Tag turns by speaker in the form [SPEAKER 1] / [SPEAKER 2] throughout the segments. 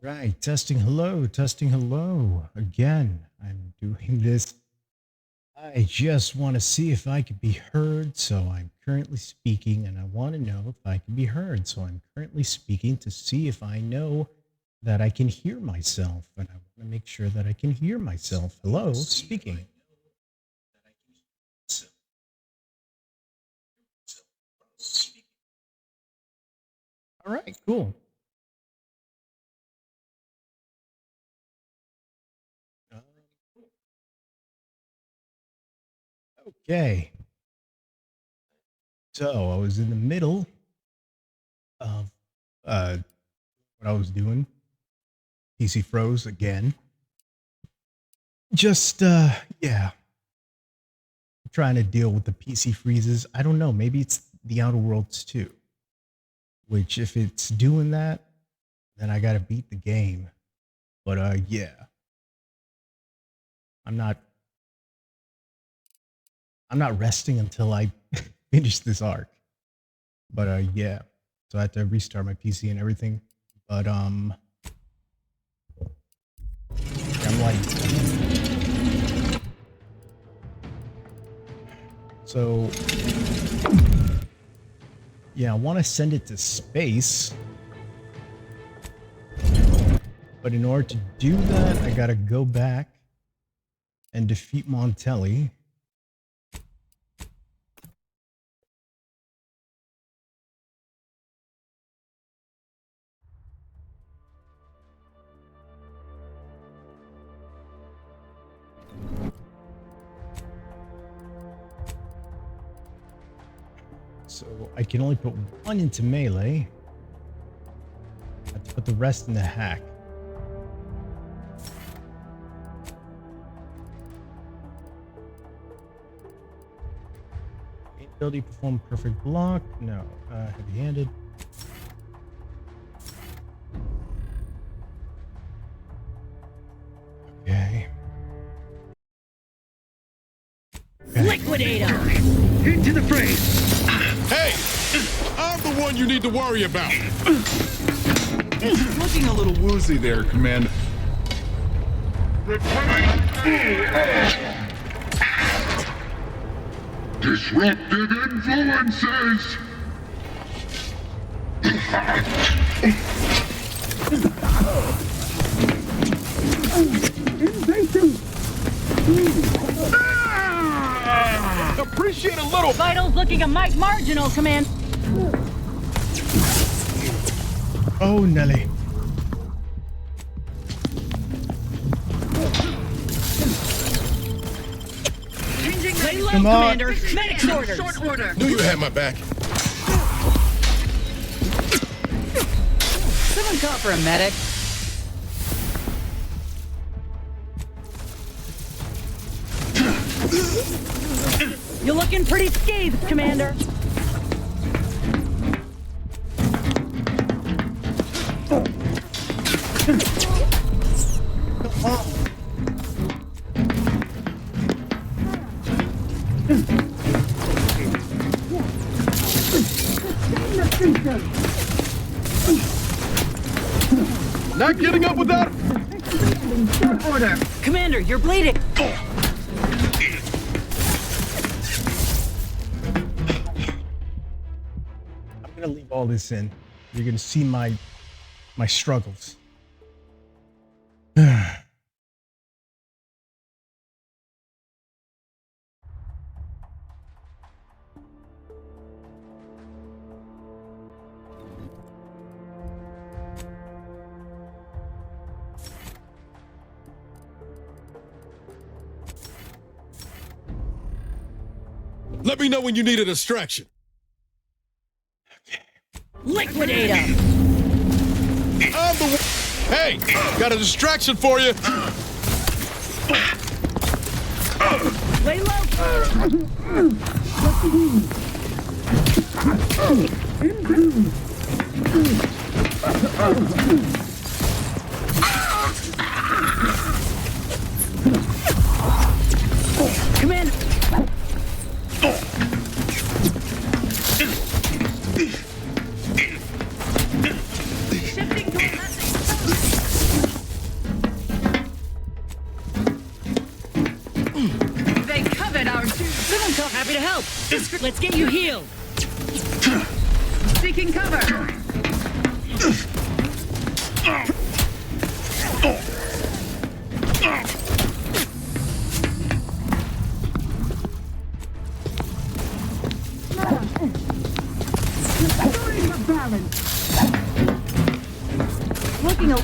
[SPEAKER 1] Right, testing hello. Again, I'm doing this. I just want to see if I could be heard, so I'm currently speaking, and I want to know if I can be heard. So I'm currently speaking to see if I know that I can hear myself, and I want to make sure that I can hear myself. Hello, speaking. All right, cool. Okay, so I was in the middle of what I was doing. PC froze again. Just yeah, trying to deal with the PC freezes. I don't know. Maybe it's the Outer Worlds too. Which, if it's doing that, then I gotta beat the game. But yeah, I'm not. I'm not resting until I finish this arc. But yeah, so I had to restart my PC and everything. But I'm like, so yeah, I want to send it to space. But in order to do that, I gotta go back and defeat Montelli. So I can only put one into melee. I have to put the rest in the hack. Ability perform perfect block. No. Heavy-handed. Okay.
[SPEAKER 2] Liquidate him!
[SPEAKER 3] Into the fray!
[SPEAKER 4] Hey! I'm the one you need to worry about!
[SPEAKER 5] Looking a little woozy there, Commander.
[SPEAKER 6] Disruptive influences!
[SPEAKER 4] Appreciate a little...
[SPEAKER 2] Vitals looking a mite marginal, Command.
[SPEAKER 1] Oh, Nelly.
[SPEAKER 2] Lay low,
[SPEAKER 1] Come on.
[SPEAKER 2] Commander. Medics orders.
[SPEAKER 3] Short order!
[SPEAKER 4] Knew you had my back.
[SPEAKER 2] Someone call for a medic. You're looking pretty scathed, Commander.
[SPEAKER 4] Not getting up without...
[SPEAKER 3] Short order!
[SPEAKER 2] Commander, you're bleeding.
[SPEAKER 1] I'm gonna leave all this in. You're gonna see my struggles.
[SPEAKER 4] Let me know when you need a distraction.
[SPEAKER 2] Liquidate him.
[SPEAKER 4] I'm the one... Hey! Got a distraction for you!
[SPEAKER 2] Lay low. Commander. Shifting to electric. Happy to help. Let's get you healed.
[SPEAKER 3] Seeking cover. Restoring your balance. Looking a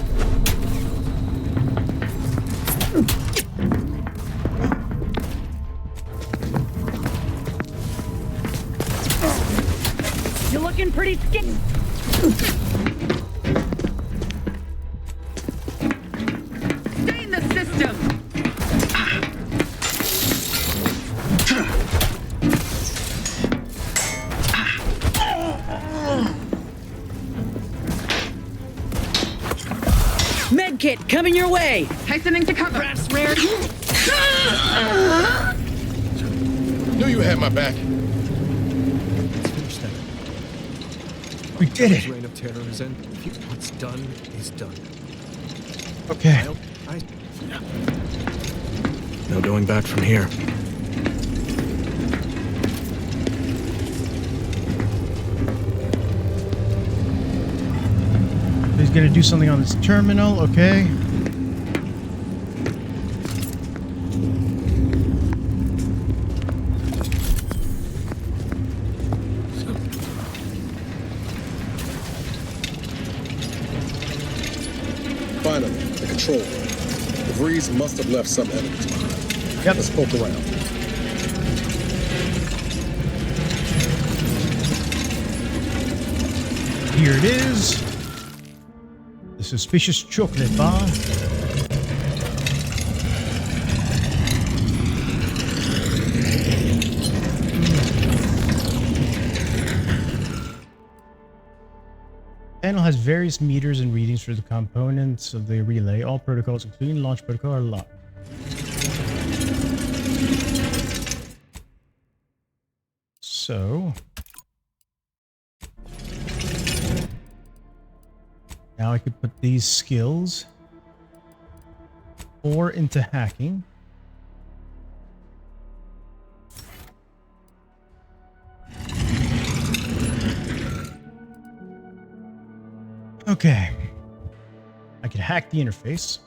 [SPEAKER 2] You're looking pretty skinny.
[SPEAKER 3] Stay in the system.
[SPEAKER 2] Medkit coming your way.
[SPEAKER 3] Hastening to cover.
[SPEAKER 2] Perhaps rare.
[SPEAKER 4] Knew you had my back.
[SPEAKER 7] Finish that.
[SPEAKER 1] We did
[SPEAKER 7] His
[SPEAKER 1] it.
[SPEAKER 7] reign of terror is in. What's done is done.
[SPEAKER 1] Okay.
[SPEAKER 7] No going back from here.
[SPEAKER 1] He's gonna do something on this terminal. Okay.
[SPEAKER 8] Finally, the control room. The Vrees must have left some evidence behind.
[SPEAKER 1] Yep.
[SPEAKER 8] Let's poke around.
[SPEAKER 1] Here it is. The suspicious chocolate bar. Panel has various meters and readings for the components of the relay. All protocols, including launch protocol, are locked. So now I could put these skills 4 into hacking. Okay. I can hack the interface.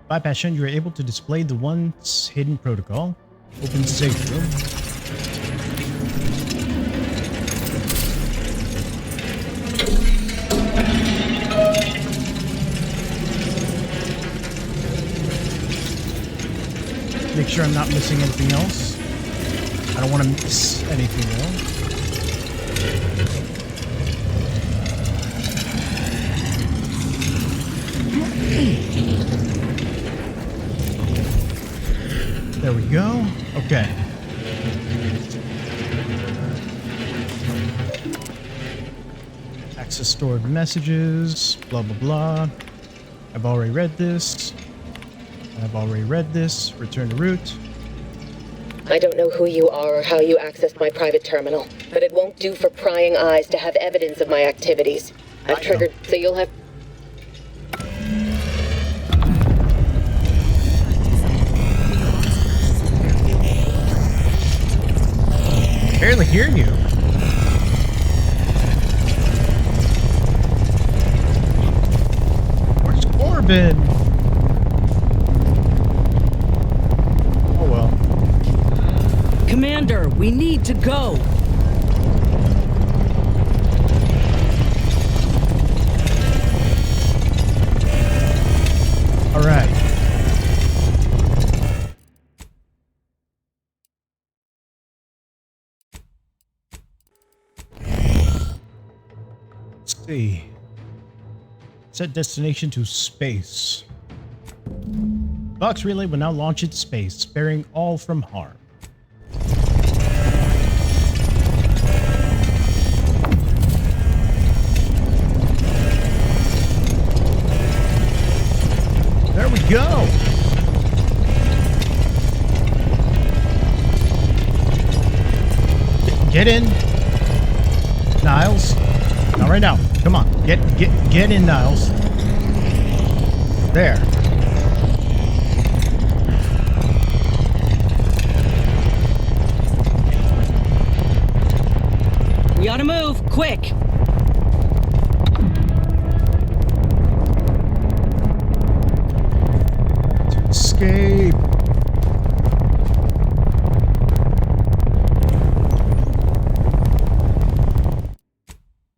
[SPEAKER 1] By Passion, you are able to display the once hidden protocol. Open safe room. Make sure I'm not missing anything else. I don't want to miss anything else. There we go. Okay. Access stored messages, blah, blah, blah. I've already read this. I've already read this. Return to root.
[SPEAKER 9] I don't know who you are or how you accessed my private terminal, but it won't do for prying eyes to have evidence of my activities. I've triggered, so you'll have...
[SPEAKER 1] Barely hear you. Where's Corbin? Oh well.
[SPEAKER 2] Commander, we need to go.
[SPEAKER 1] All right. Let's see. Set destination to space. Vox relay will now launch into space, sparing all from harm. There we go. Get in, Niles. Not right now. Come on. Get in, Niles. There.
[SPEAKER 2] gotta move, quick!
[SPEAKER 1] Escape!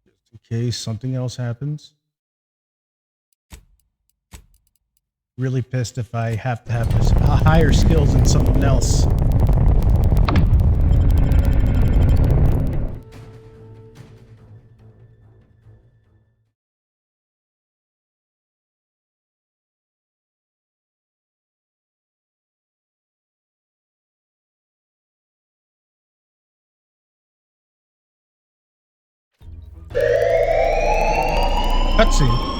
[SPEAKER 1] Just in case something else happens. Really pissed if I have to have higher skills than someone else. Cutscene.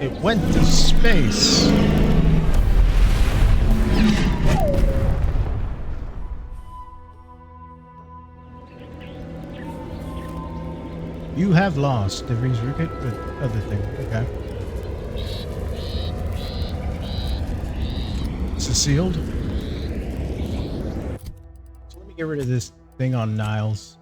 [SPEAKER 1] It went to space. You have lost the Ricket with other thing. Okay. Is it sealed? So let me get rid of this thing on Niles.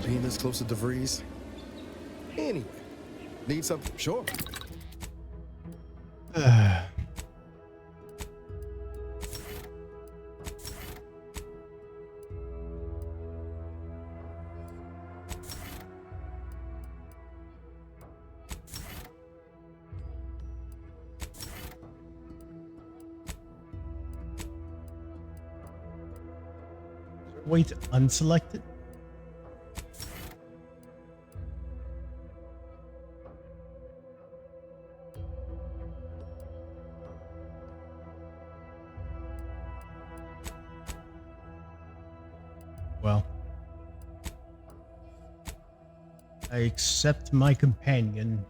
[SPEAKER 8] Being this close to DeVries. Anyway, need something? Sure.
[SPEAKER 1] Way to unselect it? Well, I accept my companion.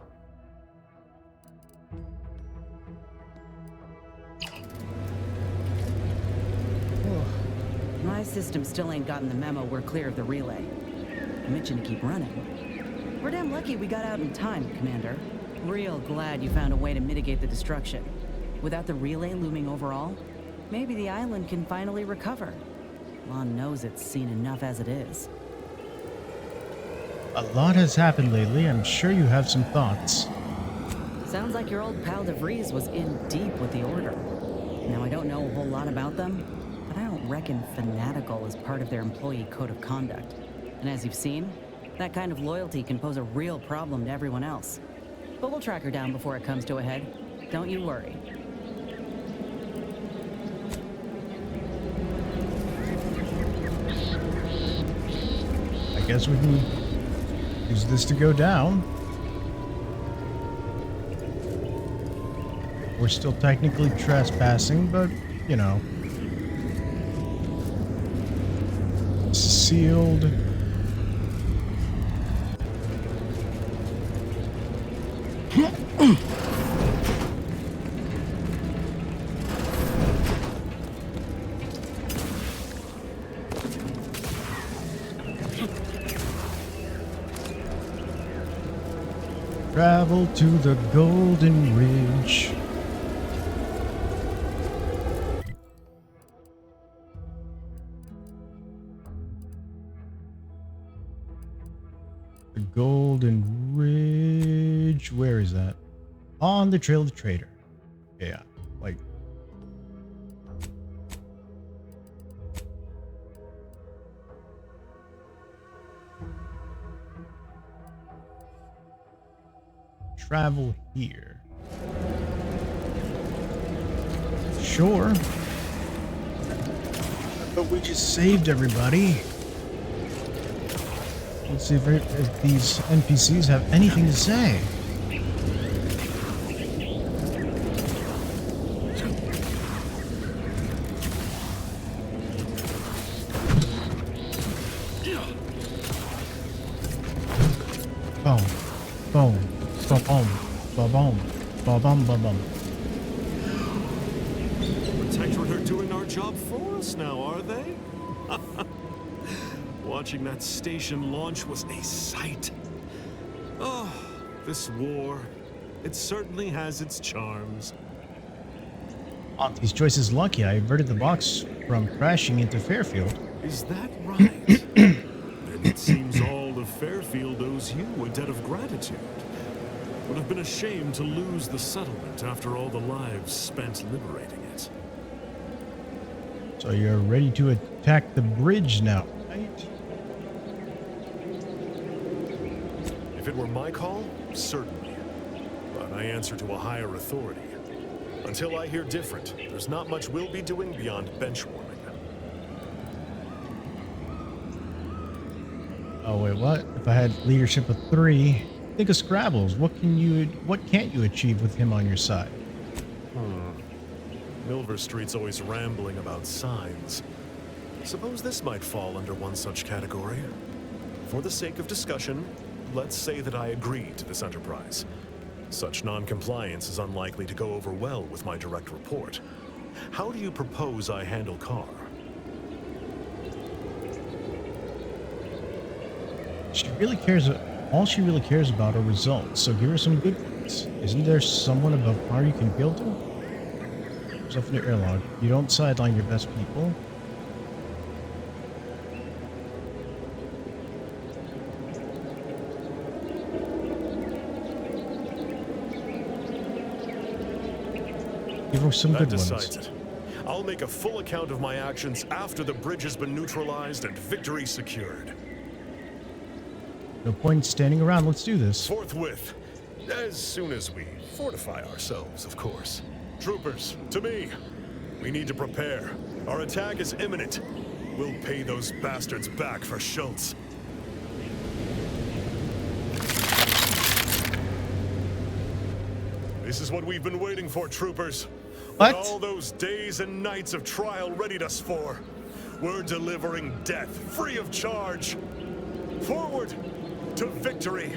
[SPEAKER 2] My system still ain't gotten the memo we're clear of the relay. I'm itching to keep running. We're damn lucky we got out in time, Commander. Real glad you found a way to mitigate the destruction. Without the relay looming over all, maybe the island can finally recover. Lon knows it's seen enough as it is.
[SPEAKER 1] A lot has happened lately. I'm sure you have some thoughts.
[SPEAKER 2] Sounds like your old pal DeVries was in deep with the Order. Now, I don't know a whole lot about them, but I don't reckon fanatical is part of their employee code of conduct. And as you've seen, that kind of loyalty can pose a real problem to everyone else. But we'll track her down before it comes to a head. Don't you worry.
[SPEAKER 1] I guess we can use this to go down. We're still technically trespassing, but, you know. Sealed. Travel to the Golden Ridge. The Golden Ridge. Where is that? On the Trail of the Trader. Yeah, like. Travel here. Sure. But we just saved everybody. Let's see if these NPCs have anything to say. Boom, boom, ba-boom, ba-boom, ba-bum, ba-bum.
[SPEAKER 10] Protectorate are doing our job for us now, are they? Watching that station launch was a sight. Oh, this war. It certainly has its charms.
[SPEAKER 1] Monty's choice is lucky. I averted the box from crashing into Fairfield.
[SPEAKER 10] Is that right? Then it seems all of Fairfield owes you a debt of gratitude. Would have been a shame to lose the settlement after all the lives spent liberating it.
[SPEAKER 1] So you're ready to attack the bridge now, right?
[SPEAKER 10] If it were my call, certainly. But I answer to a higher authority. Until I hear different, there's not much we'll be doing beyond bench warming.
[SPEAKER 1] Oh wait, what? If I had leadership of 3, think of Scrabbles. What can't you achieve with him on your side?
[SPEAKER 10] Milver Street's always rambling about signs. Suppose this might fall under one such category. For the sake of discussion, let's say that I agree to this enterprise. Such non-compliance is unlikely to go over well with my direct report. How do you propose I handle Carr?
[SPEAKER 1] She really cares. All she really cares about are results. So give her some good ones. Isn't there someone above par you can appeal to? Yourself in the airlock. You don't sideline your best people. Give her some good ones.
[SPEAKER 10] That decides it. I'll make a full account of my actions after the bridge has been neutralized and victory secured.
[SPEAKER 1] No point standing around. Let's do this.
[SPEAKER 10] Forthwith. As soon as we fortify ourselves, of course. Troopers, to me. We need to prepare. Our attack is imminent. We'll pay those bastards back for Schultz. This is what we've been waiting for, troopers.
[SPEAKER 1] What?
[SPEAKER 10] All those days and nights of trial readied us for. We're delivering death, free of charge. Forward to victory,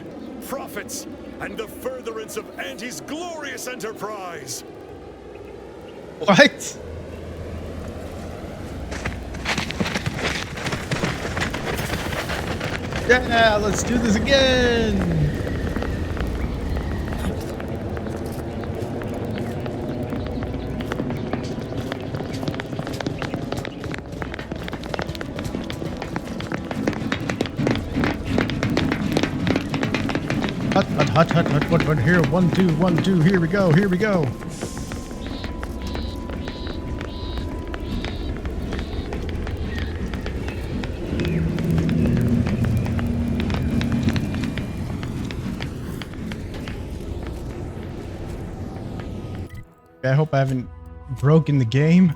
[SPEAKER 10] profits, and the furtherance of Anti's glorious enterprise.
[SPEAKER 1] What? Yeah, let's do this again. Hut, here, 1, 2, 1, 2, here we go, here we go. I hope I haven't broken the game.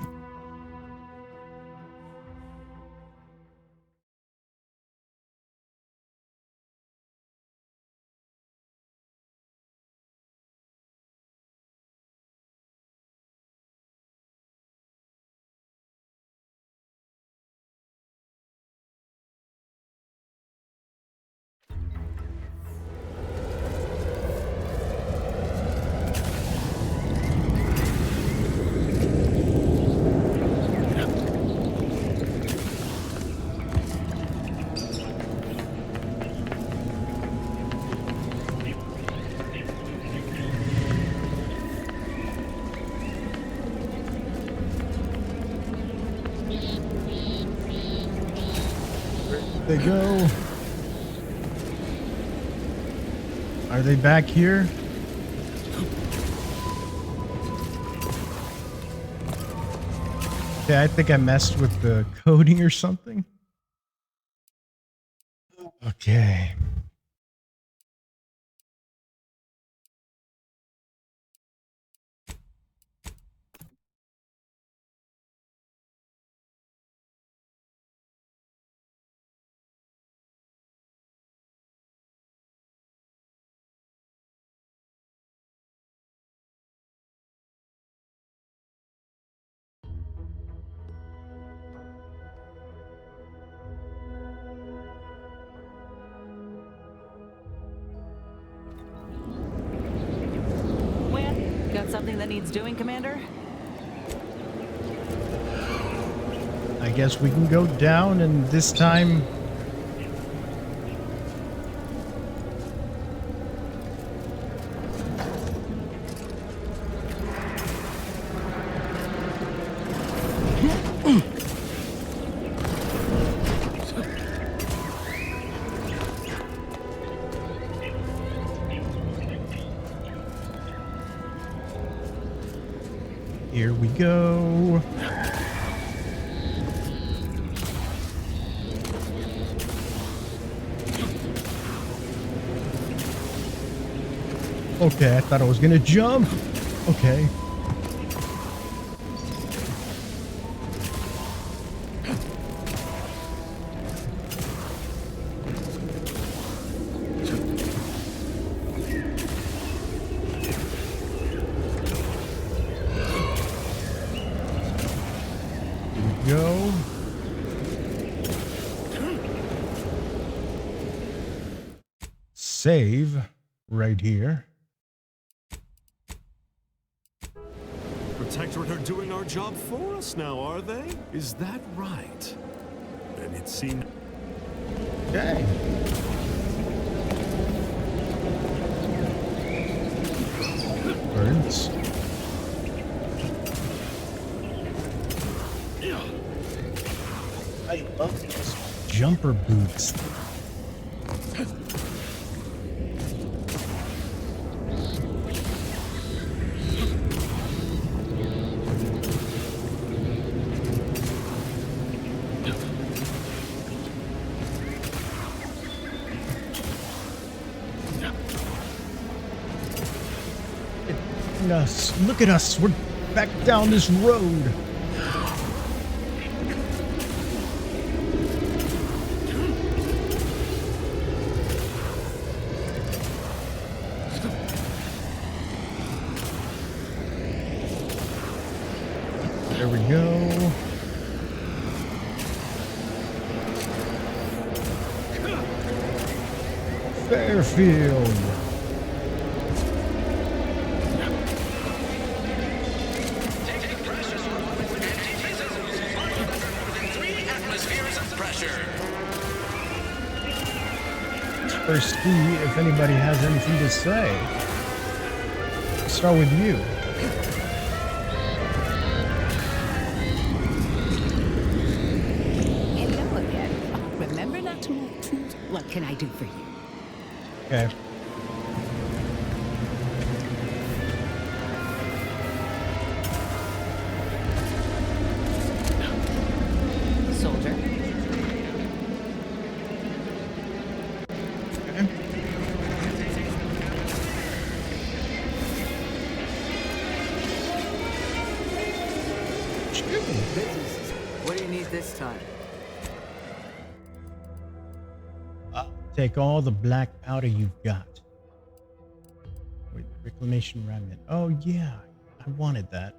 [SPEAKER 1] They go. Are they back here? Okay, I think I messed with the coding or something. Okay.
[SPEAKER 2] Something that needs doing, Commander?
[SPEAKER 1] I guess we can go down, and this time... Here we go. Okay, I thought I was gonna jump. Okay. Go. Save right here.
[SPEAKER 10] Protectorate are doing our job for us now, are they? Is that right? Then it seemed...
[SPEAKER 1] Okay. Birds. I love these jumper boots. Us. Look at us. We're back down this road. There we go. Fairfield. First, see if anybody has anything to say. Let's start with you.
[SPEAKER 11] Hello again. Remember not to move too... What can I do for you?
[SPEAKER 1] Okay.
[SPEAKER 2] Soldier.
[SPEAKER 12] What do you need this time?
[SPEAKER 1] Take all the black powder you've got. Wait, reclamation remnant. Oh yeah, I wanted that.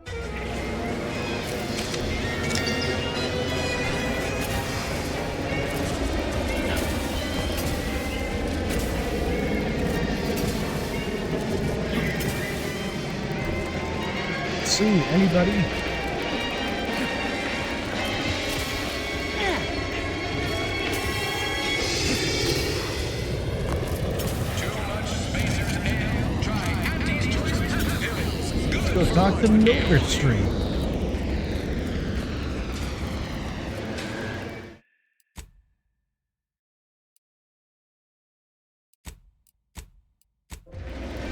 [SPEAKER 1] Let's see, anybody? Go talk to Milker Street.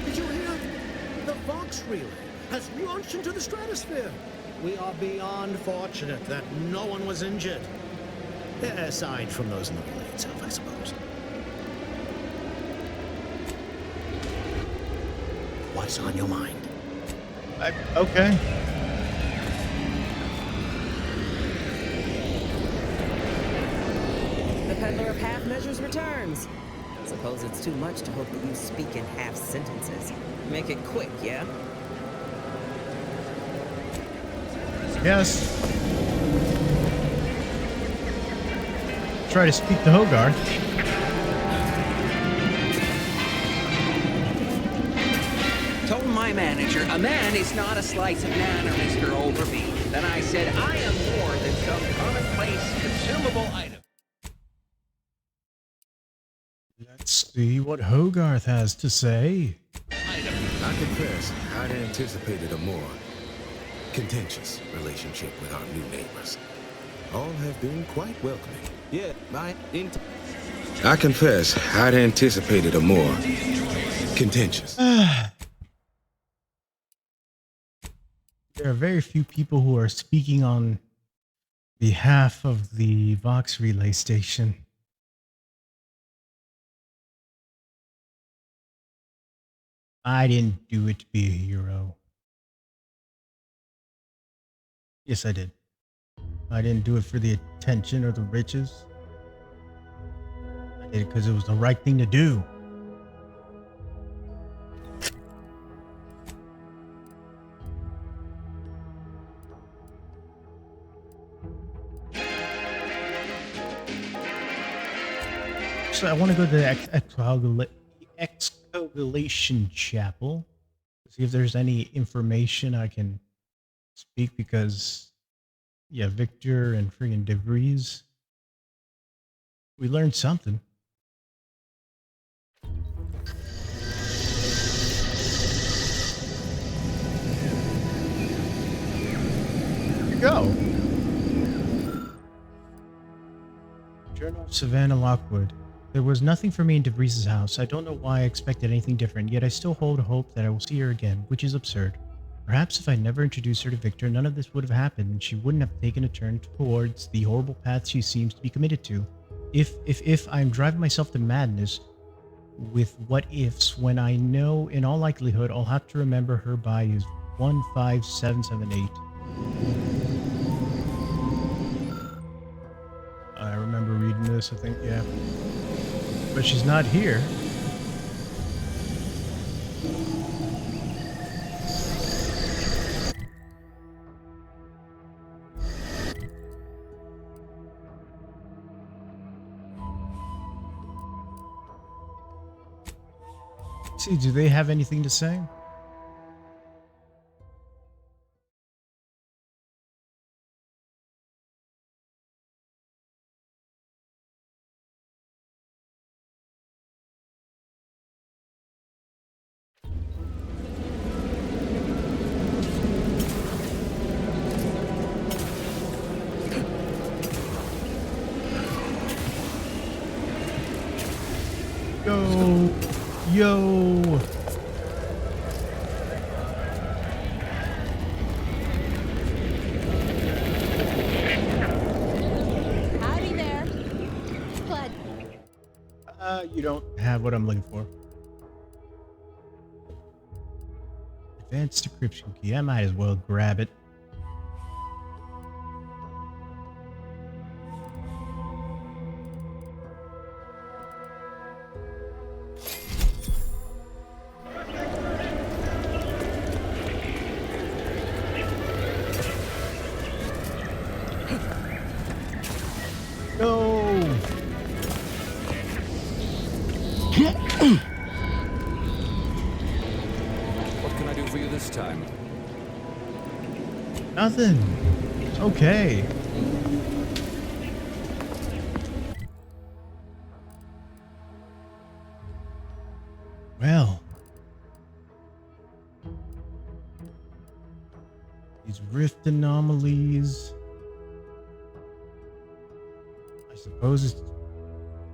[SPEAKER 13] Did you hear? The Vox relay has launched into the stratosphere. We are beyond fortunate that no one was injured. Aside from those in the relay itself, I suppose. What's on your mind?
[SPEAKER 1] Okay.
[SPEAKER 2] The peddler of half measures returns. Suppose it's too much to hope that you speak in half sentences. Make it quick, yeah?
[SPEAKER 1] Yes. Try to speak to Hogarth.
[SPEAKER 12] Told my man
[SPEAKER 14] manager, a man is not a slice of nanner, Mr. Overby. Then I said, I am more than some commonplace consumable item.
[SPEAKER 1] Let's see what Hogarth has to say.
[SPEAKER 8] I confess, I'd anticipated a more contentious relationship with our new neighbors. All have been quite welcoming. Yeah, I confess, I'd anticipated a more contentious.
[SPEAKER 1] There are very few people who are speaking on behalf of the Vox Relay station. I didn't do it to be a hero. Yes, I did. I didn't do it for the attention or the riches. I did it because it was the right thing to do. So I want to go to the Excoagulation Chapel. See if there's any information I can speak, because yeah, Victor and friggin' DeVries. We learned something. Here we go. Journal of Savannah Lockwood. There was nothing for me in DeVries' house. I don't know why I expected anything different, yet I still hold hope that I will see her again, which is absurd. Perhaps if I never introduced her to Victor, none of this would have happened, and she wouldn't have taken a turn towards the horrible path she seems to be committed to. If I'm driving myself to madness with what ifs, when I know in all likelihood I'll have to remember her by is 15778. I remember reading this, I think, yeah. But she's not here. See, do they have anything to say? Yo!
[SPEAKER 11] Howdy there. What?
[SPEAKER 1] You don't have what I'm looking for. Advanced decryption key. I might as well grab it.
[SPEAKER 15] What can I do for you this time?
[SPEAKER 1] Nothing. Okay. Well. These rift anomalies. I suppose it's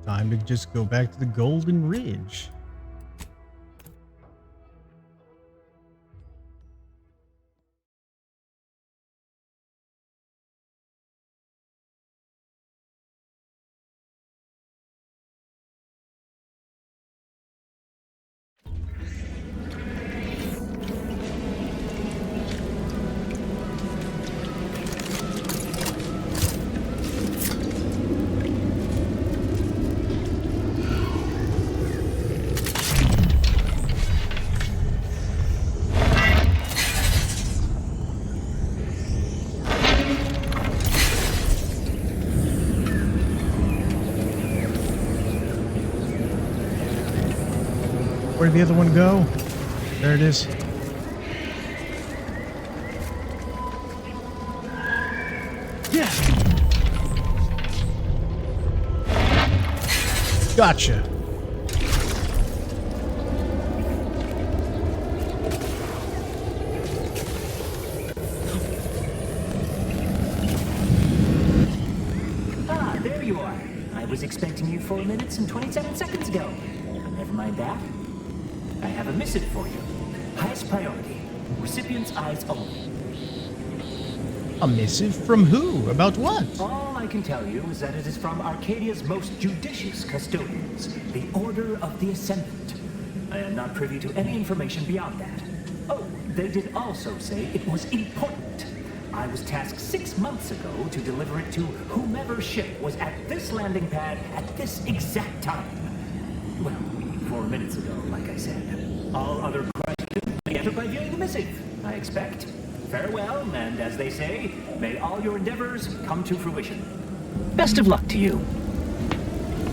[SPEAKER 1] time to just go back to the Golden Ridge. Where'd the other one go? There it is. Gotcha.
[SPEAKER 16] Ah, there you are. I was expecting you 4 minutes and 27 seconds ago. Never mind that. I have a missive for you. Highest priority. Recipient's eyes only.
[SPEAKER 1] A missive from who? About what?
[SPEAKER 16] All I can tell you is that it is from Arcadia's most judicious custodians, the Order of the Ascendant. I am not privy to any information beyond that. Oh, they did also say it was important. I was tasked 6 months ago to deliver it to whomever ship was at this landing pad at this exact time. Well, 4 minutes ago, like I said. All other questions may enter by viewing the missive, I expect. Farewell, and as they say, may all your endeavors come to fruition. Best of luck to you.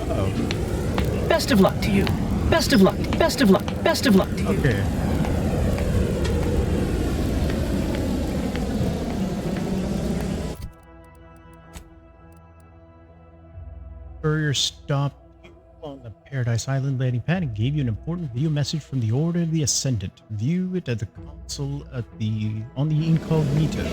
[SPEAKER 1] Uh-oh.
[SPEAKER 16] Best of luck to you. Best of luck. Best of luck. Best of luck to you.
[SPEAKER 1] Okay. Courier stopped you on the Paradise Island landing pad and gave you an important video message from the Order of the Ascendant. View it at the console on the incognito.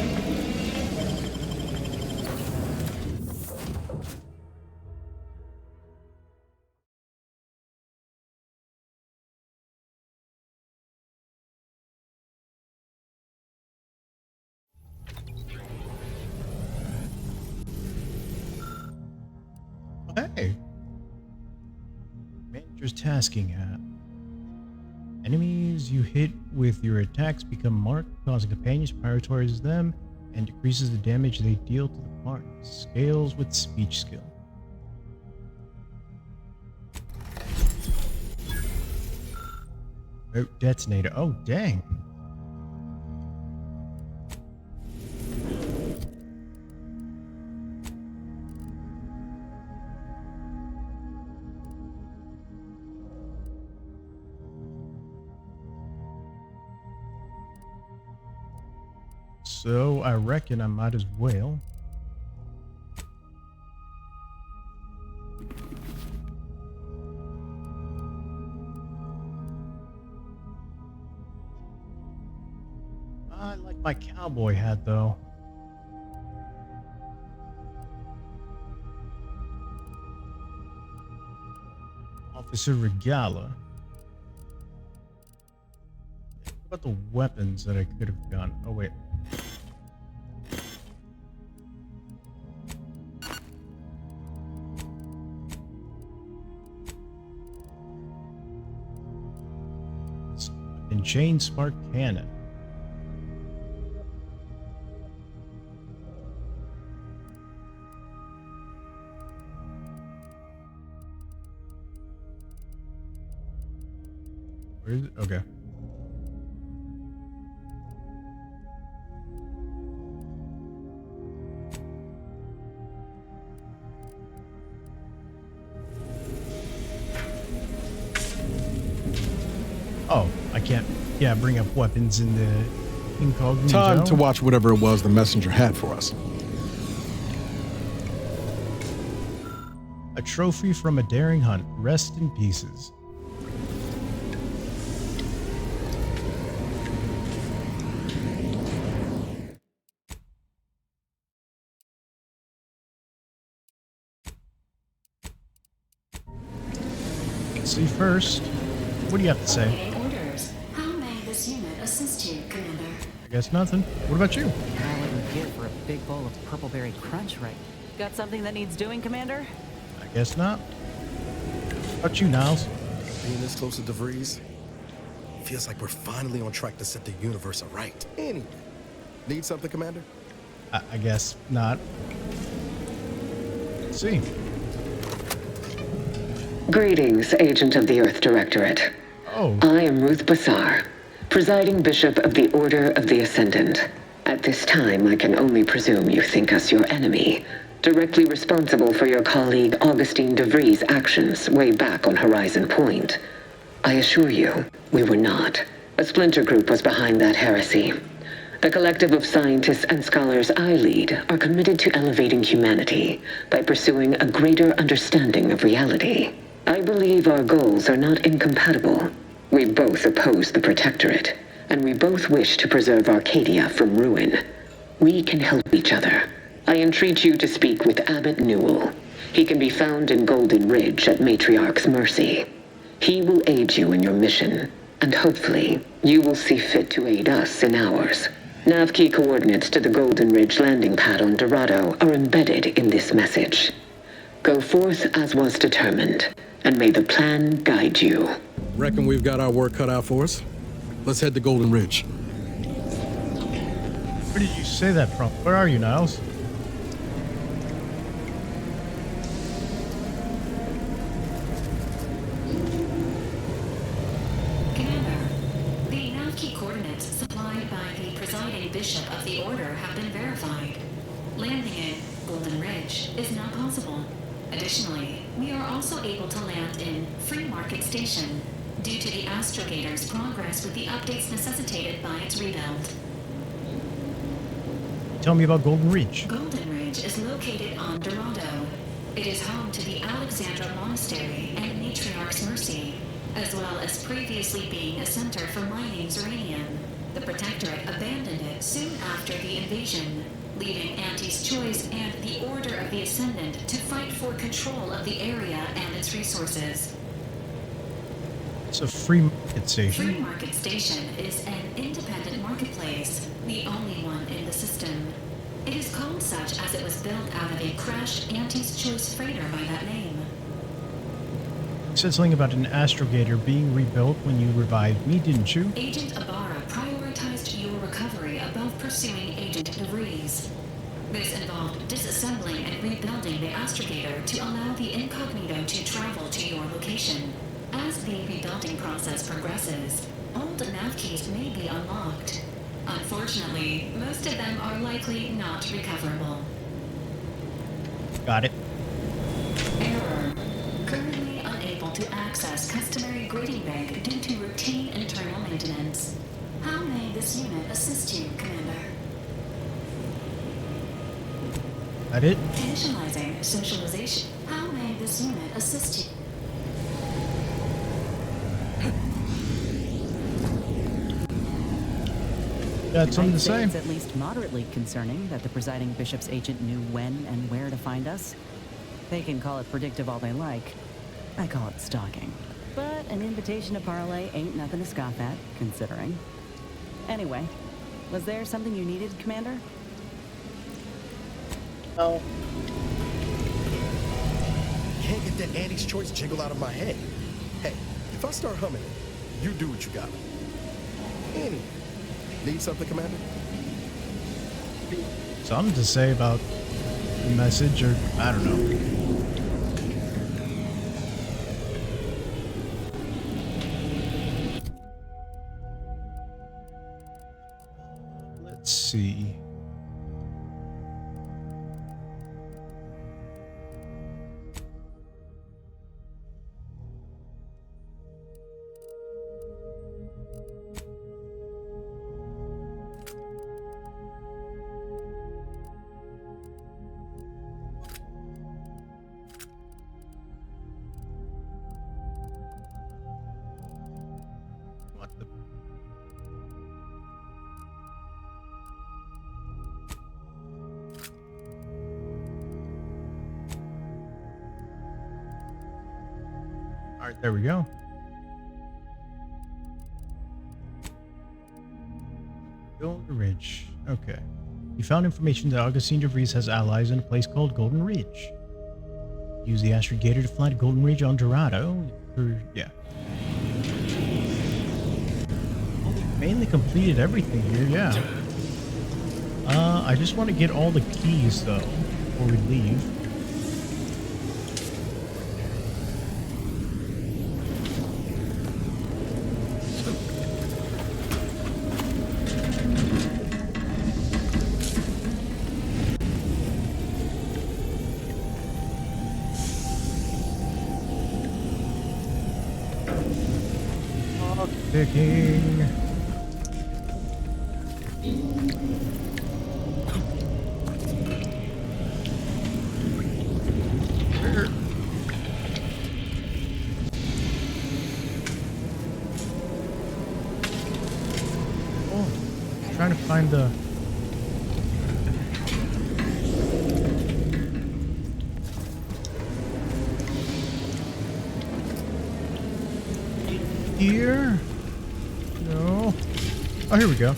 [SPEAKER 1] Hey. Manager's tasking app. Enemies you hit with your attacks become marked, causing companions to prioritize them and decreases the damage they deal to the party. Scales with speech skill. Oh, detonator. Oh, dang. So I reckon I might as well. I like my cowboy hat though. Officer Regala. What about the weapons that I could have gotten? Oh wait. And chain spark cannon. Where is it? Okay. Oh, I can't, bring up weapons in the incognito.
[SPEAKER 4] Time to watch whatever it was the messenger had for us.
[SPEAKER 1] A trophy from a daring hunt. Rest in pieces. Let's see first. What do you have to say?
[SPEAKER 17] Orders. How may this unit assist you, Commander?
[SPEAKER 1] I guess nothing. What about you?
[SPEAKER 2] I wouldn't give for a big bowl of purpleberry crunch right. Got something that needs doing, Commander?
[SPEAKER 1] I guess not. What about you, Niles?
[SPEAKER 8] Being this close to DeVries, feels like we're finally on track to set the universe aright. Anyway, need something, Commander?
[SPEAKER 1] I guess not. Let's see.
[SPEAKER 9] Greetings, Agent of the Earth Directorate.
[SPEAKER 1] Oh.
[SPEAKER 9] I am Ruth Bassar, presiding Bishop of the Order of the Ascendant. At this time, I can only presume you think us your enemy, directly responsible for your colleague Augustine DeVries' actions way back on Horizon Point. I assure you, we were not. A splinter group was behind that heresy. The collective of scientists and scholars I lead are committed to elevating humanity by pursuing a greater understanding of reality. I believe our goals are not incompatible. We both oppose the Protectorate, and we both wish to preserve Arcadia from ruin. We can help each other. I entreat you to speak with Abbot Newell. He can be found in Golden Ridge at Matriarch's Mercy. He will aid you in your mission, and hopefully, you will see fit to aid us in ours. Nav key coordinates to the Golden Ridge landing pad on Dorado are embedded in this message. Go forth as was determined, and may the plan guide you.
[SPEAKER 4] Reckon we've got our work cut out for us? Let's head to Golden Ridge.
[SPEAKER 1] Where did you say that from? Where are you, Niles?
[SPEAKER 17] Coordinates supplied by the presiding bishop of the order have been verified. Landing in Golden Ridge is now possible. Additionally, we are also able to land in Free Market Station due to the Astrogator's progress with the updates necessitated by its rebuild.
[SPEAKER 1] Tell me about Golden Ridge.
[SPEAKER 17] Golden Ridge is located on Dorado. It is home to the Alexandra Monastery and Matriarch's Mercy, as well as previously being a center for mining Zeranium. The Protectorate abandoned it soon after the invasion, leaving Auntie's Choice and the Order of the Ascendant to fight for control of the area and its resources.
[SPEAKER 1] It's a free market station.
[SPEAKER 17] Free Market Station is an independent marketplace, the only one in the system. It is called such as it was built out of a crashed Auntie's Choice freighter by that name.
[SPEAKER 1] You said something about an Astrogator being rebuilt when you revived me, didn't you?
[SPEAKER 17] Agent Ibarra prioritized your recovery above pursuing Agent DeVries. This involved disassembling and rebuilding the Astrogator to allow the Incognito to travel to your location. As the rebuilding process progresses, old nav keys may be unlocked. Unfortunately, most of them are likely not recoverable.
[SPEAKER 1] Got it.
[SPEAKER 17] Error. Currently unable to access customary grading bank due to routine internal maintenance. How may this unit assist you, Commander?
[SPEAKER 1] Got it.
[SPEAKER 17] Initializing socialization. How may this unit assist you?
[SPEAKER 1] Got something to
[SPEAKER 2] I'd
[SPEAKER 1] say?
[SPEAKER 2] It's at least moderately concerning that the presiding bishop's agent knew when and where to find us. They can call it predictive all they like. I call it stalking. But an invitation to parlay ain't nothing to scoff at, considering. Anyway, was there something you needed, Commander?
[SPEAKER 1] No.
[SPEAKER 18] Can't get that Auntie's Choice jingle out of my head. Hey, if I start humming it, you do what you gotta. Annie, need something, Commander?
[SPEAKER 1] Something to say about the message, or I don't know. Let's see. What the? All right, there we go. Golden Ridge. Okay. You found information that Augustine DeVries has allies in a place called Golden Ridge. Use the Astrogator to fly to Golden Ridge on Dorado. Yeah. Well, we mainly completed everything here, yeah. I just want to get all the keys, though, before we leave. Picking. find the... Here? No. Oh, here we go.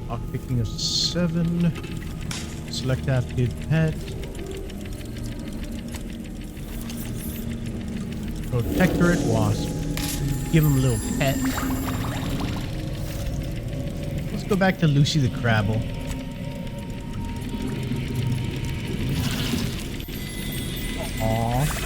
[SPEAKER 1] Lockpicking of 7. Select active pet. Protectorate wasp. Give him a little pet. Let's go back to Lucy the Crabble. Aww.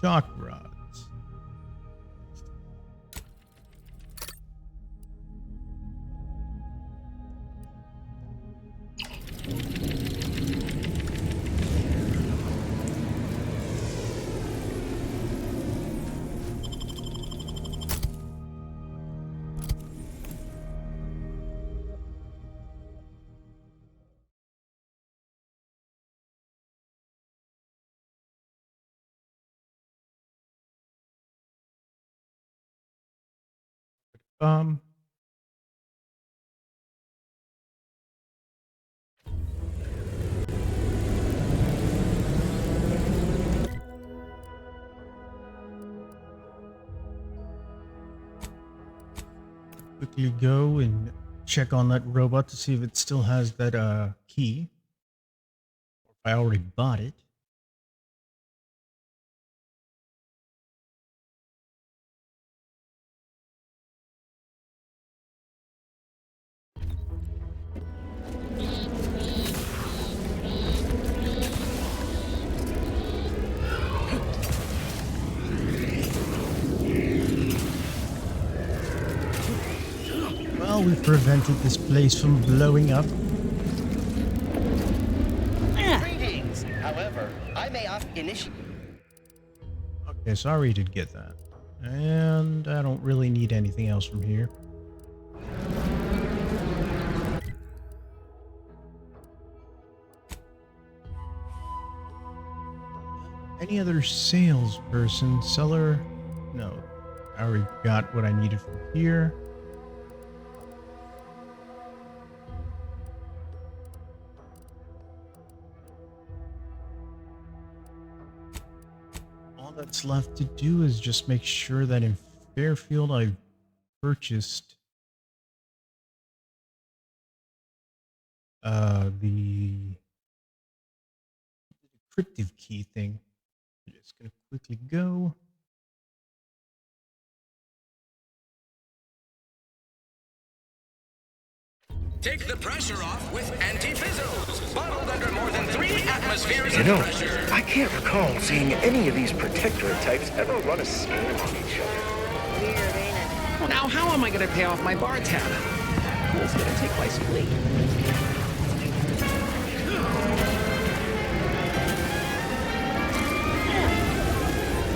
[SPEAKER 1] Shock rods. Quickly go and check on that robot to see if it still has that key. Or if I already bought it. Well, we prevented this place from blowing up.
[SPEAKER 19] Greetings. However, I may opt initiate.
[SPEAKER 1] Okay, so I already did get that. And I don't really need anything else from here. Any other salesperson? Seller? No. I already got what I needed from here. All that's left to do is just make sure that in Fairfield I've purchased the decryptive key thing. I'm just gonna quickly go.
[SPEAKER 14] Take the pressure off with Anti-Fizzos, bottled under more than 3 atmospheres of pressure.
[SPEAKER 19] I can't recall seeing any of these protectorate types ever run a scan on each other.
[SPEAKER 14] Weird, ain't it? Well, now how am I going to pay off my bar tab? Pool's going to take my spleen.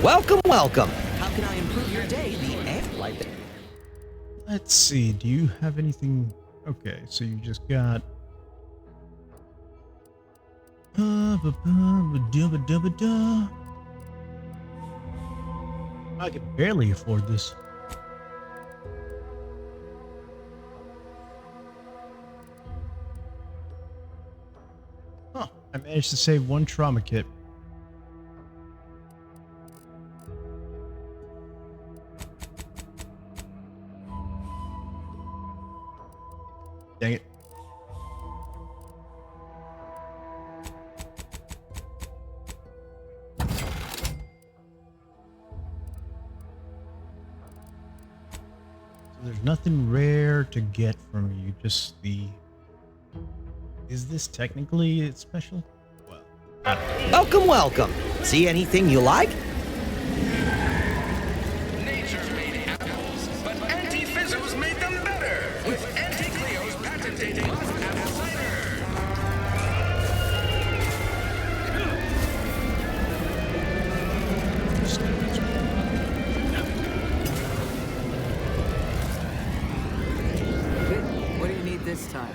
[SPEAKER 12] Welcome, welcome. How can I improve your day? The ant light.
[SPEAKER 1] Let's see, do you have anything? Okay, so you just got I can barely afford this. Huh, I managed to save 1 trauma kit. Dang it. So there's nothing rare to get from you, just the... Is this technically special? Well, I don't know.
[SPEAKER 12] Welcome, welcome. See anything you like?
[SPEAKER 14] Nature made apples, but Anti-Fizzos made them better with Anti-Cleo's patented apple cider.
[SPEAKER 11] do you need this time?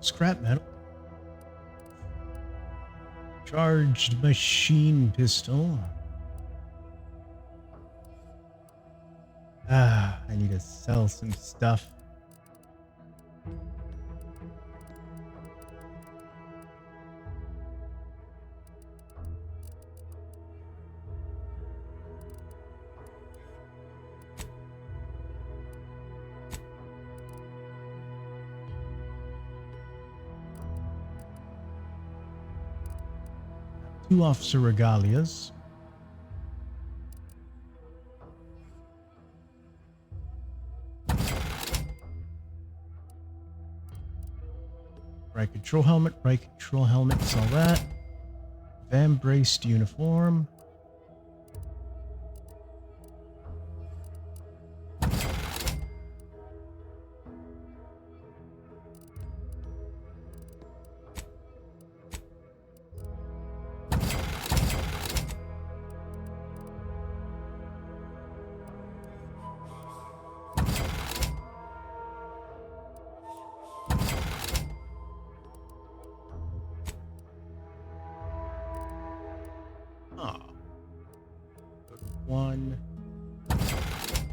[SPEAKER 1] Scrap metal. Charged machine pistol. I need to sell some stuff. Two officer regalias. Right control helmet, sell that. Van braced uniform.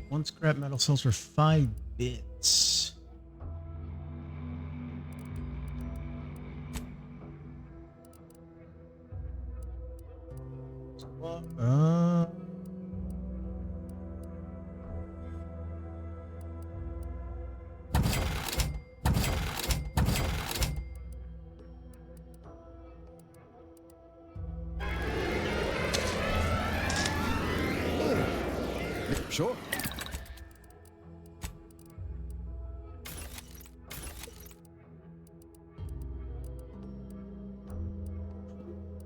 [SPEAKER 1] One scrap metal sells for 5 bits.
[SPEAKER 18] Sure.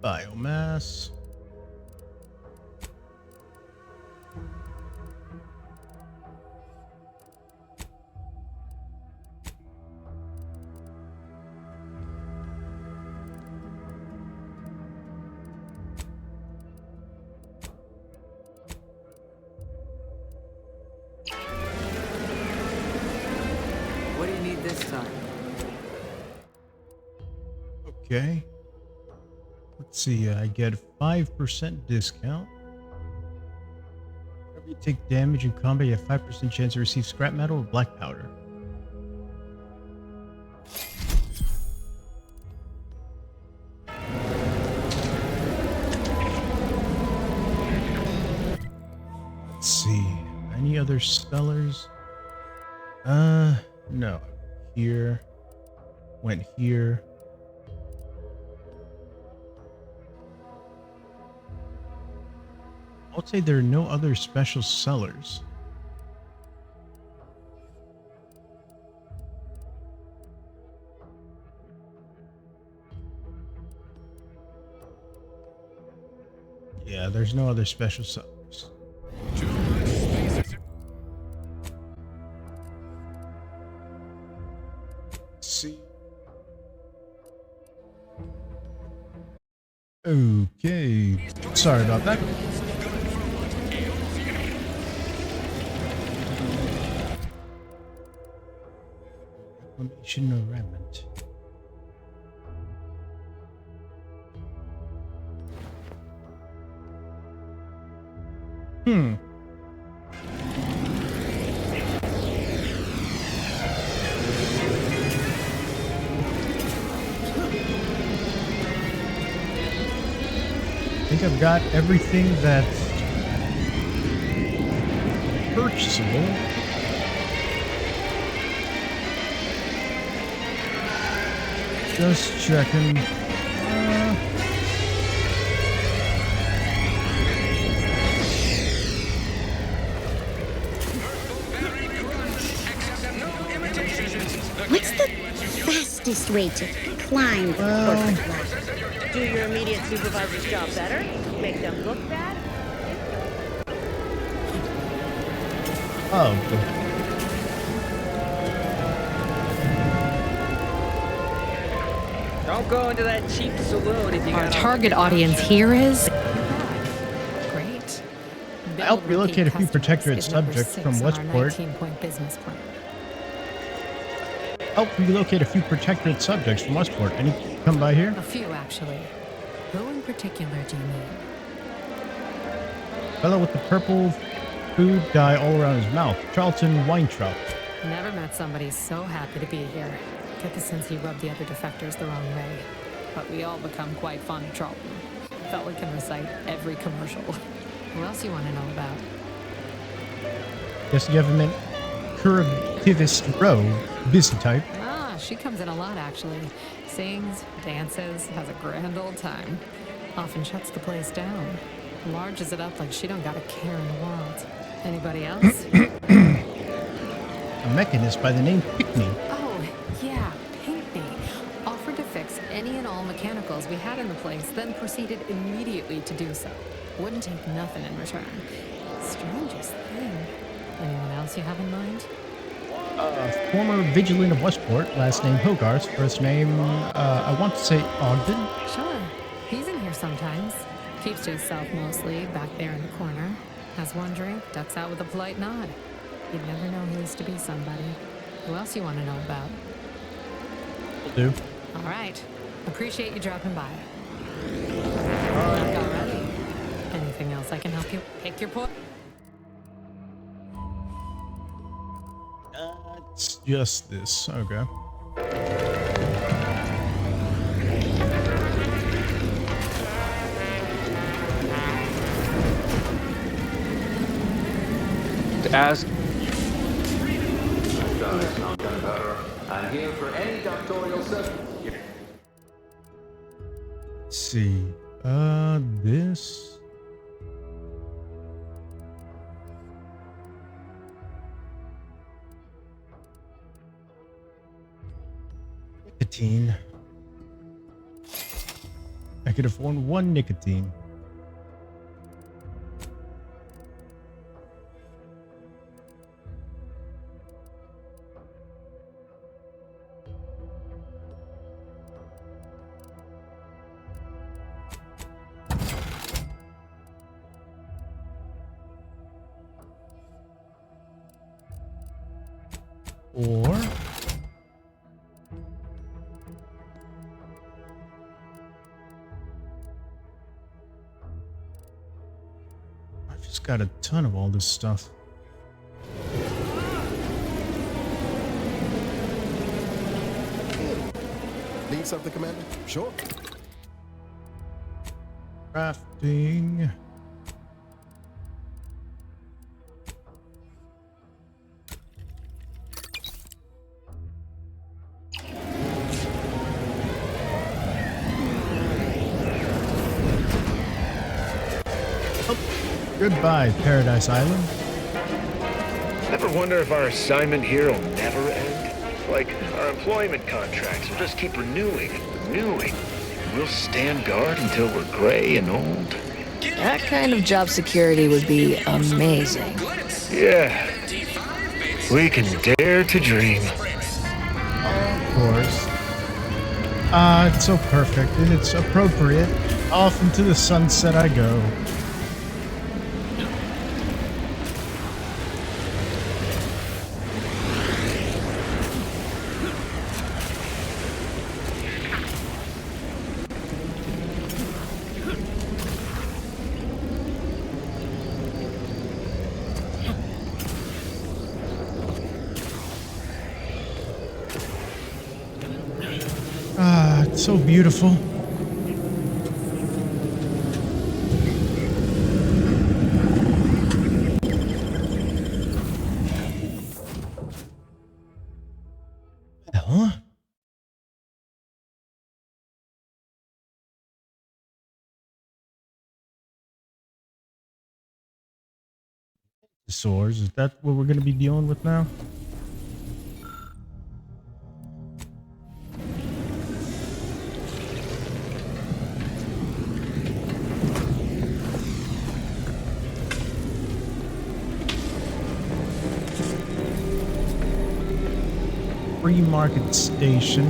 [SPEAKER 1] Biomass.
[SPEAKER 11] What do you need this time?
[SPEAKER 1] Okay. Let's see, I get a 5% discount. Whenever you take damage in combat, you have 5% chance to receive scrap metal or black powder. Let's see, any other sellers? No. Here. Went here. I would say there are no other special sellers. Yeah, there's no other special sellers. See. Okay. Sorry about that. Reclamation or remnant. I think I've got everything that's purchasable. Just checking.
[SPEAKER 20] What's the fastest way to climb the perfect ladder?
[SPEAKER 21] Do your immediate supervisor's job better? Make them look bad?
[SPEAKER 1] Oh.
[SPEAKER 14] Don't go into that cheap saloon if you
[SPEAKER 22] Our
[SPEAKER 14] got
[SPEAKER 22] target audience here is... Great.
[SPEAKER 1] helped relocate a few protectorate subjects from Westport.
[SPEAKER 5] 19-point business plan.
[SPEAKER 1] Helped relocate a few protectorate subjects from Westport. Any come by here?
[SPEAKER 5] A few, actually. Who in particular do you mean?
[SPEAKER 1] Fellow with the purple food dye all around his mouth. Charlton Weintraub.
[SPEAKER 5] Never met somebody so happy to be here. Get the sense he rubbed the other defectors the wrong way. But we all become quite fond of Charlton. Fella can recite every commercial. Who else you want to know about?
[SPEAKER 1] Yes, you haven't met Curvativist Row, busy type.
[SPEAKER 5] Ah, she comes in a lot, actually. Sings, dances, has a grand old time. Often shuts the place down. Larges it up like she don't got a care in the world. Anybody else?
[SPEAKER 1] A mechanist by the name Pickney.
[SPEAKER 5] Oh, yeah, Pinkney. Offered to fix any and all mechanicals we had in the place, then proceeded immediately to do so. Wouldn't take nothing in return. Strangest thing. Anyone else you have in mind?
[SPEAKER 1] Former vigilant of Westport, last name Hogarth, first name, I want to say Ogden.
[SPEAKER 5] Sure. He's in here sometimes. Keeps to himself mostly, back there in the corner. Has one drink, ducks out with a polite nod. You'd never know he used to be somebody. Who else you want to know about?
[SPEAKER 1] Will do.
[SPEAKER 5] All right. Appreciate you dropping by. I've got ready. Anything else I can help you pick your point?
[SPEAKER 1] It's just this. Okay.
[SPEAKER 15] To ask.
[SPEAKER 22] I'm here for any doctorial service.
[SPEAKER 1] Let's see. This. Nicotine. I could afford one nicotine. Or I've just got a ton of all this stuff.
[SPEAKER 18] Need something, Commander? Sure.
[SPEAKER 1] Crafting. Goodbye, Paradise Island.
[SPEAKER 19] Ever wonder if our assignment here will never end? Like, our employment contracts will just keep renewing and renewing. We'll stand guard until we're gray and old.
[SPEAKER 21] That kind of job security would be amazing.
[SPEAKER 19] Yeah. We can dare to dream.
[SPEAKER 1] Of course. It's so perfect and it's appropriate. Off into the sunset I go. It's so beautiful. Huh? Swords, is that what we're going to be dealing with now? Free Market Station.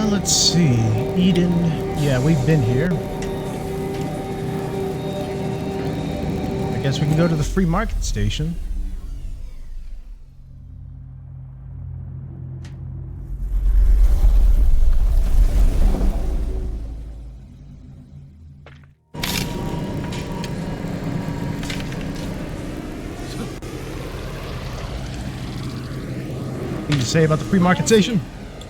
[SPEAKER 1] Let's see. Eden. Yeah, we've been here. Guess we can go to the free market station. Anything to say about the free market station?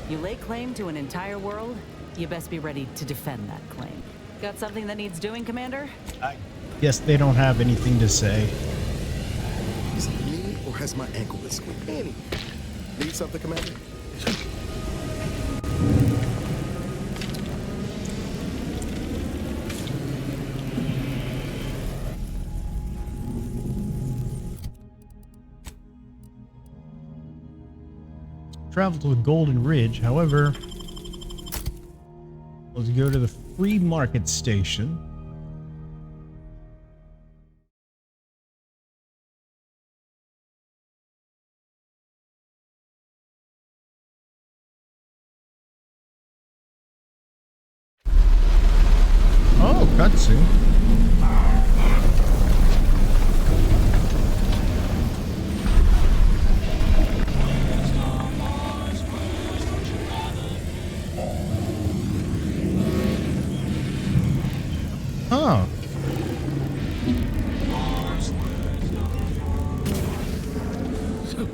[SPEAKER 2] You lay claim to an entire world, you best be ready to defend that claim. Got something that needs doing, Commander?
[SPEAKER 1] Yes, they don't have anything to say.
[SPEAKER 18] Is it me, or has my ankle been squeaked? Annie, need something, Commander?
[SPEAKER 1] Travel to the Golden Ridge, however, let's go to the free market station. Oh, cutscene. Huh.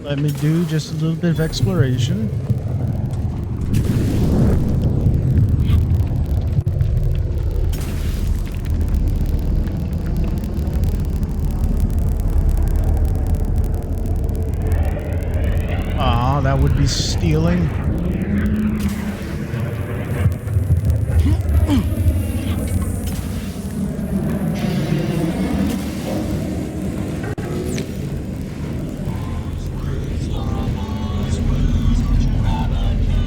[SPEAKER 1] Let me do just a little bit of exploration. Ah, that would be stealing.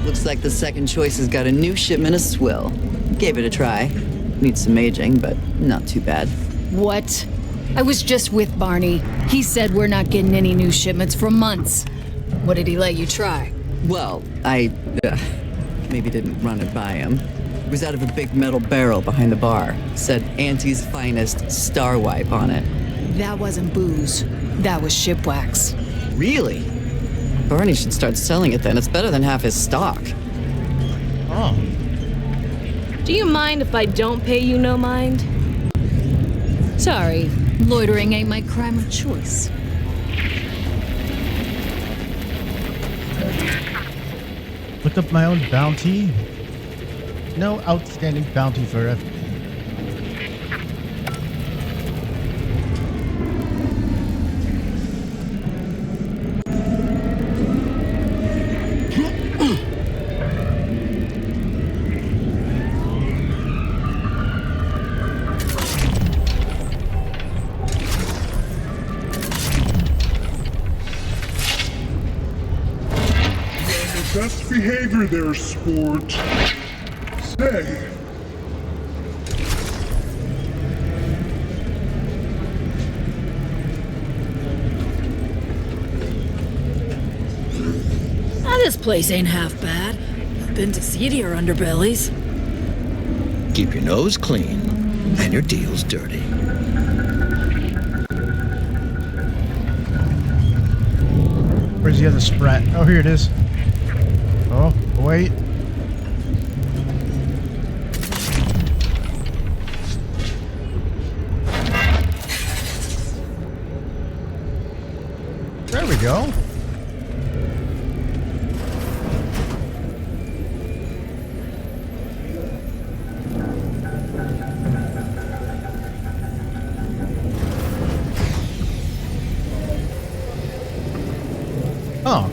[SPEAKER 3] Looks like the second choice has got a new shipment of swill. Gave it a try. Needs some aging, but not too bad.
[SPEAKER 6] What? I was just with Barney. He said we're not getting any new shipments for months. What did he let you try?
[SPEAKER 3] Well, I maybe didn't run it by him. It was out of a big metal barrel behind the bar. Said Auntie's Finest Star Wipe on it.
[SPEAKER 6] That wasn't booze. That was ship wax.
[SPEAKER 3] Really? Barney should start selling it then. It's better than half his stock.
[SPEAKER 1] Oh.
[SPEAKER 23] Do you mind if I don't pay you no mind?
[SPEAKER 6] Sorry, loitering ain't my crime of choice.
[SPEAKER 1] Look up my own bounty. No outstanding bounty for F.
[SPEAKER 24] Best behavior there, sport. Say.
[SPEAKER 23] This place ain't half bad. I've been to seedier underbellies.
[SPEAKER 12] Keep your nose clean and your deals dirty.
[SPEAKER 1] Where's the other sprat? Oh, here it is. Oh, wait. There we go. Oh.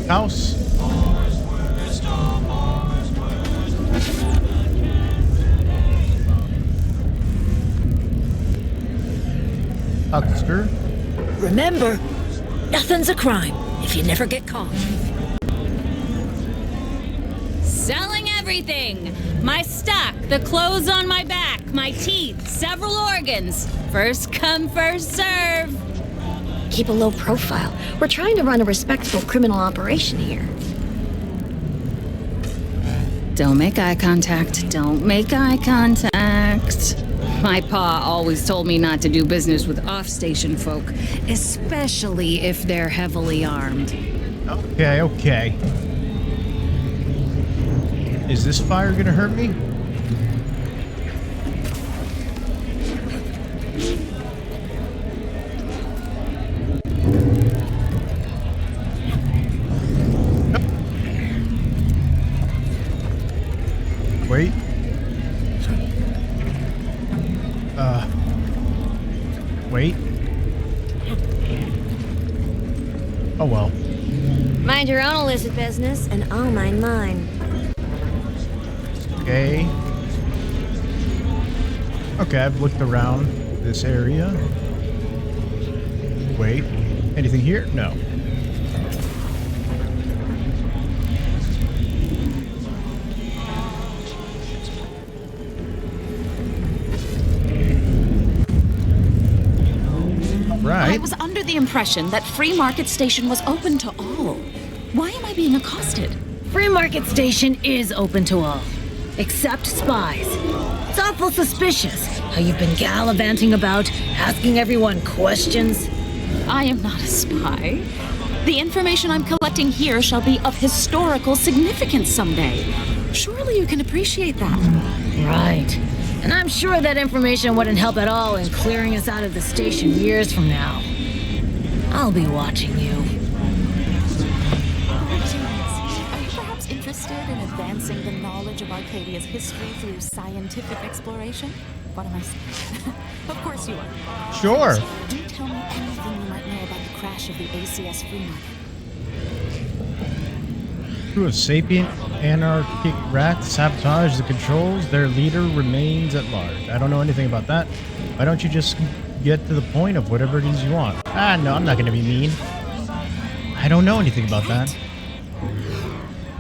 [SPEAKER 1] House. Huckster.
[SPEAKER 23] Remember, nothing's a crime if you never get caught.
[SPEAKER 25] Selling everything. My stock, the clothes on my back, my teeth, several organs. First come, first serve.
[SPEAKER 7] Keep a low profile. We're trying to run a respectable criminal operation here.
[SPEAKER 6] Don't make eye contact. Don't make eye contact. My pa always told me not to do business with off-station folk, especially if they're heavily armed.
[SPEAKER 1] Okay, okay. Is this fire gonna hurt me? Wait. Wait. Oh well.
[SPEAKER 20] Mind your own illicit business, and I'll mind mine.
[SPEAKER 1] Okay. Okay, I've looked around this area. Wait. Anything here? No. Right.
[SPEAKER 8] I was under the impression that Free Market Station was open to all. Why am I being accosted?
[SPEAKER 23] Free Market Station is open to all, except spies. It's awful suspicious how you've been gallivanting about, asking everyone questions.
[SPEAKER 8] I am not a spy. The information I'm collecting here shall be of historical significance someday. Surely you can appreciate that.
[SPEAKER 23] Right. And I'm sure that information wouldn't help at all in clearing us out of the station years from now. I'll be watching you.
[SPEAKER 8] Are you perhaps interested in advancing the knowledge of Arcadia's history through scientific exploration? What am I saying? Of course you are.
[SPEAKER 1] Sure.
[SPEAKER 8] Do tell me anything you might know about the crash of the ACS Free Market.
[SPEAKER 1] Crew of sapient anarchic rats sabotage the controls. Their leader remains at large. I don't know anything about that. Why don't you just get to the point of whatever it is you want? Ah, no, I'm not going to be mean. I don't know anything about that.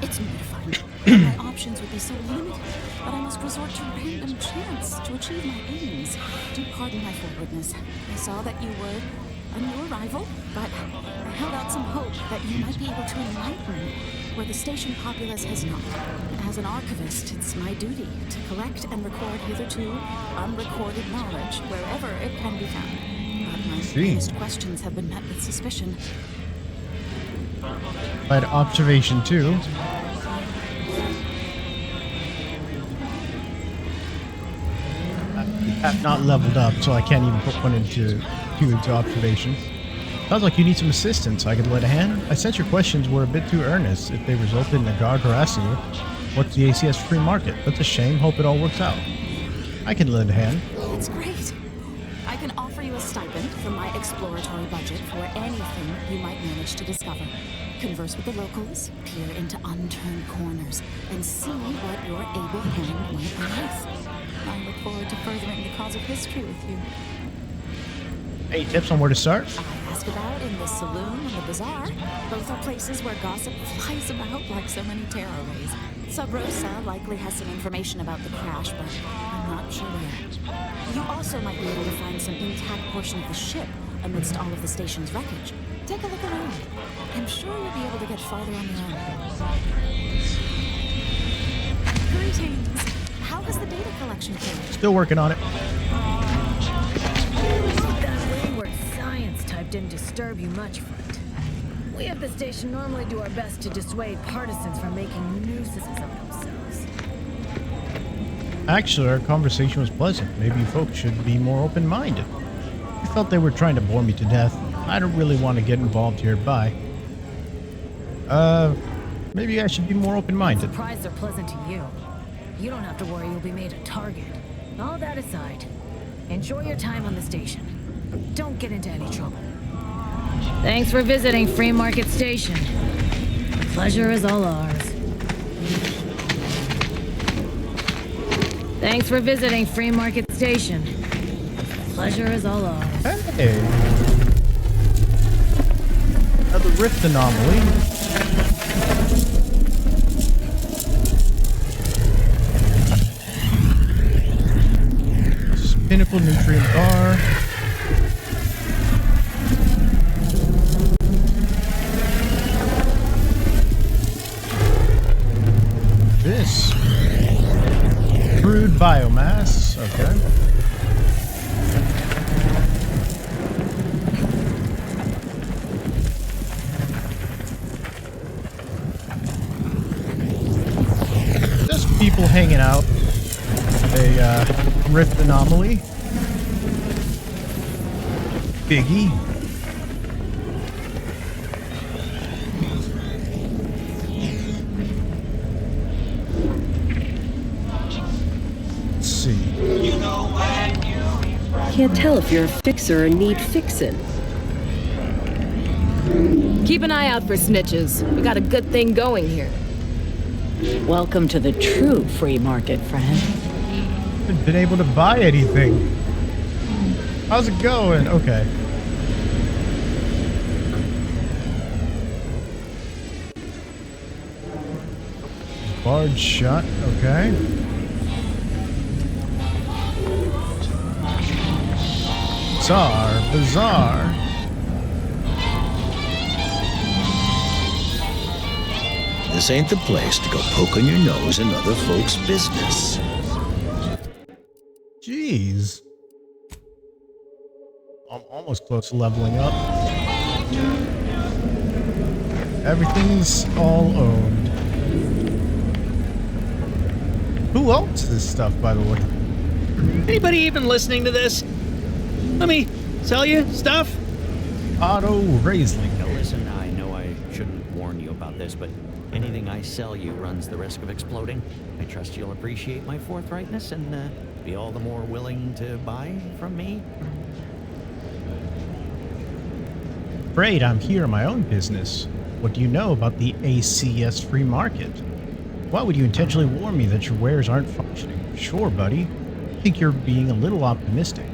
[SPEAKER 8] It's mortifying. My options would be so limited, but I must resort to random chance to achieve my aims. Do pardon my forwardness. I saw that you were a new arrival, but I held out some hope that you might be able to enlighten me where the station populace has not. As an archivist, it's my duty to collect and record hitherto unrecorded knowledge wherever it can be found. But my first questions have been met with suspicion.
[SPEAKER 1] I had observation too. I have not leveled up, so I can't even put one into observation. Sounds like you need some assistance. I could lend a hand. I sense your questions were a bit too earnest. If they resulted in a guard harassing you, what's the ACS Free Market? That's a shame. Hope it all works out. I can lend a hand.
[SPEAKER 8] That's great. I can offer you a stipend from my exploratory budget for anything you might manage to discover. Converse with the locals, peer into unturned corners, and see what your able hand might unearth. I look forward to furthering the cause of history with you.
[SPEAKER 1] Any tips on where to start?
[SPEAKER 8] I ask about in the saloon and the bazaar. Both are places where gossip flies about like so many terror rays. Sub Rosa likely has some information about the crash, but I'm not sure where. You also might be able to find some intact portion of the ship amidst all of the station's wreckage. Take a look around. I'm sure you'll be able to get farther on your own. Greetings. How has the data collection been?
[SPEAKER 1] Still working on it.
[SPEAKER 23] That wayward science type didn't disturb you much, friend. We at the station normally do our best to dissuade partisans from making nuisances of themselves.
[SPEAKER 1] Actually, our conversation was pleasant. Maybe you folks should be more open-minded. I felt they were trying to bore me to death. I don't really want to get involved here. Bye. Maybe I should be more open-minded.
[SPEAKER 23] Surprised they're pleasant to you. You don't have to worry you'll be made a target. All that aside, enjoy your time on the station. Don't get into any trouble. Thanks for visiting Free Market Station. The pleasure is all ours. Thanks for visiting Free Market Station. The pleasure is all ours.
[SPEAKER 1] Hey. Another rift anomaly. Pinnacle nutrient bar. this? Crude biomass. Okay. Just people hanging out. A rift anomaly. Biggie. Let's see.
[SPEAKER 4] Can't tell if you're a fixer or need fixin'.
[SPEAKER 9] Keep an eye out for snitches. We got a good thing going here.
[SPEAKER 11] Welcome to the true free market, friend.
[SPEAKER 1] Haven't been able to buy anything. How's it going? Okay. Barge shot. Okay. Bizarre.
[SPEAKER 10] This ain't the place to go poking your nose in other folks' business.
[SPEAKER 1] Jeez. I'm almost close to leveling up. Everything's all owned. Who owns this stuff, by the way?
[SPEAKER 13] Anybody even listening to this? Let me sell you stuff?
[SPEAKER 1] Otto Raisling.
[SPEAKER 16] Now listen, I know I shouldn't warn you about this, but anything I sell you runs the risk of exploding. I trust you'll appreciate my forthrightness and be all the more willing to buy from me.
[SPEAKER 1] Afraid I'm here in my own business. What do you know about the ACS free market? Why would you intentionally warn me that your wares aren't functioning? Sure, buddy. I think you're being a little optimistic.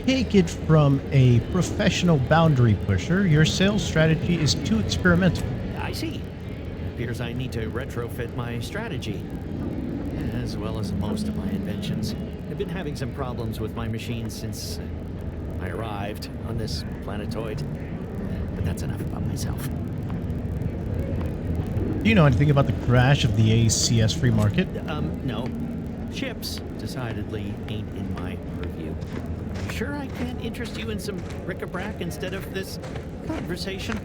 [SPEAKER 1] Take it from a professional boundary pusher, your sales strategy is too experimental.
[SPEAKER 16] I see. It appears I need to retrofit my strategy, as well as most of my inventions. I've been having some problems with my machines since I arrived on this planetoid, but that's enough about myself.
[SPEAKER 1] Do you know anything about the crash of the ACS free market?
[SPEAKER 16] No. Ships decidedly ain't in my purview. Sure I can't interest you in some bric-a-brac instead of this conversation?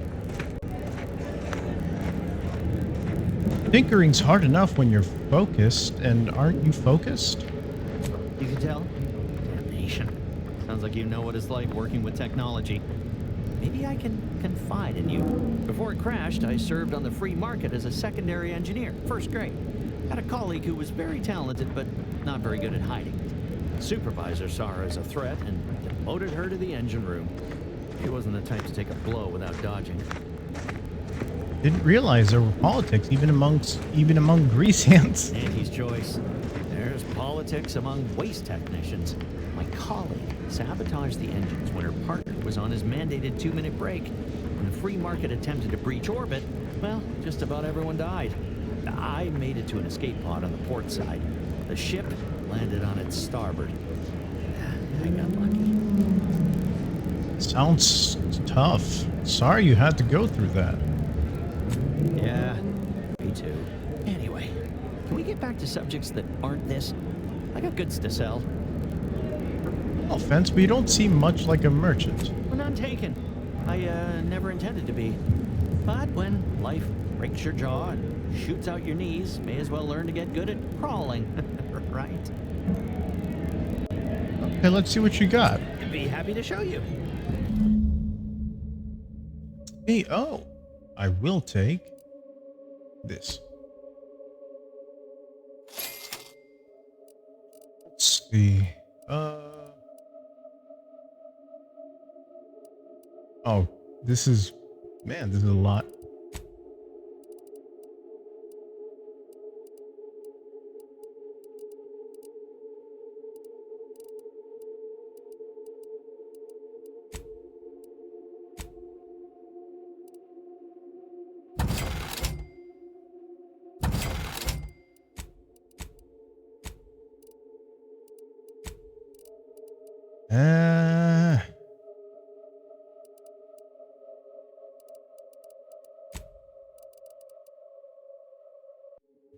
[SPEAKER 1] Tinkering's hard enough when you're focused, and aren't you focused?
[SPEAKER 16] You can tell? Damnation. Sounds like you know what it's like working with technology. Maybe I can confide in you. Before it crashed, I served on the free market as a secondary engineer, first grade. Had a colleague who was very talented, but not very good at hiding. The supervisor saw her as a threat and demoted her to the engine room. She wasn't the type to take a blow without dodging.
[SPEAKER 1] Didn't realize there were politics even among grease hands.
[SPEAKER 16] Yankee's choice. There's politics among waste technicians. My colleague sabotaged the engines when her partner was on his mandated 2-minute break. When the free market attempted to breach orbit, well, just about everyone died. I made it to an escape pod on the port side. The ship landed on its starboard. I got lucky.
[SPEAKER 1] Sounds tough. Sorry you had to go through that.
[SPEAKER 16] Yeah, me too. Anyway, can we get back to subjects that aren't this? I got goods to sell.
[SPEAKER 1] No offense, but you don't seem much like a merchant.
[SPEAKER 16] We're none taken. I never intended to be. But when life breaks your jaw and shoots out your knees, may as well learn to get good at crawling, right?
[SPEAKER 1] Okay, let's see what you got.
[SPEAKER 16] I'd be happy to show you.
[SPEAKER 1] Hey, oh, I will take this. Let's see. Oh, this is a lot.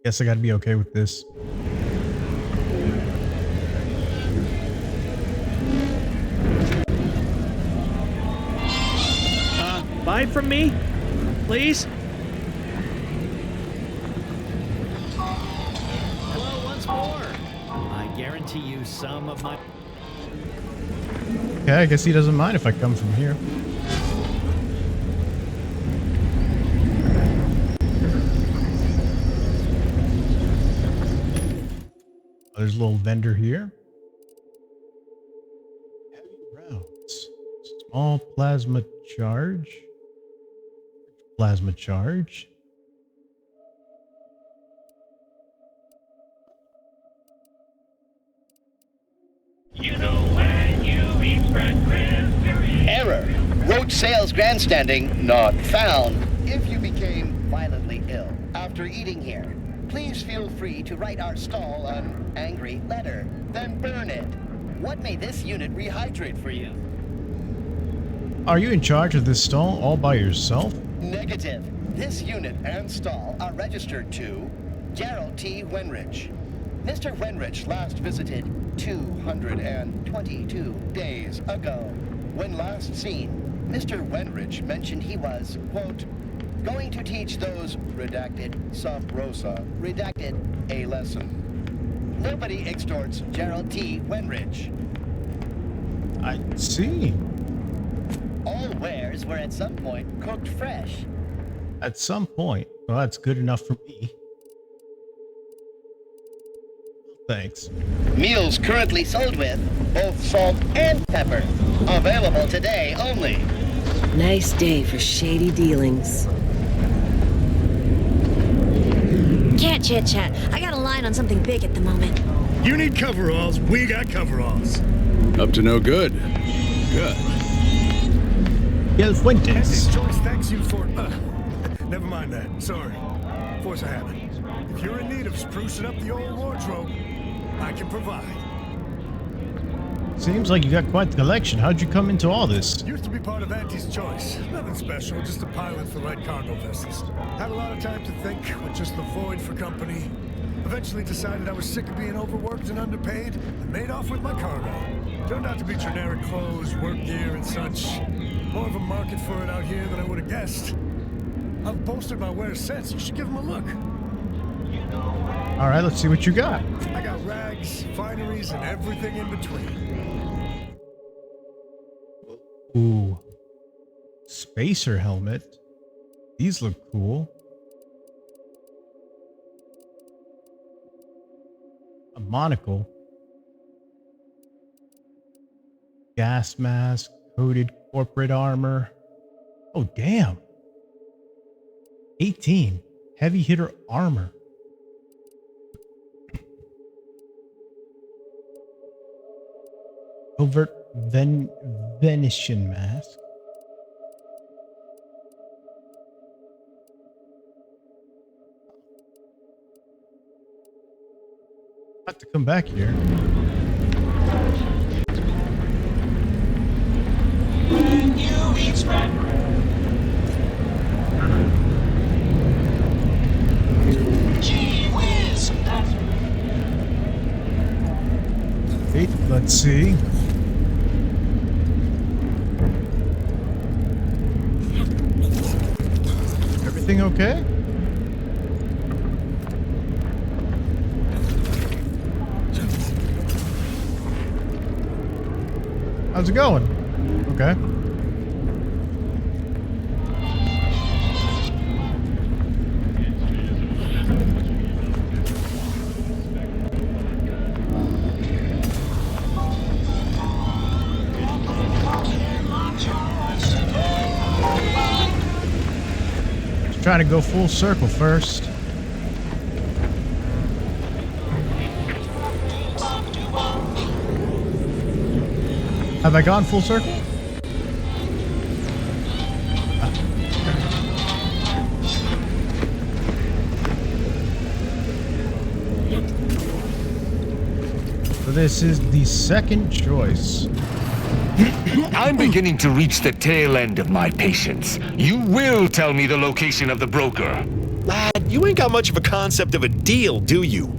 [SPEAKER 1] Guess I gotta be okay with this.
[SPEAKER 13] Buy from me, please.
[SPEAKER 16] Hello once more. I guarantee you some of my...
[SPEAKER 1] Okay, I guess he doesn't mind if I come from here. There's a little vendor here. Heavy rounds. Small plasma charge. Plasma charge.
[SPEAKER 5] You know when you eat bread,
[SPEAKER 12] Error. Roach sales grandstanding not found. If you became violently ill after eating here, please feel free to write our stall an angry letter, then burn it. What may this unit rehydrate for you?
[SPEAKER 1] Are you in charge of this stall all by yourself?
[SPEAKER 12] Negative. This unit and stall are registered to Gerald T. Wenrich. Mr. Wenrich last visited 222 days ago. When last seen, Mr. Wenrich mentioned he was, quote, going to teach those, redacted, sub rosa, redacted, a lesson. Nobody extorts Gerald T. Wenrich.
[SPEAKER 1] I see.
[SPEAKER 12] All wares were at some point cooked fresh.
[SPEAKER 1] At some point. Well, that's good enough for me. Thanks.
[SPEAKER 12] Meals currently sold with both salt and pepper. Available today only.
[SPEAKER 4] Nice day for shady dealings.
[SPEAKER 7] Can't chit-chat. I got a line on something big at the moment.
[SPEAKER 18] You need coveralls, we got coveralls.
[SPEAKER 14] Up to no good. Good.
[SPEAKER 1] El Fuentes.
[SPEAKER 18] This choice thanks you for... never mind that. Sorry. Force a habit. If you're in need of sprucing up the old wardrobe, I can provide.
[SPEAKER 1] Seems like you got quite the collection. How'd you come into all this?
[SPEAKER 18] Used to be part of Auntie's Choice. Nothing special, just a pilot for light cargo vessels. Had a lot of time to think, with just the void for company. Eventually decided I was sick of being overworked and underpaid, and made off with my cargo. Turned out to be generic clothes, work gear, and such. More of a market for it out here than I would have guessed. I've posted my wares since. You should give them a look.
[SPEAKER 1] All right, let's see what you got.
[SPEAKER 18] I got rags, fineries, and everything in between.
[SPEAKER 1] Ooh. Spacer helmet. These look cool. A monocle. Gas mask. Coated corporate armor. Oh, damn. 18. Heavy hitter armor. Overt Venetian mask. Have to come back here.
[SPEAKER 5] when you eat spread bread. Gee whiz, that's...
[SPEAKER 1] Wait, let's see. Everything okay? How's it going? Okay. Just trying to go full circle first. Have I gone full circle? So this is the second choice.
[SPEAKER 15] I'm beginning to reach the tail end of my patience. You will tell me the location of the broker.
[SPEAKER 10] Lad,
[SPEAKER 2] You ain't got much of a concept of a deal, do you?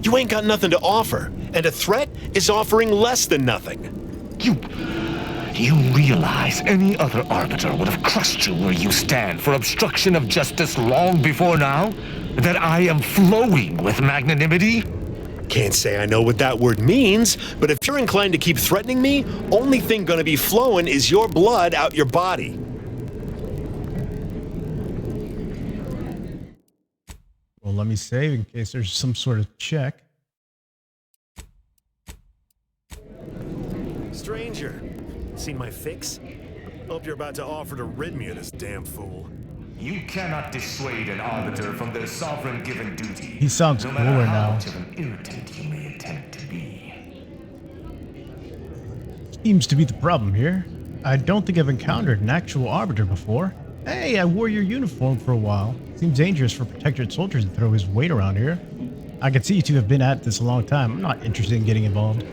[SPEAKER 2] You ain't got nothing to offer, and a threat is offering less than nothing.
[SPEAKER 15] You realize any other arbiter would have crushed you where you stand for obstruction of justice long before now? That I am flowing with magnanimity?
[SPEAKER 2] Can't say I know what that word means, but if you're inclined to keep threatening me, only thing gonna be flowing is your blood out your body.
[SPEAKER 1] Well, let me save in case there's some sort of check.
[SPEAKER 2] Stranger, seen my fix? Hope you're about to offer to rid me of this damn fool.
[SPEAKER 15] You cannot dissuade an arbiter from their sovereign given duty.
[SPEAKER 1] He sounds
[SPEAKER 15] no
[SPEAKER 1] cooler
[SPEAKER 15] matter how
[SPEAKER 1] now.
[SPEAKER 15] much of an irritant you may attempt to be.
[SPEAKER 1] Seems to be the problem here. I don't think I've encountered an actual arbiter before. Hey, I wore your uniform for a while. Seems dangerous for protectorate soldiers to throw his weight around here. I can see you two have been at this a long time. I'm not interested in getting involved.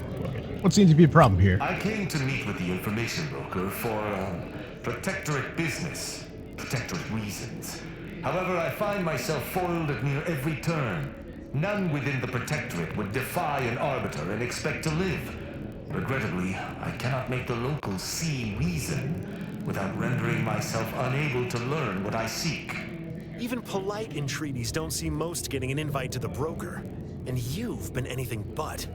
[SPEAKER 1] What seems to be a problem here?
[SPEAKER 15] I came to meet with the information broker for protectorate business, protectorate reasons. However, I find myself foiled at near every turn. None within the protectorate would defy an arbiter and expect to live. Regrettably, I cannot make the locals see reason without rendering myself unable to learn what I seek.
[SPEAKER 2] Even polite entreaties don't see most getting an invite to the broker. And you've been anything but.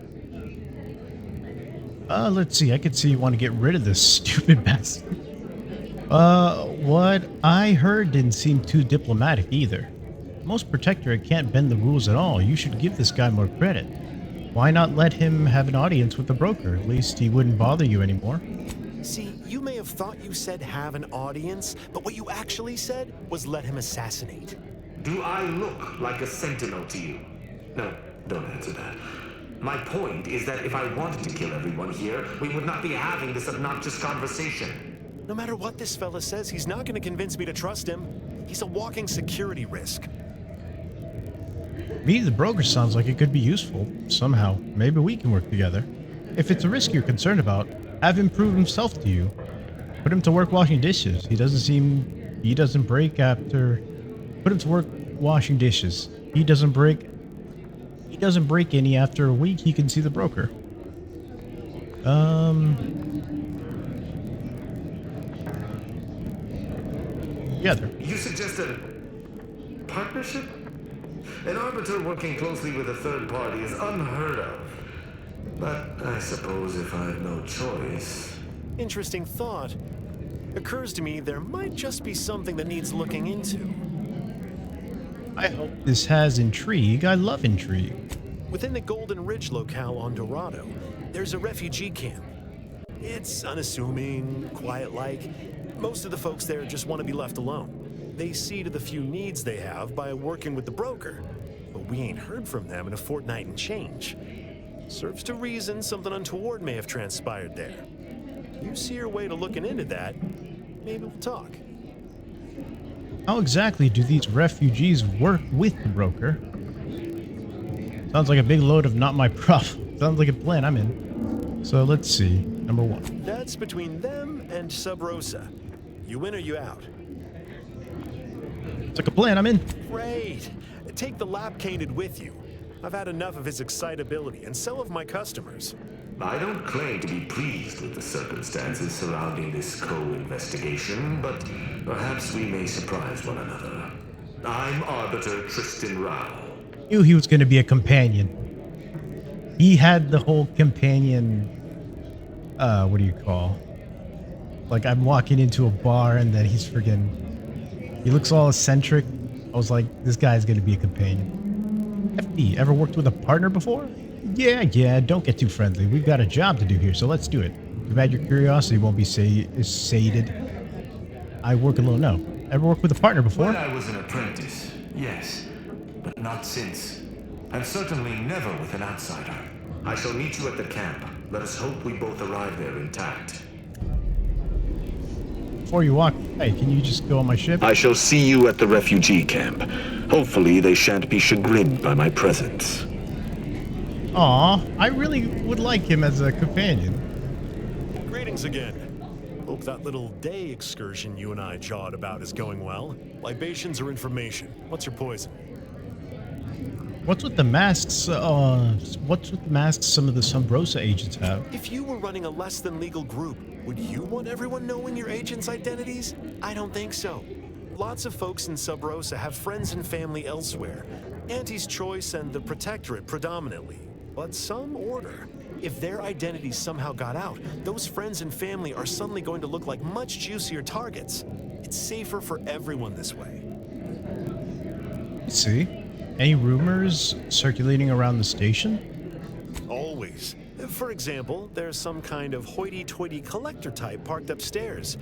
[SPEAKER 1] Let's see. I could see you want to get rid of this stupid bastard. What I heard didn't seem too diplomatic either. Most protectorate can't bend the rules at all. You should give this guy more credit. Why not let him have an audience with the broker? At least he wouldn't bother you anymore.
[SPEAKER 2] See, you may have thought you said have an audience, but what you actually said was let him assassinate.
[SPEAKER 15] Do I look like a sentinel to you? No, don't answer that. My point is that if I wanted to kill everyone here, we would not be having this obnoxious conversation.
[SPEAKER 2] No matter what this fella says, he's not going to convince me to trust him. He's a walking security risk.
[SPEAKER 1] Me, the broker sounds like it could be useful. Somehow. Maybe we can work together. If it's a risk you're concerned about, have him prove himself to you. Put him to work washing dishes. He doesn't break after... Put him to work washing dishes. He doesn't break any after a week. He can see the broker. Together.
[SPEAKER 15] You suggested partnership? An arbiter working closely with a third party is unheard of. But I suppose if I have no choice...
[SPEAKER 2] Interesting thought. Occurs to me there might just be something that needs looking into.
[SPEAKER 1] I hope this has intrigue. I love intrigue.
[SPEAKER 2] Within the Golden Ridge locale on Dorado, there's a refugee camp. It's unassuming, quiet-like. Most of the folks there just want to be left alone. They see to the few needs they have by working with the broker. But we ain't heard from them in a fortnight and change. Serves to reason something untoward may have transpired there. You see your way to looking into that, maybe we'll talk.
[SPEAKER 1] How exactly do these refugees work with the broker? Sounds like a big load of not my problem. Sounds like a plan I'm in. So let's see. Number one.
[SPEAKER 2] That's between them and Sub Rosa. You in or you out?
[SPEAKER 1] It's like a plan I'm in.
[SPEAKER 2] Great. Take the lap cainted with you. I've had enough of his excitability, and so have my customers.
[SPEAKER 15] I don't claim to be pleased with the circumstances surrounding this co-investigation, but perhaps we may surprise one another. I'm Arbiter Tristan Rao.
[SPEAKER 1] Knew he was going to be a companion. He had the whole companion, what do you call? Like, I'm walking into a bar and then he's friggin', he looks all eccentric. I was like, this guy's going to be a companion. FD, ever worked with a partner before? Yeah, don't get too friendly. We've got a job to do here, so let's do it. Too bad your curiosity won't be sated. I work alone, no. Ever worked with a partner before?
[SPEAKER 15] When I was an apprentice, yes. But not since. And certainly never with an outsider. I shall meet you at the camp. Let us hope we both arrive there intact.
[SPEAKER 1] Before you walk, hey, can you just go on my ship?
[SPEAKER 15] I shall see you at the refugee camp. Hopefully they shan't be chagrined by my presence.
[SPEAKER 1] Aw, I really would like him as a companion.
[SPEAKER 2] Greetings again. Hope that little day excursion you and I jawed about is going well. Libations or information? What's your poison?
[SPEAKER 1] What's with the masks? What's with the masks some of the Sub Rosa agents have?
[SPEAKER 2] If you were running a less than legal group, would you want everyone knowing your agents' identities? I don't think so. Lots of folks in Sub Rosa have friends and family elsewhere. Auntie's Choice and the Protectorate predominantly, but some order. If their identities somehow got out, those friends and family are suddenly going to look like much juicier targets. It's safer for everyone this way.
[SPEAKER 1] Let's see. Any rumors circulating around the station?
[SPEAKER 2] Always. For example, there's some kind of hoity-toity collector type parked upstairs.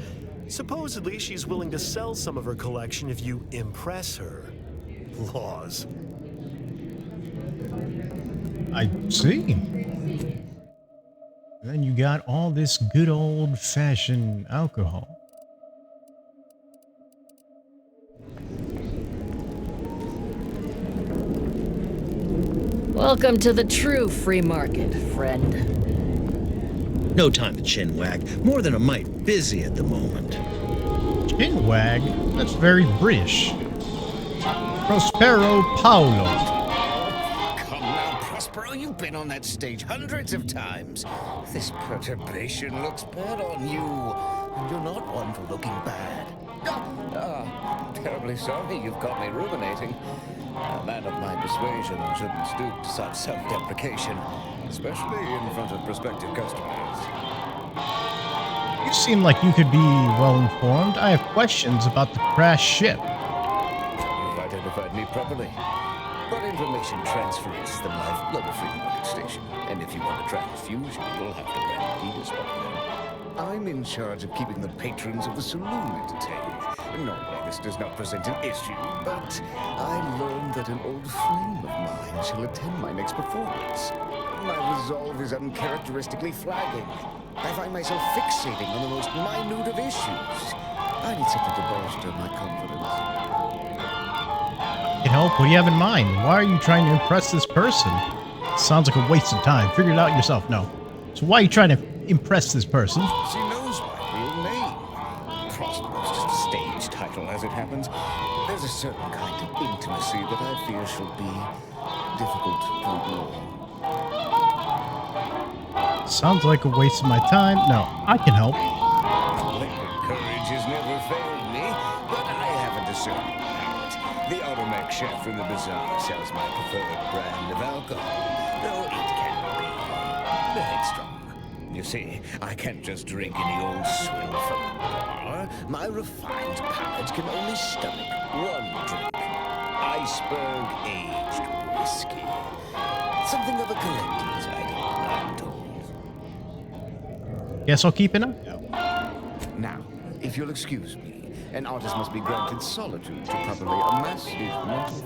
[SPEAKER 2] Supposedly, she's willing to sell some of her collection if you impress her. Laws.
[SPEAKER 1] I see. And then you got all this good old-fashioned alcohol.
[SPEAKER 9] Welcome to the true free market, friend.
[SPEAKER 10] No time to chin wag. More than a mite busy at the moment.
[SPEAKER 1] Chin wag? That's very British. Prospero Paolo.
[SPEAKER 3] Come now, Prospero, you've been on that stage hundreds of times. This perturbation looks bad on you, and you're not one for looking bad. Terribly sorry you've got me ruminating. A man of my persuasion shouldn't stoop to such self-deprecation, especially in front of prospective customers.
[SPEAKER 1] You seem like you could be well informed. I have questions about the crashed ship.
[SPEAKER 3] You've identified me properly. But information transfer is the lifeblood of Free Market Station. And if you want a transfusion, you'll have to grant me a spot there. I'm in charge of keeping the patrons of the saloon entertained. Normally this does not present an issue, but I learned that an old flame of mine shall attend my next performance. My resolve is uncharacteristically flagging. I find myself fixating on the most minute of issues. I need something to bolster my confidence.
[SPEAKER 1] Can help? What do you have in mind? Why are you trying to impress this person? Sounds like a waste of time. Figure it out yourself. No. So why are you trying to impress this person?
[SPEAKER 3] She knows my real name. Prospero's just a stage title, as it happens. There's a certain kind of intimacy that I fear shall be difficult to ignore.
[SPEAKER 1] Sounds like a waste of my time. No, I can help.
[SPEAKER 3] Liquid courage has never failed me, but I haven't a certain palate. The automatic chef from the bazaar sells my preferred brand of alcohol, though it can be headstrong. You see, I can't just drink any old swill from the bar. My refined palate can only stomach one drink. Iceberg aged whiskey. Something of a collector's item, I'm told.
[SPEAKER 1] Guess I'll keep an eye out.
[SPEAKER 3] Now, if you'll excuse me, an artist must be granted solitude to properly amass his mental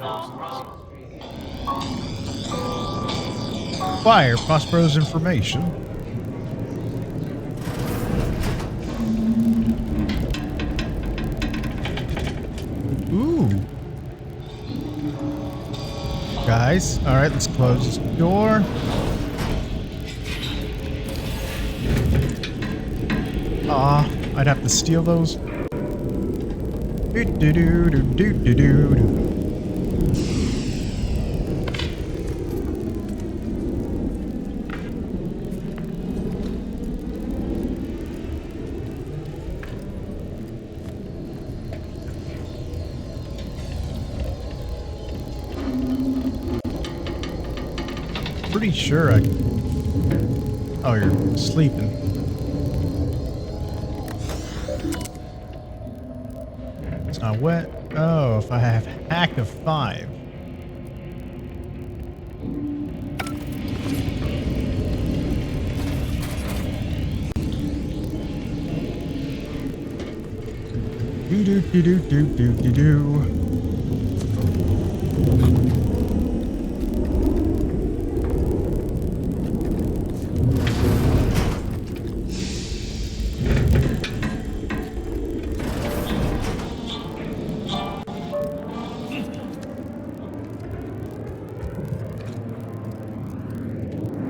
[SPEAKER 3] forces.
[SPEAKER 1] Acquire Prospero's information. Ooh. Guys, alright, let's close this door. I'd have to steal those. Pretty sure I... Oh, you're sleeping. It's not wet. Oh, if I have hack of 5. Do do do do do do do do.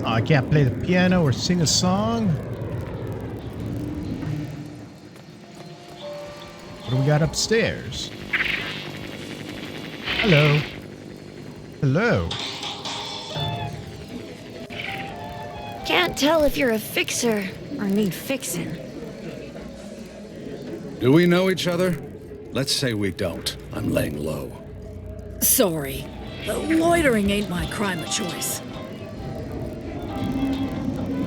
[SPEAKER 1] I can't play the piano or sing a song. What do we got upstairs? Hello. Hello.
[SPEAKER 7] Can't tell if you're a fixer or need fixing.
[SPEAKER 14] Do we know each other? Let's say we don't. I'm laying low.
[SPEAKER 17] Sorry. Loitering ain't my crime of choice.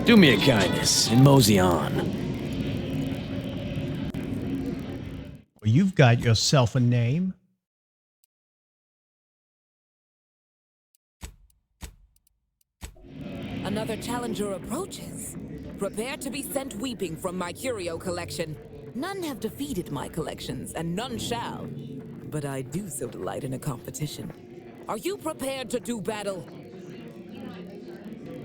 [SPEAKER 19] Do me a kindness and mosey on.
[SPEAKER 1] Well, you've got yourself a name.
[SPEAKER 21] Another challenger approaches. Prepare to be sent weeping from my curio collection. None have defeated my collections, and none shall. But I do so delight in a competition. Are you prepared to do battle?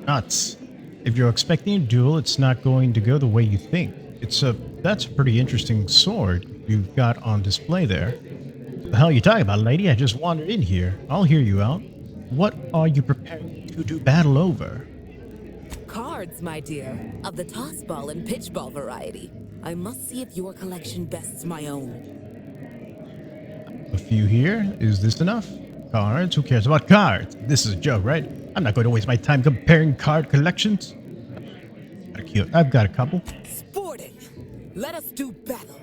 [SPEAKER 1] Nuts. If you're expecting a duel, it's not going to go the way you think. That's a pretty interesting sword you've got on display there. What the hell are you talking about, lady? I just wandered in here. I'll hear you out. What are you preparing to do battle over?
[SPEAKER 21] Cards, my dear, of the toss ball and pitch ball variety. I must see if your collection bests my own.
[SPEAKER 1] A few here. Is this enough? Cards? Who cares about cards? This is a joke, right? I'm not going to waste my time comparing card collections. I've got a couple.
[SPEAKER 21] Sporting! Let us do battle.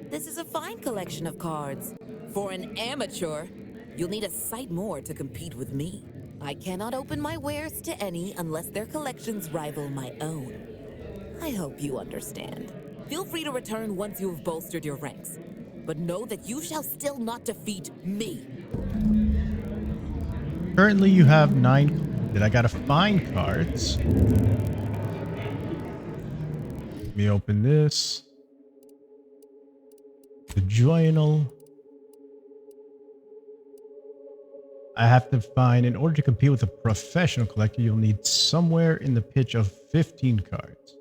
[SPEAKER 21] This is a fine collection of cards. For an amateur, you'll need a sight more to compete with me. I cannot open my wares to any unless their collections rival my own. I hope you understand. Feel free to return once you have bolstered your ranks. But know that you shall still not defeat me.
[SPEAKER 1] Currently you have 9. I gotta find cards. Let me open this. The journal. I have to find, in order to compete with a professional collector, you'll need somewhere in the pitch of 15 cards.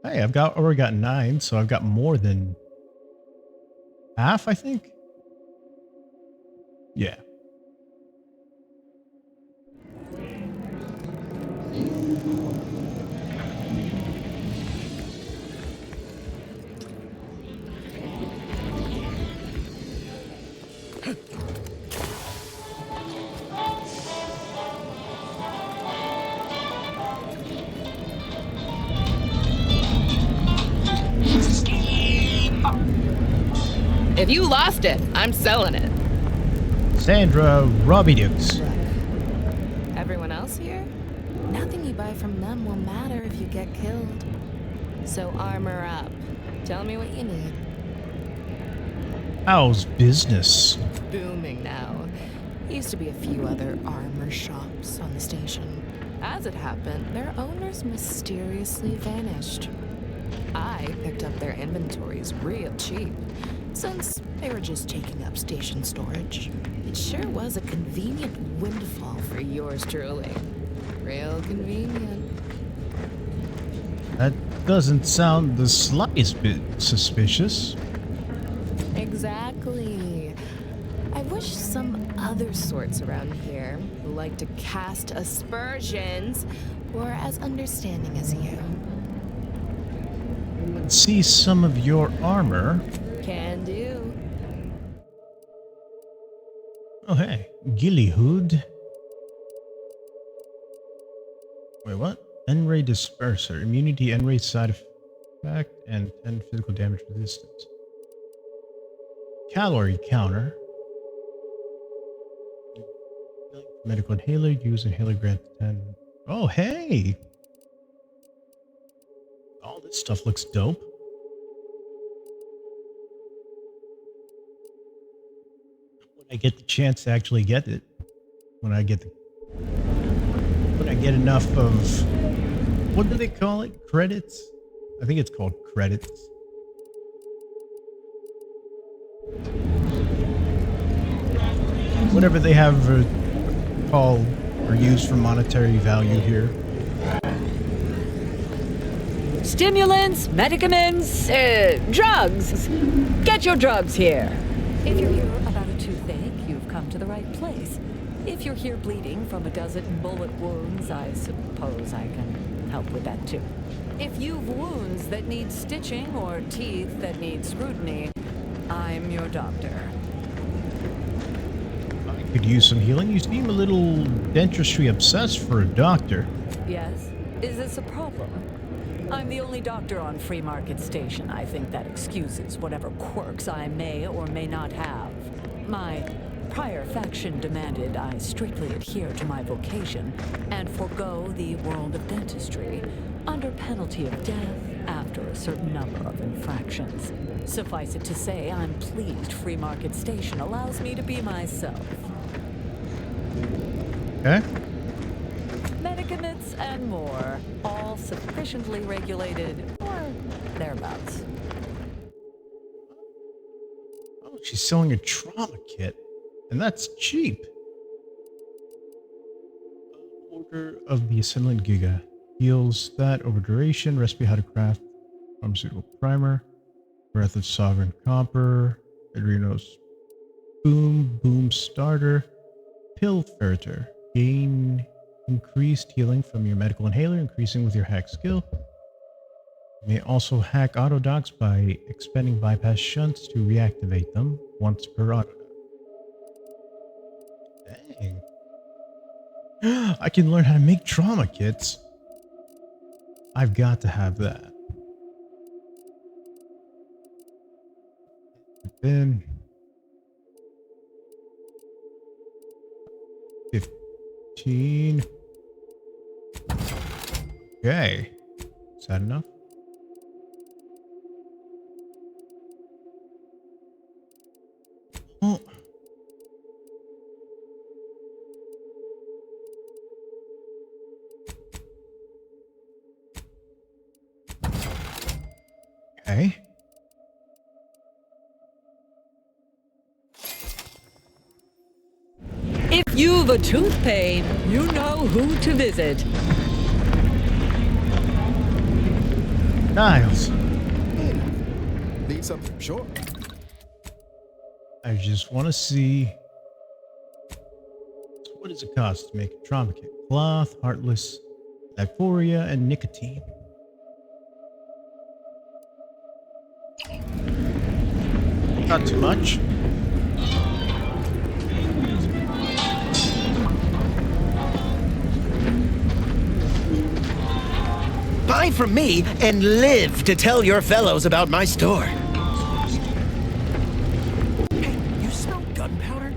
[SPEAKER 1] Hey, already got 9, so I've got more than half, I think. Yeah.
[SPEAKER 9] If you lost it, I'm selling it.
[SPEAKER 1] Sandra Robbie Dukes.
[SPEAKER 9] Everyone else here? Nothing you buy from them will matter if you get killed. So armor up. Tell me what you need.
[SPEAKER 1] How's business?
[SPEAKER 9] Booming now. Used to be a few other armor shops on the station. As it happened, their owners mysteriously vanished. I picked up their inventories real cheap, since they were just taking up station storage. It sure was a convenient windfall for yours truly. Real convenient.
[SPEAKER 1] That doesn't sound the slightest bit suspicious.
[SPEAKER 9] Exactly. I wish some other sorts around here who like to cast aspersions were as understanding as you.
[SPEAKER 1] Let's see some of your armor.
[SPEAKER 9] Can do.
[SPEAKER 1] Oh, hey. Ghillie Hood. Wait, what? N-ray disperser. Immunity, N-ray side effect, and 10 physical damage resistance. Calorie counter. Medical inhaler. Use inhaler grant 10. Oh, hey! All this stuff looks dope. When I get the chance to actually get it. When I get enough of, what do they call it? Credits? I think it's called credits. Whatever they have called or used for monetary value here.
[SPEAKER 22] Stimulants, medicaments, drugs. Get your drugs here.
[SPEAKER 8] If you're here about a toothache, you've come to the right place. If you're here bleeding from a dozen bullet wounds, I suppose I can help with that too. If you've wounds that need stitching or teeth that need scrutiny, I'm your doctor.
[SPEAKER 1] I could use some healing. You seem a little dentistry obsessed for a doctor.
[SPEAKER 8] Yes,
[SPEAKER 22] Is this a problem? I'm the only doctor on Free Market Station. I think that excuses whatever quirks I may or may not have. My prior faction demanded I strictly adhere to my vocation and forego the world of dentistry under penalty of death after a certain number of infractions. Suffice it to say, I'm pleased Free Market Station allows me to be myself.
[SPEAKER 1] Okay.
[SPEAKER 22] Medicaments and more, all sufficiently regulated or thereabouts.
[SPEAKER 1] Oh, she's selling a trauma kit, and that's cheap. Order of the Ascendant Giga. Heals that over duration. Recipe how to craft pharmaceutical primer. Breath of Sovereign Copper. Adrenos Boom Starter. Pill Ferreter. Gain increased healing from your medical inhaler, increasing with your hack skill. You may also hack auto docks by expending bypass shunts to reactivate them once per auto dock. Dang. I can learn how to make trauma kits. I've got to have that. Then 15. Okay. Is that enough? Oh. Okay.
[SPEAKER 22] If you've a tooth pain, you know who to visit.
[SPEAKER 1] Niles.
[SPEAKER 6] Need something? Sure.
[SPEAKER 1] I just want to see. What does it cost to make a trauma kit? Cloth, Heartless, Euphoria, and nicotine. Not too much.
[SPEAKER 12] Buy from me and live to tell your fellows about my store. Hey, you smell gunpowder?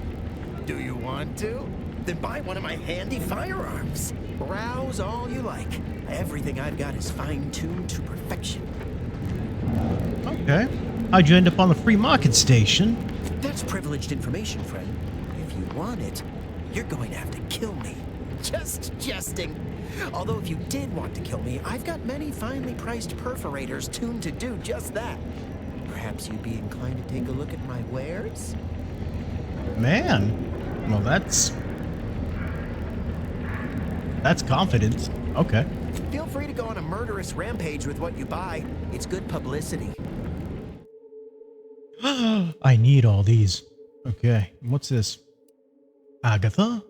[SPEAKER 12] Do you want to? Then buy one of my handy firearms. Browse all you like. Everything I've got is fine-tuned to perfection.
[SPEAKER 1] Okay. How'd you end up on the Free Market Station?
[SPEAKER 12] That's privileged information, friend. If you want it, you're going to have to kill me. Just jesting. Although if you did want to kill me, I've got many finely priced perforators tuned to do just that. Perhaps you'd be inclined to take a look at my wares?
[SPEAKER 1] Man. Well, that's confidence. Okay.
[SPEAKER 12] Feel free to go on a murderous rampage with what you buy. It's good publicity.
[SPEAKER 1] I need all these. Okay. What's this? Agatha?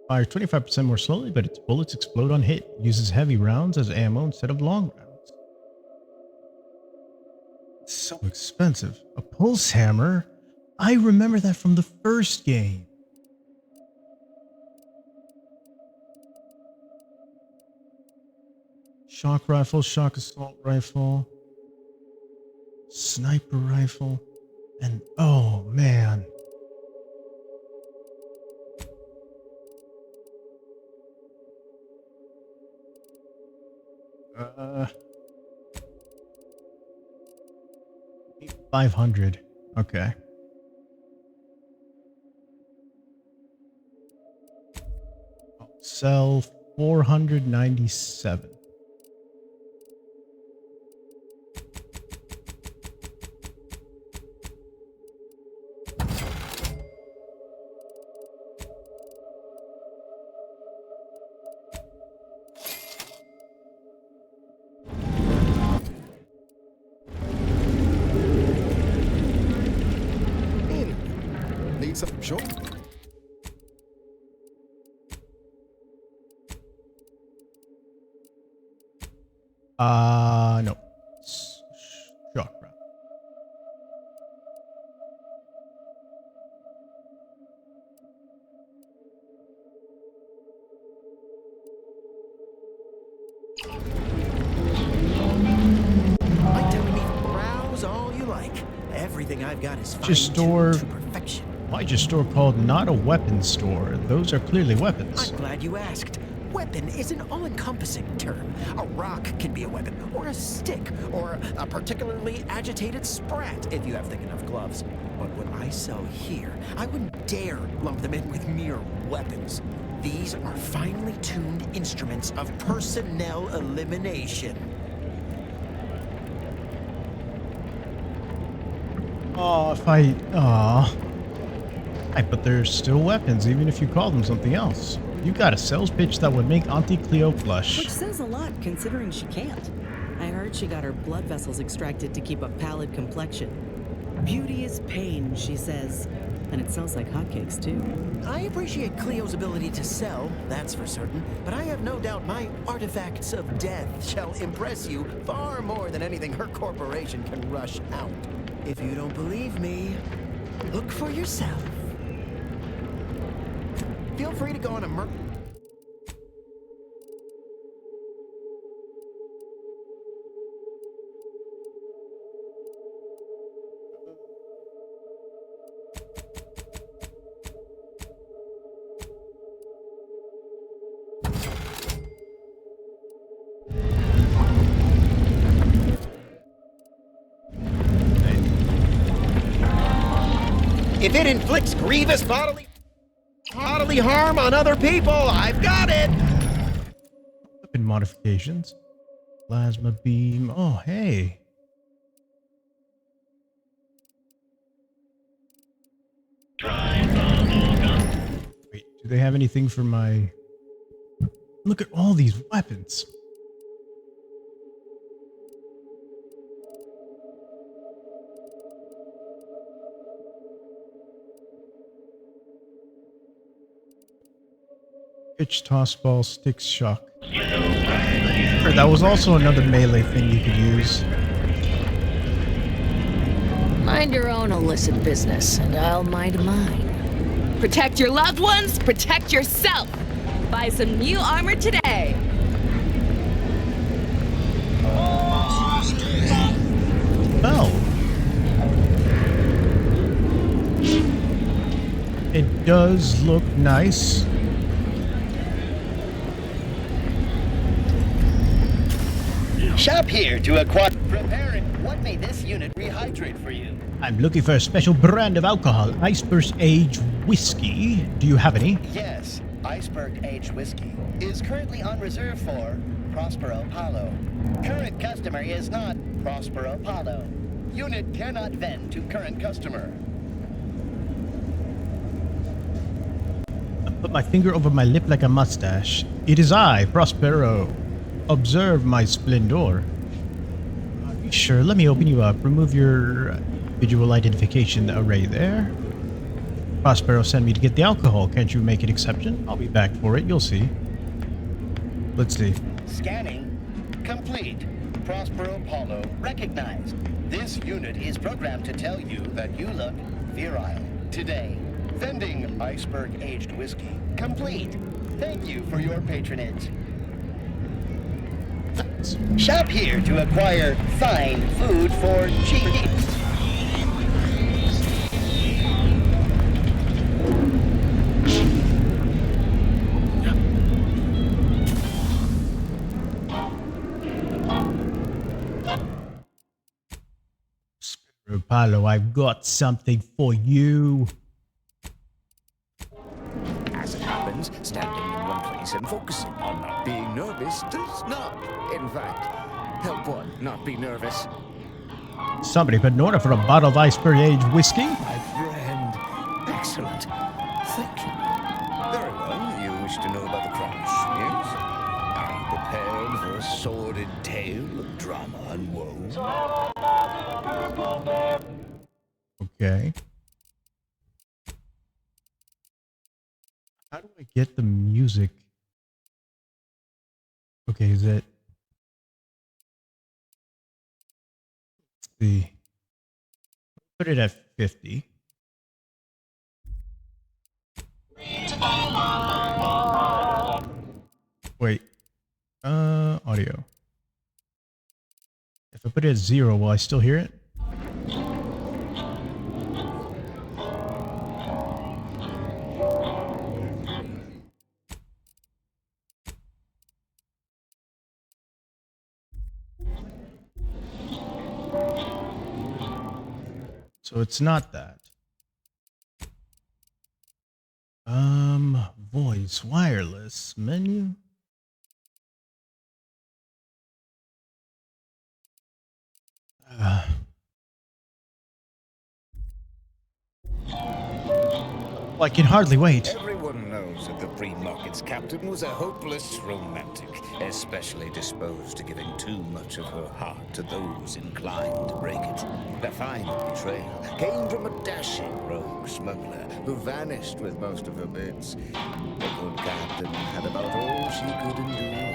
[SPEAKER 1] Fires 25% more slowly, but its bullets explode on hit. Uses heavy rounds as ammo instead of long rounds. It's so expensive. A pulse hammer? I remember that from the first game. Shock rifle, shock assault rifle, sniper rifle, and oh man. Uh, 500. Okay. I'll sell 497.
[SPEAKER 6] Need something? Sure.
[SPEAKER 1] No. Shock round.
[SPEAKER 11] everything I've got is
[SPEAKER 1] Just store.
[SPEAKER 11] fine-tuned to perfection.
[SPEAKER 1] Why'd your store called not a weapons store? Those are clearly weapons.
[SPEAKER 11] I'm glad you asked. Weapon is an all-encompassing term. A rock can be a weapon, or a stick, or a particularly agitated sprat if you have thick enough gloves. But what I sell here, I wouldn't dare lump them in with mere weapons. These are finely tuned instruments of personnel elimination.
[SPEAKER 1] Oh, but they're still weapons, even if you call them something else. You got a sales pitch that would make Auntie Cleo blush.
[SPEAKER 20] Which says a lot, considering she can't. I heard she got her blood vessels extracted to keep a pallid complexion. Beauty is pain, she says. And it sells like hotcakes, too.
[SPEAKER 11] I appreciate Cleo's ability to sell, that's for certain, but I have no doubt my artifacts of death shall impress you far more than anything her corporation can rush out. If you don't believe me, look for yourself. Feel free to go on a If it inflicts grievous bodily harm on other people, I've got it!
[SPEAKER 1] Weapon modifications. Plasma beam. Oh, hey. Wait, do they have anything for my... Look at all these weapons. Pitch, toss ball, stick, shock. That was also another melee thing you could use.
[SPEAKER 4] Mind your own illicit business, and I'll mind mine.
[SPEAKER 9] Protect your loved ones, protect yourself. Buy some new armor today.
[SPEAKER 1] Well, it does look nice.
[SPEAKER 12] Shop here to acquire. Prepare it. What made this unit rehydrate for you?
[SPEAKER 1] I'm looking for a special brand of alcohol, Iceberg Aged Whiskey. Do you have any?
[SPEAKER 12] Yes, Iceberg Aged Whiskey is currently on reserve for Prospero Palo. Current customer is not Prospero Palo. Unit cannot vend to current customer.
[SPEAKER 1] I put my finger over my lip like a mustache. It is I, Prospero. Observe my splendor. Are you sure? Let me open you up. Remove your visual identification array there. Prospero sent me to get the alcohol. Can't you make an exception? I'll be back for it. You'll see. Let's see.
[SPEAKER 12] Scanning complete. Prospero Palo recognized. This unit is programmed to tell you that you look virile. Today, vending Iceberg Aged Whiskey complete. Thank you for your patronage. Shop here to acquire fine food for cheap.
[SPEAKER 1] Apollo, I've got something for you.
[SPEAKER 3] As it happens, standing in one place and focusing on not being nervous does not, in fact, help one not be nervous.
[SPEAKER 1] Somebody put an order for a bottle of Iceberg Aged Whiskey?
[SPEAKER 3] My friend, excellent. Thank you. Very well, you wish to know about the crash, yes? Are you prepared for a sordid tale of drama and woe?
[SPEAKER 1] Okay. How do I get the music? Okay, is it? Let's see. Put it at 50. Wait. Audio. If I put it at 0, will I still hear it? So it's not that. Voice, wireless, menu. I can hardly wait.
[SPEAKER 3] Everyone knows that the Free Market's captain was a hopeless romantic, especially disposed to giving too much of her heart to those inclined to break it. The final betrayal came from a dashing rogue smuggler who vanished with most of her bits. The good captain had about all she could endure.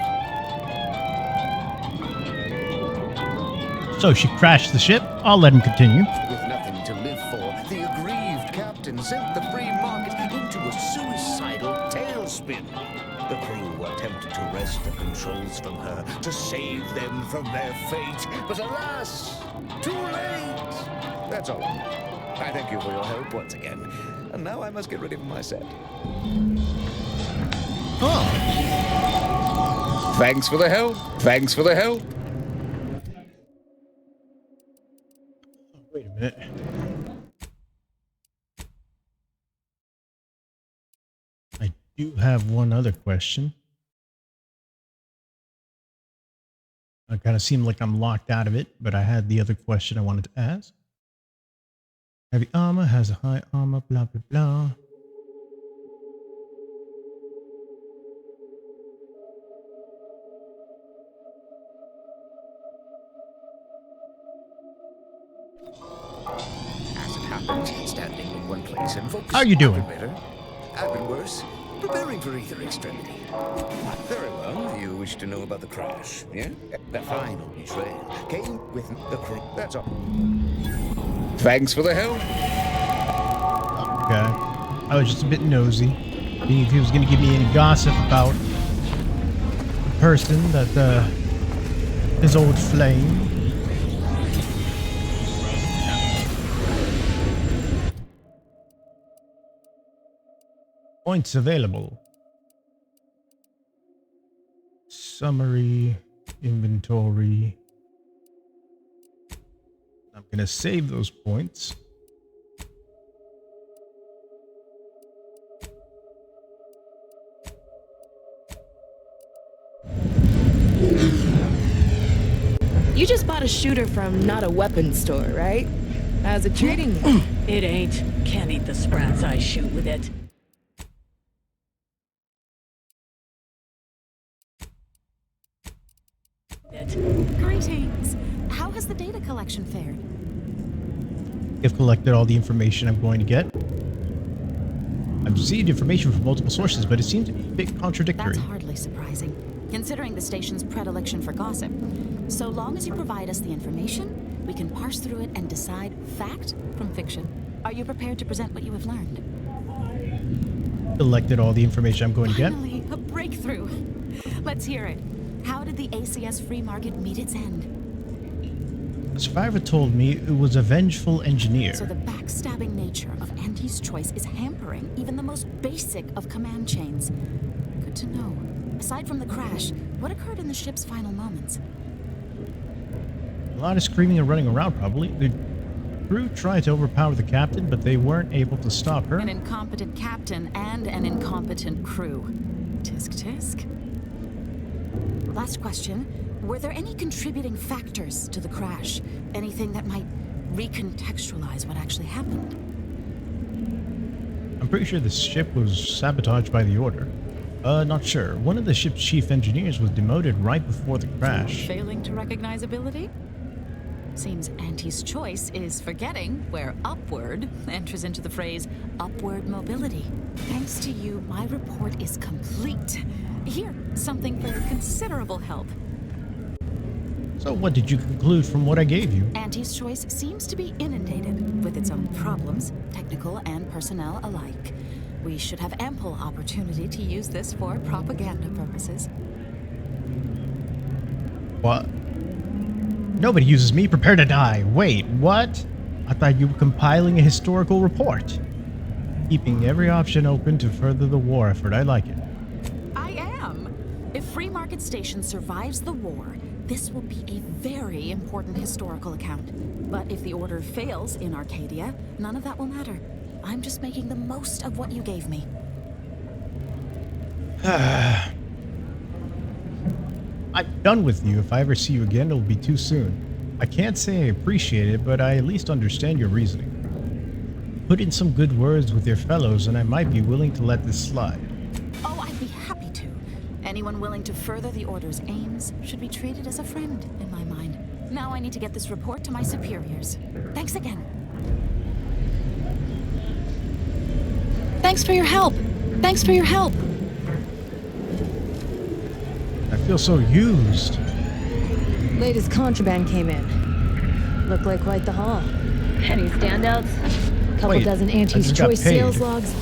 [SPEAKER 1] So she crashed the ship. I'll let him continue.
[SPEAKER 3] With nothing to live for, the aggrieved captain sent the Free Market into a suicidal tailspin. The crew attempted to wrest the controls from her to save them from their fate, but alas, too late. That's all. I thank you for your help once again, and now I must get ready for my set.
[SPEAKER 1] Oh.
[SPEAKER 3] Thanks for the help. Thanks for the help.
[SPEAKER 1] Wait a minute. I do have one other question. I kind of seem like I'm locked out of it, but I had the other question I wanted to ask. Heavy armor has a high armor, blah, blah, blah.
[SPEAKER 3] As it happened, standing in one place and focusing.
[SPEAKER 1] How you doing?
[SPEAKER 3] I've been worse. Preparing for either extremity. Very well. You wish to know about the crash, yeah? The final betrayal came with the crew. That's all. Thanks for the help.
[SPEAKER 1] Okay. I was just a bit nosy. Seeing if he was going to give me any gossip about the person that, his old flame. Points available. Summary, inventory. I'm going to save those points.
[SPEAKER 9] You just bought a shooter from not a weapons store, right? How's it treating you?
[SPEAKER 17] It ain't. Can't eat the sprats I shoot with it.
[SPEAKER 8] Greetings. How has the data collection fared?
[SPEAKER 1] I've collected all the information I'm going to get. I've received information from multiple sources, but it seems to be a bit contradictory.
[SPEAKER 8] That's hardly surprising, considering the station's predilection for gossip. So long as you provide us the information, we can parse through it and decide fact from fiction. Are you prepared to present what you have learned?
[SPEAKER 1] Collected all the information I'm going to get.
[SPEAKER 8] Finally, a breakthrough. Let's hear it. How did the ACS Free Market meet its end?
[SPEAKER 1] Survivor told me it was a vengeful engineer.
[SPEAKER 8] So the backstabbing nature of Auntie's choice is hampering even the most basic of command chains. Good to know. Aside from the crash, what occurred in the ship's final moments?
[SPEAKER 1] A lot of screaming and running around, probably. The crew tried to overpower the captain, but they weren't able to stop her.
[SPEAKER 8] An incompetent captain and an incompetent crew. Tisk tisk. Last question. Were there any contributing factors to the crash? Anything that might recontextualize what actually happened?
[SPEAKER 1] I'm pretty sure the ship was sabotaged by the Order. Not sure. One of the ship's chief engineers was demoted right before the crash.
[SPEAKER 8] Failing to recognize ability? Seems Auntie's choice is forgetting where upward enters into the phrase upward mobility. Thanks to you, my report is complete. Here, something for your considerable help.
[SPEAKER 1] So what did you conclude from what I gave you?
[SPEAKER 8] Auntie's choice seems to be inundated with its own problems, technical and personnel alike. We should have ample opportunity to use this for propaganda purposes.
[SPEAKER 1] What? Nobody uses me. Prepare to die. Wait, what? I thought you were compiling a historical report. Keeping every option open to further the war effort. I like it.
[SPEAKER 8] I am. If Free Market Station survives the war, This will be a very important historical account. But if the order fails in Arcadia, none of that will matter. I'm just making the most of what you gave me.
[SPEAKER 1] I'm done with you. If I ever see you again, it'll be too soon. I can't say I appreciate it, but I at least understand your reasoning. Put in some good words with your fellows, and I might be willing to let this slide.
[SPEAKER 8] Oh, I'd be happy to. Anyone willing to further the Order's aims should be treated as a friend, in my mind. Now I need to get this report to my superiors. Thanks again. Thanks for your help. Thanks for your help.
[SPEAKER 1] I feel so used.
[SPEAKER 13] Latest contraband came in. Looked like quite the haul. Any standouts? Couple
[SPEAKER 1] Wait,
[SPEAKER 13] dozen
[SPEAKER 1] I just got
[SPEAKER 13] anti-choice
[SPEAKER 1] paid.
[SPEAKER 13] sales logs.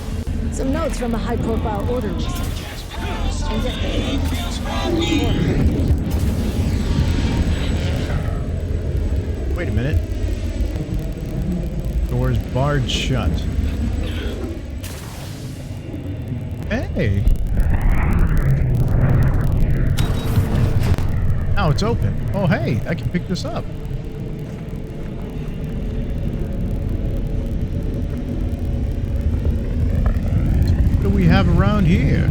[SPEAKER 13] Some notes from a high-profile order researcher. And just
[SPEAKER 1] Wait a minute. Doors barred shut. Hey! Now it's open. Oh, hey, I can pick this up. What do we have around here?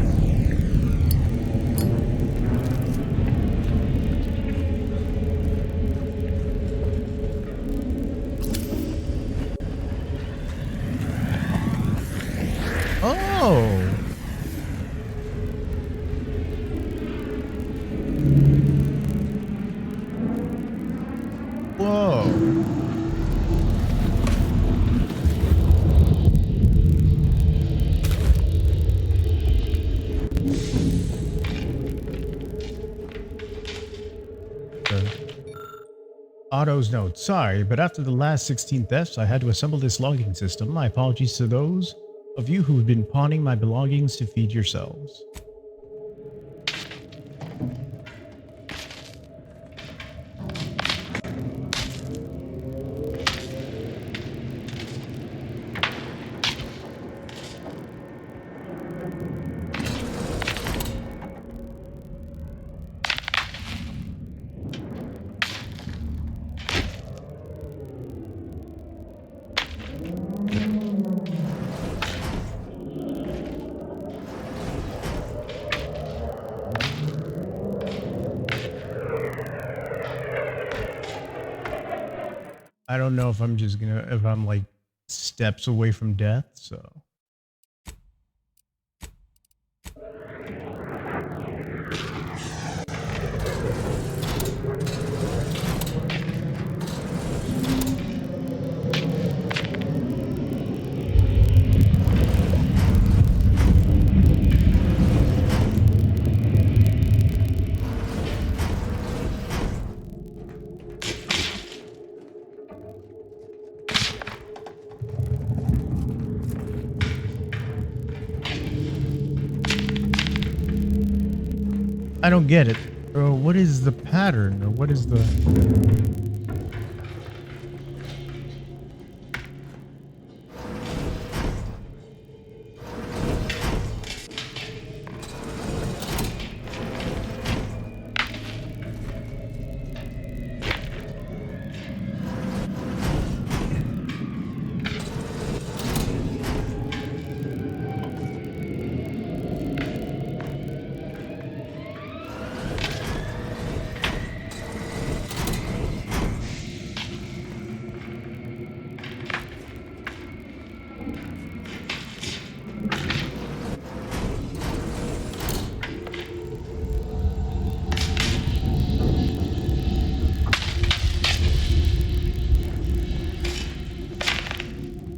[SPEAKER 1] Oh! Whoa. Otto's note. Sorry, but after the last 16 thefts, I had to assemble this logging system. My apologies to those of you who've been pawning my belongings to feed yourselves. I don't know if I'm just gonna, if I'm like steps away from death, so. I don't get it. Or what is the pattern? Or what is the...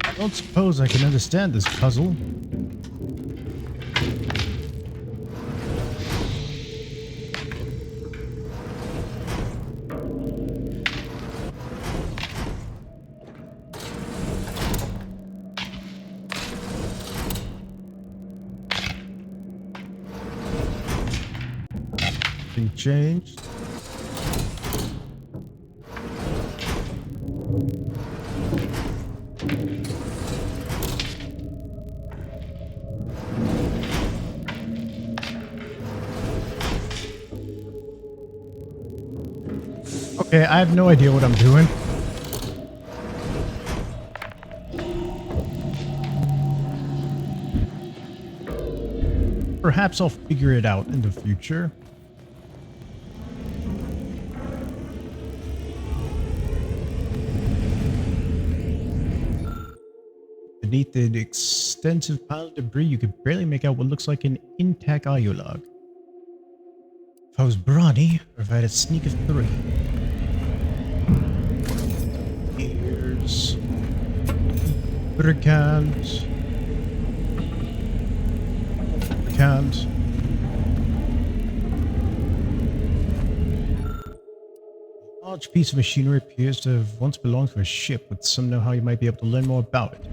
[SPEAKER 1] I don't suppose I can understand this puzzle. Nothing changed. Okay, I have no idea what I'm doing. Perhaps I'll figure it out in the future. Beneath the extensive pile of debris, you could barely make out what looks like an intact audio log. If I was brawny, or if I had a sneak of 3. Here's... Cans. Cans. A large piece of machinery appears to have once belonged to a ship. With some know-how, you might be able to learn more about it.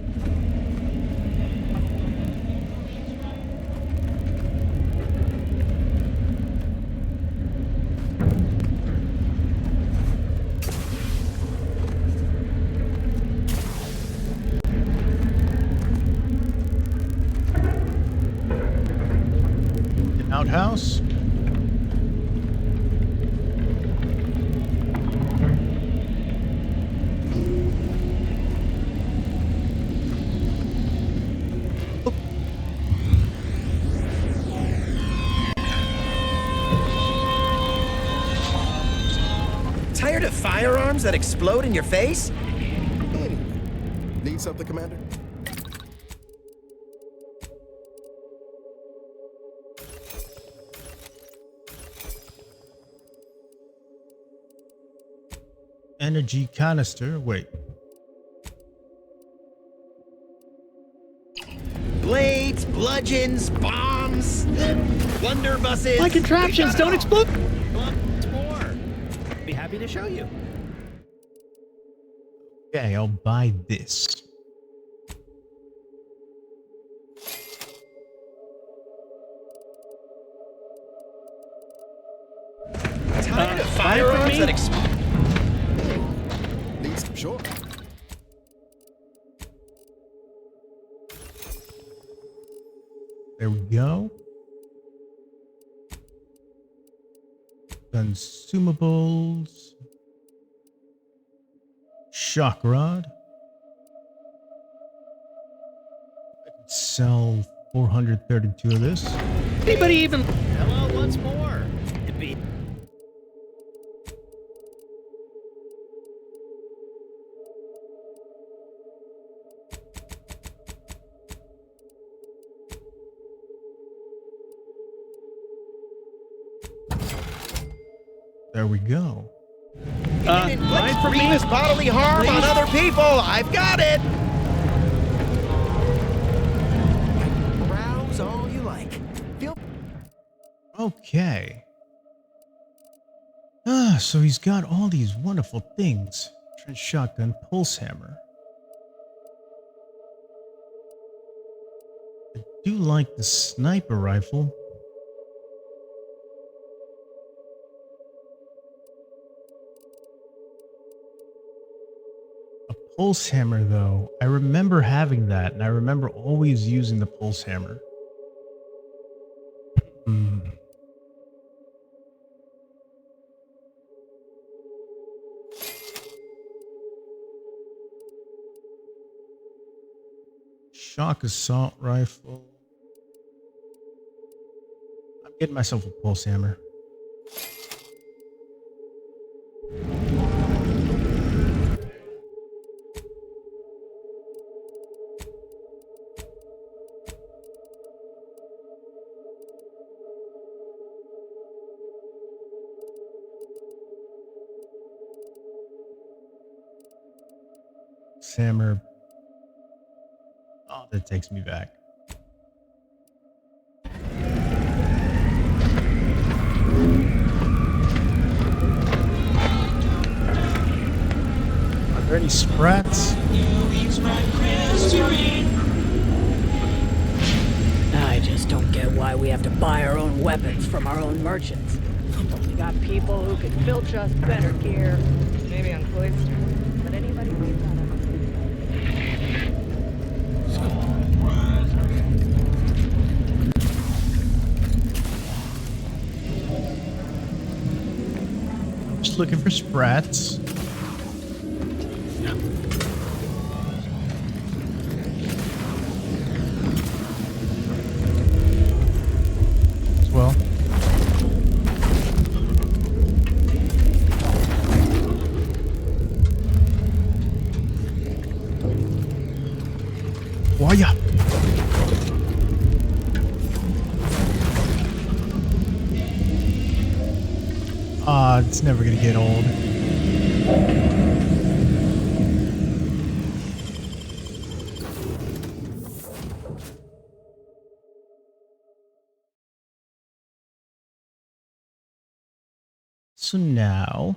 [SPEAKER 1] An outhouse.
[SPEAKER 11] Tired of firearms that explode in your face?
[SPEAKER 6] Anyway, need something, Commander?
[SPEAKER 1] Energy canister. Wait.
[SPEAKER 11] Blades, bludgeons, bombs, blunderbusses.
[SPEAKER 19] My contraptions don't explode.
[SPEAKER 11] Lots more. Be happy to show you.
[SPEAKER 1] Okay, I'll buy this.
[SPEAKER 11] Tired of firearms that explode.
[SPEAKER 6] Need some, sure.
[SPEAKER 1] There we go. Consumables. Shock rod. I could sell 432 of this.
[SPEAKER 19] Anybody even...
[SPEAKER 11] Hello, once more. It'd be...
[SPEAKER 1] There we go.
[SPEAKER 11] Let's grievous bodily harm on other people. I've got it. Browse all you like. Feel.
[SPEAKER 1] Okay. So he's got all these wonderful things. Trench shotgun, pulse hammer. I do like the sniper rifle. A pulse hammer, though. I remember having that, and I remember always using the pulse hammer. Shock assault rifle. I'm getting myself a pulse hammer. Hammer. Oh, that takes me back. Are there any sprats?
[SPEAKER 17] I just don't get why we have to buy our own weapons from our own merchants. We got people who can filch us better gear. Maybe on Cloister. But anybody reads on it.
[SPEAKER 1] just looking for sprats. Well. Why? It's never gonna get old. So now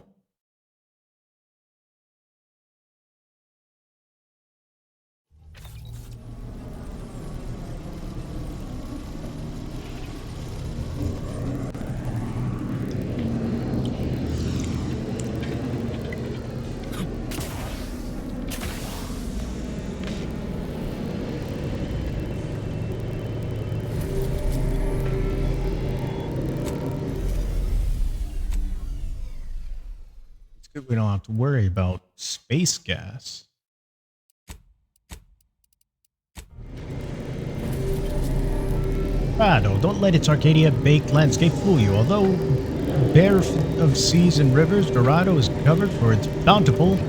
[SPEAKER 1] we don't have to worry about space gas. Don't let its Arcadia-baked landscape fool you. Although bare of seas and rivers, Dorado is covered for its bountiful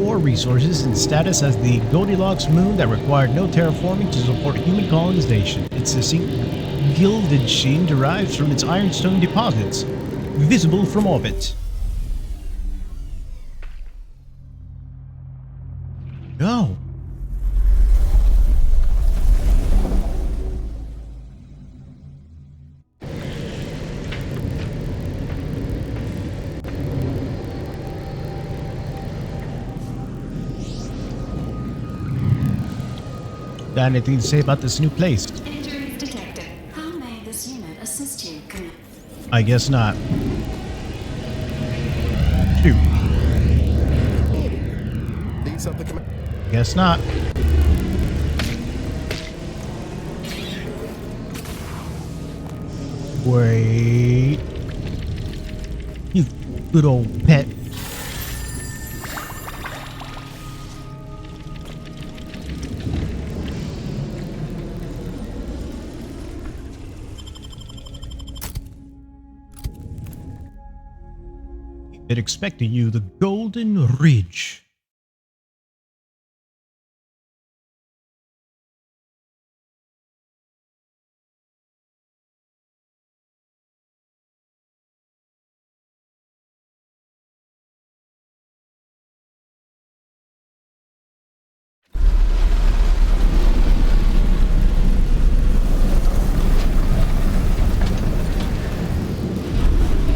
[SPEAKER 1] ore resources and status as the Goldilocks moon that required no terraforming to support human colonization. Its distinct gilded sheen derives from its ironstone deposits, visible from orbit. Go. Got anything to say about this new place?
[SPEAKER 8] Injuries detected. How may this unit assist you, Commander?
[SPEAKER 1] I guess not. Shoot.
[SPEAKER 6] Need something, Commander?
[SPEAKER 1] Guess not. Wait. You good old pet. Been expecting you, the Golden Ridge.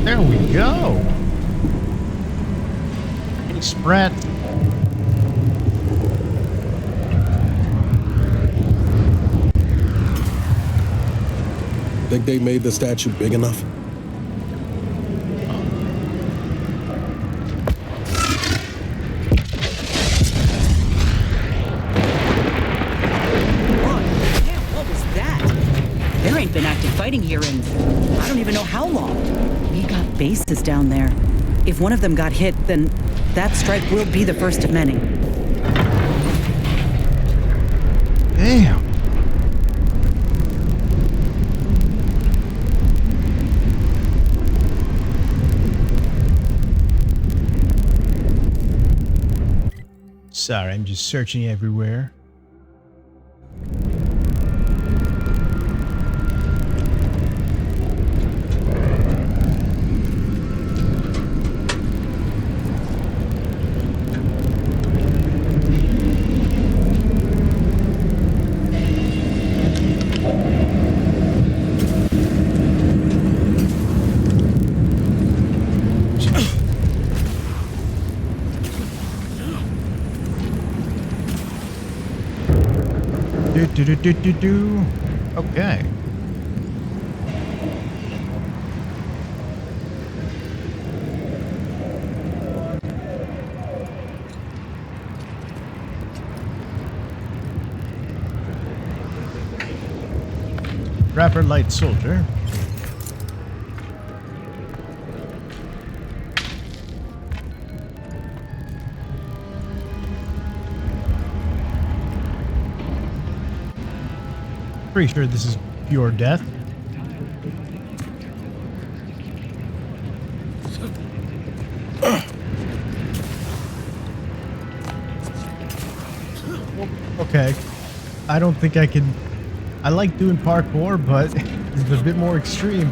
[SPEAKER 1] There we go. Any sprat.
[SPEAKER 6] Think they made the statue big enough?
[SPEAKER 20] What was that? There ain't been active fighting here in I don't even know how long. We got bases down there. If one of them got hit, then that strike will be the first of many.
[SPEAKER 1] Damn. Sorry, I'm just searching everywhere. Okay. Rapper Light Soldier. Pretty sure this is pure death. Okay. I don't think I can... I like doing parkour, but it's a bit more extreme.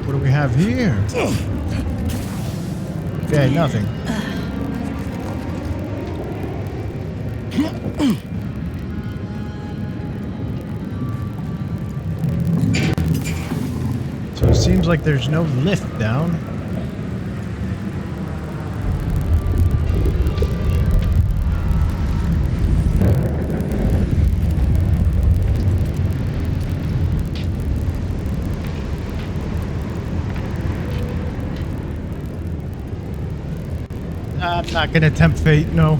[SPEAKER 1] What do we have here? Okay, nothing. So it seems like there's no lift down. I'm not gonna tempt fate, no.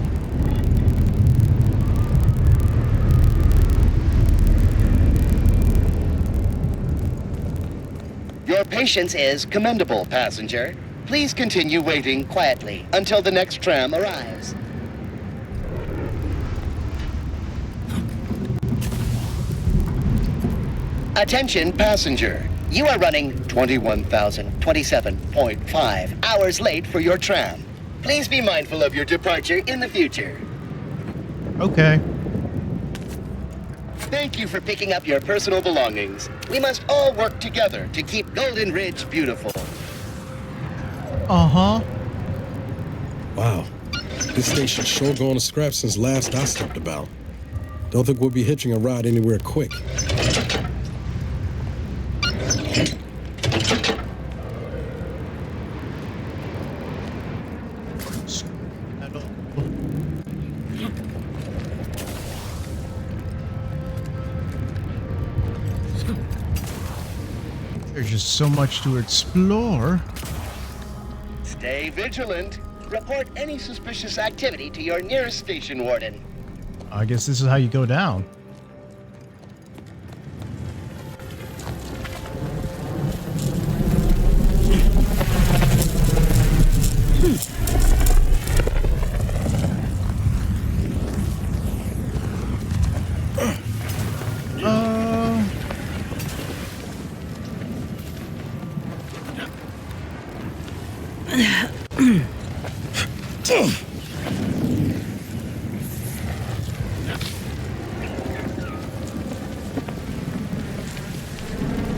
[SPEAKER 12] Your patience is commendable, passenger. Please continue waiting quietly until the next tram arrives. Attention, passenger. You are running 21,027.5 hours late for your tram. Please be mindful of your departure in the future.
[SPEAKER 1] Okay.
[SPEAKER 12] Thank you for picking up your personal belongings. We must all work together to keep Golden Ridge beautiful.
[SPEAKER 1] Uh-huh.
[SPEAKER 6] Wow. This station's sure going to scrap since last I stepped about. Don't think we'll be hitching a ride anywhere quick.
[SPEAKER 1] There's just so much to explore.
[SPEAKER 12] Stay vigilant. Report any suspicious activity to your nearest station warden.
[SPEAKER 1] I guess this is how you go down.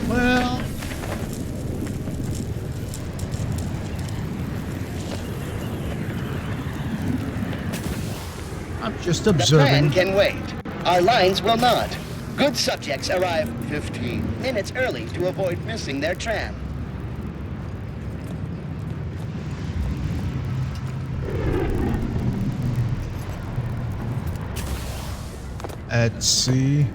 [SPEAKER 1] Well, I'm just observing.
[SPEAKER 12] The plan can wait. Our lines will not. Good subjects arrive 15 minutes early to avoid missing their tram.
[SPEAKER 1] Let's see.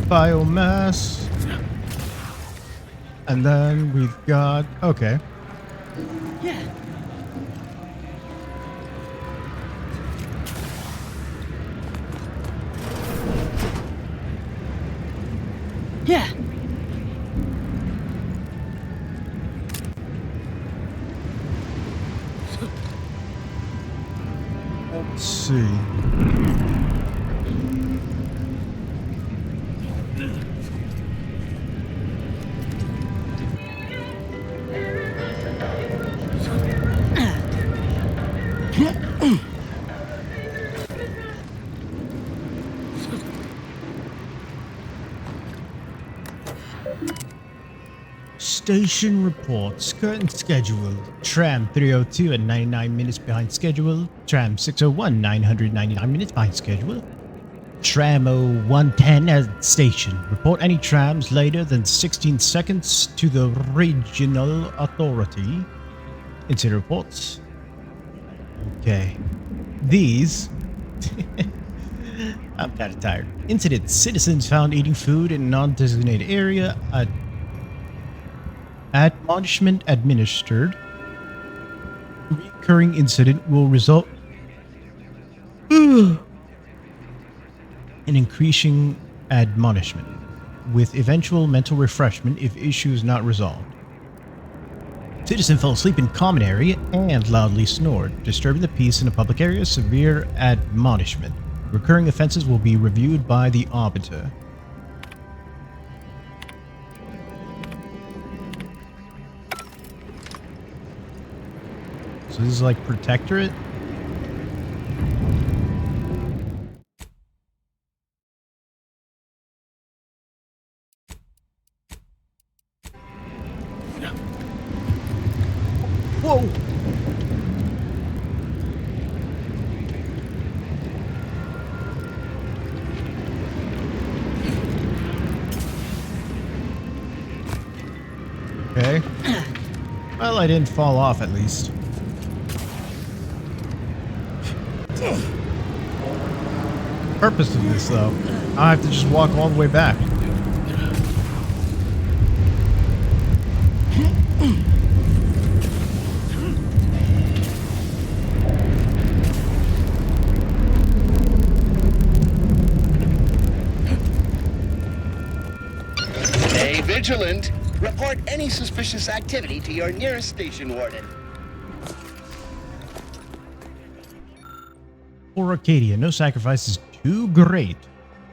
[SPEAKER 1] Biomass. And then we've got... Okay.
[SPEAKER 20] Yeah. Yeah.
[SPEAKER 1] Let's see. Station reports. Current schedule. Tram 302 at 99 minutes behind schedule. Tram 601, 999 minutes behind schedule. Tram 0110 at station. Report any trams later than 16 seconds to the regional authority. Incident reports. Okay. These... I'm kind of tired. Incident. Citizens found eating food in a non-designated area. Admonishment administered. Recurring incident will result in increasing admonishment. with eventual mental refreshment if issues not resolved. Citizen fell asleep in common area and loudly snored, disturbing the peace in a public area. Severe admonishment. Recurring offenses will be reviewed by the arbiter. So this is like Protectorate? Whoa! Okay. Well, I didn't fall off at least. Purpose of this, though, I have to just walk all the way back.
[SPEAKER 12] Stay vigilant. Report any suspicious activity to your nearest station warden.
[SPEAKER 1] For Arcadia, no sacrifice is too great.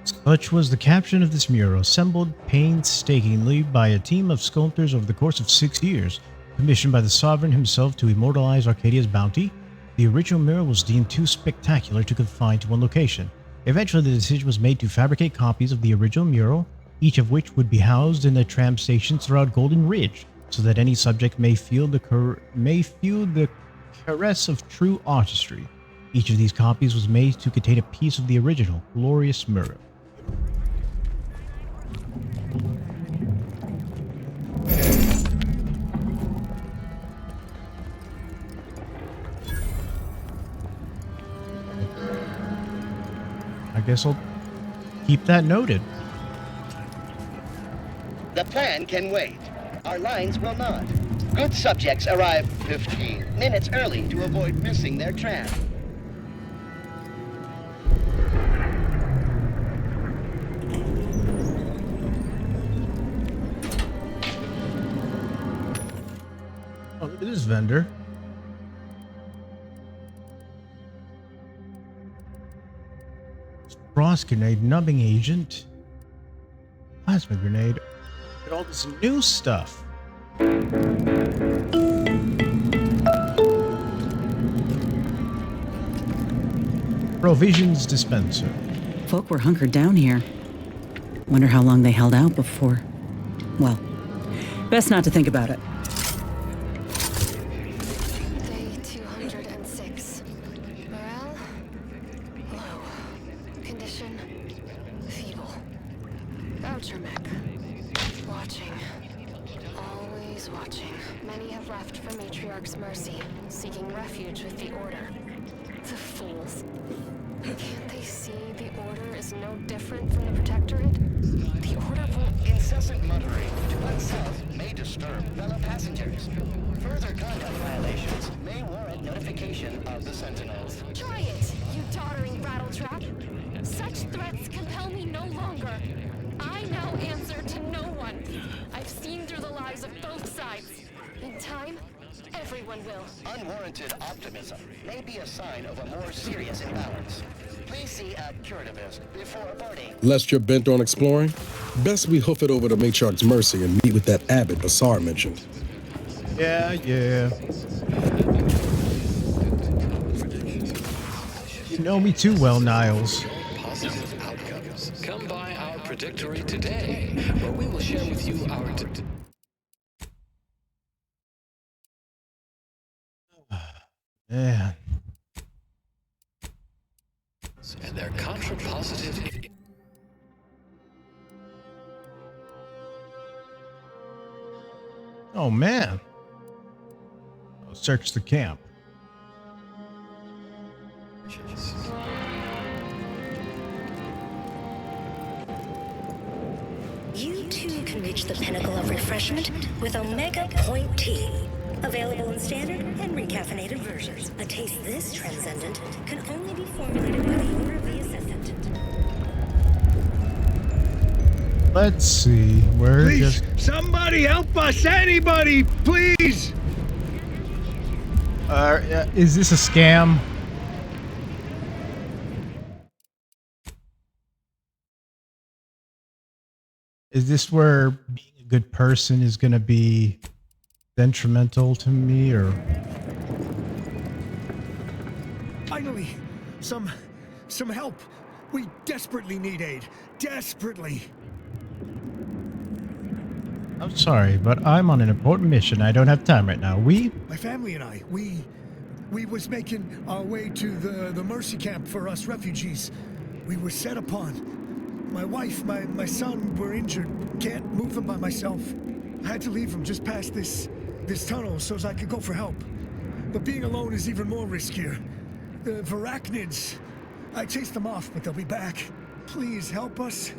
[SPEAKER 1] Such was the caption of this mural, assembled painstakingly by a team of sculptors over the course of 6 years, commissioned by the sovereign himself to immortalize Arcadia's bounty. The original mural was deemed too spectacular to confine to one location. Eventually, the decision was made to fabricate copies of the original mural, each of which would be housed in the tram stations throughout Golden Ridge, so that any subject may feel the caress of true artistry. Each of these copies was made to contain a piece of the original, glorious mural. I guess I'll keep that noted.
[SPEAKER 12] The plan can wait. Our lines will not. Good subjects arrive 15 minutes early to avoid missing their tram.
[SPEAKER 1] Oh, look at this vendor. Frost grenade, numbing agent, plasma grenade. Look at all this new stuff. Provisions dispenser.
[SPEAKER 20] Folk were hunkered down here. Wonder how long they held out before. Well, best not to think about it.
[SPEAKER 16] Day 206. Morale? Low. Condition? Feeble. Voucher mech. Watching. Always watching. Many have left for Matriarch's mercy, seeking refuge with the Order. The fools. Can't they see the Order is no different from the Protectorate? The Order won't...
[SPEAKER 12] Incessant muttering to oneself may disturb fellow passengers. Further conduct violations may warrant notification of the Sentinels.
[SPEAKER 16] Try it, you doddering rattletrap. Such threats compel me no longer. I now answer to no one. I've seen through the lies of both sides. In time, everyone will.
[SPEAKER 12] Unwarranted optimism may be a sign of a more serious imbalance. Please see a curativist before boarding.
[SPEAKER 6] Lest you're bent on exploring, best we hoof it over to Matriarch's mercy and meet with that abbot Basar mentioned.
[SPEAKER 1] Yeah. You know me too well, Niles.
[SPEAKER 18] Positive outcomes. Come by our predictory today, where we will share with you our
[SPEAKER 1] Man.
[SPEAKER 18] and their contrapositive.
[SPEAKER 1] Oh man. I'll search the camp.
[SPEAKER 23] You too can reach the pinnacle of refreshment with Omega Point Tea. Available in standard and recaffeinated versions. A taste this transcendent can only be formulated by the Order of the Ascendant.
[SPEAKER 1] Let's see. We're
[SPEAKER 2] Please,
[SPEAKER 1] just.
[SPEAKER 2] somebody help us! Anybody, please!
[SPEAKER 1] Is this a scam? Is this where being a good person is going to be detrimental to me, or?
[SPEAKER 2] Finally, some help. We desperately need aid. Desperately.
[SPEAKER 1] I'm sorry, but I'm on an important mission. I don't have time right now.
[SPEAKER 2] My family and I, we was making our way to the Mercy camp for us refugees. We were set upon. My wife, my son were injured. Can't move them by myself. I had to leave them just past this tunnel so as I could go for help. But being alone is even more riskier. The Varachnids, I chased them off, but they'll be back. Please help us.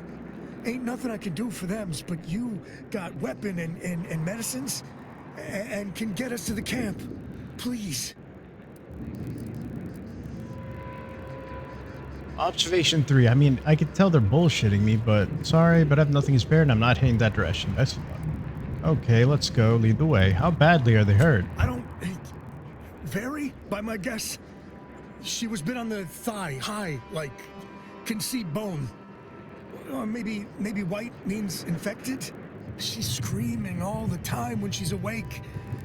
[SPEAKER 2] Ain't nothing I can do for them, but you got weapon and medicines and can get us to the camp. Please.
[SPEAKER 1] Observation 3. I mean, I could tell they're bullshitting me, but sorry, but I have nothing to spare and I'm not heading that direction. That's fun. Okay, let's go. Lead the way. How badly are they hurt?
[SPEAKER 2] I don't... Vary, by my guess. She was bit on the thigh, high, like, can see bone. Or maybe white means infected? She's screaming all the time when she's awake.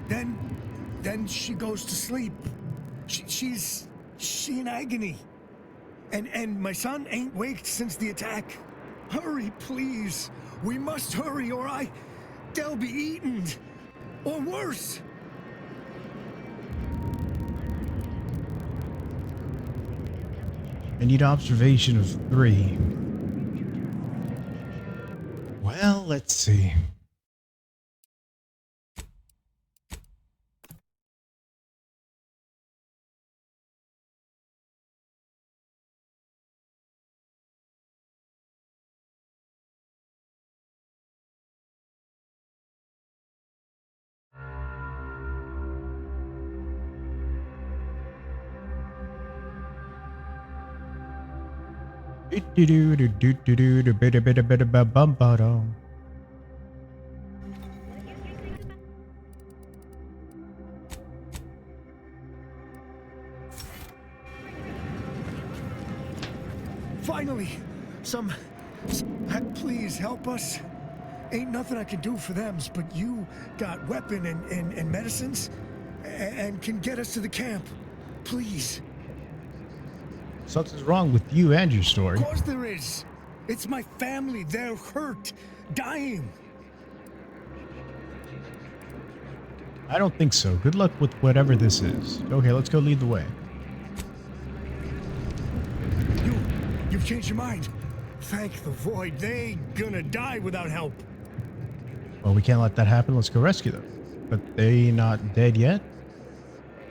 [SPEAKER 2] Then she goes to sleep. She's in agony. And my son ain't waked since the attack. Hurry, please. We must hurry or they'll be eaten. Or worse.
[SPEAKER 1] I need observation of 3. Well, let's see.
[SPEAKER 2] Finally, please help us. Ain't nothing I can do for them, but you got weapon and medicines and can get us to the camp. Please.
[SPEAKER 1] Something's wrong with you and your story.
[SPEAKER 2] Of course there is. It's my family. They're hurt, dying.
[SPEAKER 1] I don't think so. Good luck with whatever this is. Okay, let's go lead the way.
[SPEAKER 2] You've changed your mind. Thank the Void. They ain't gonna die without help.
[SPEAKER 1] Well, we can't let that happen. Let's go rescue them. But they not dead yet?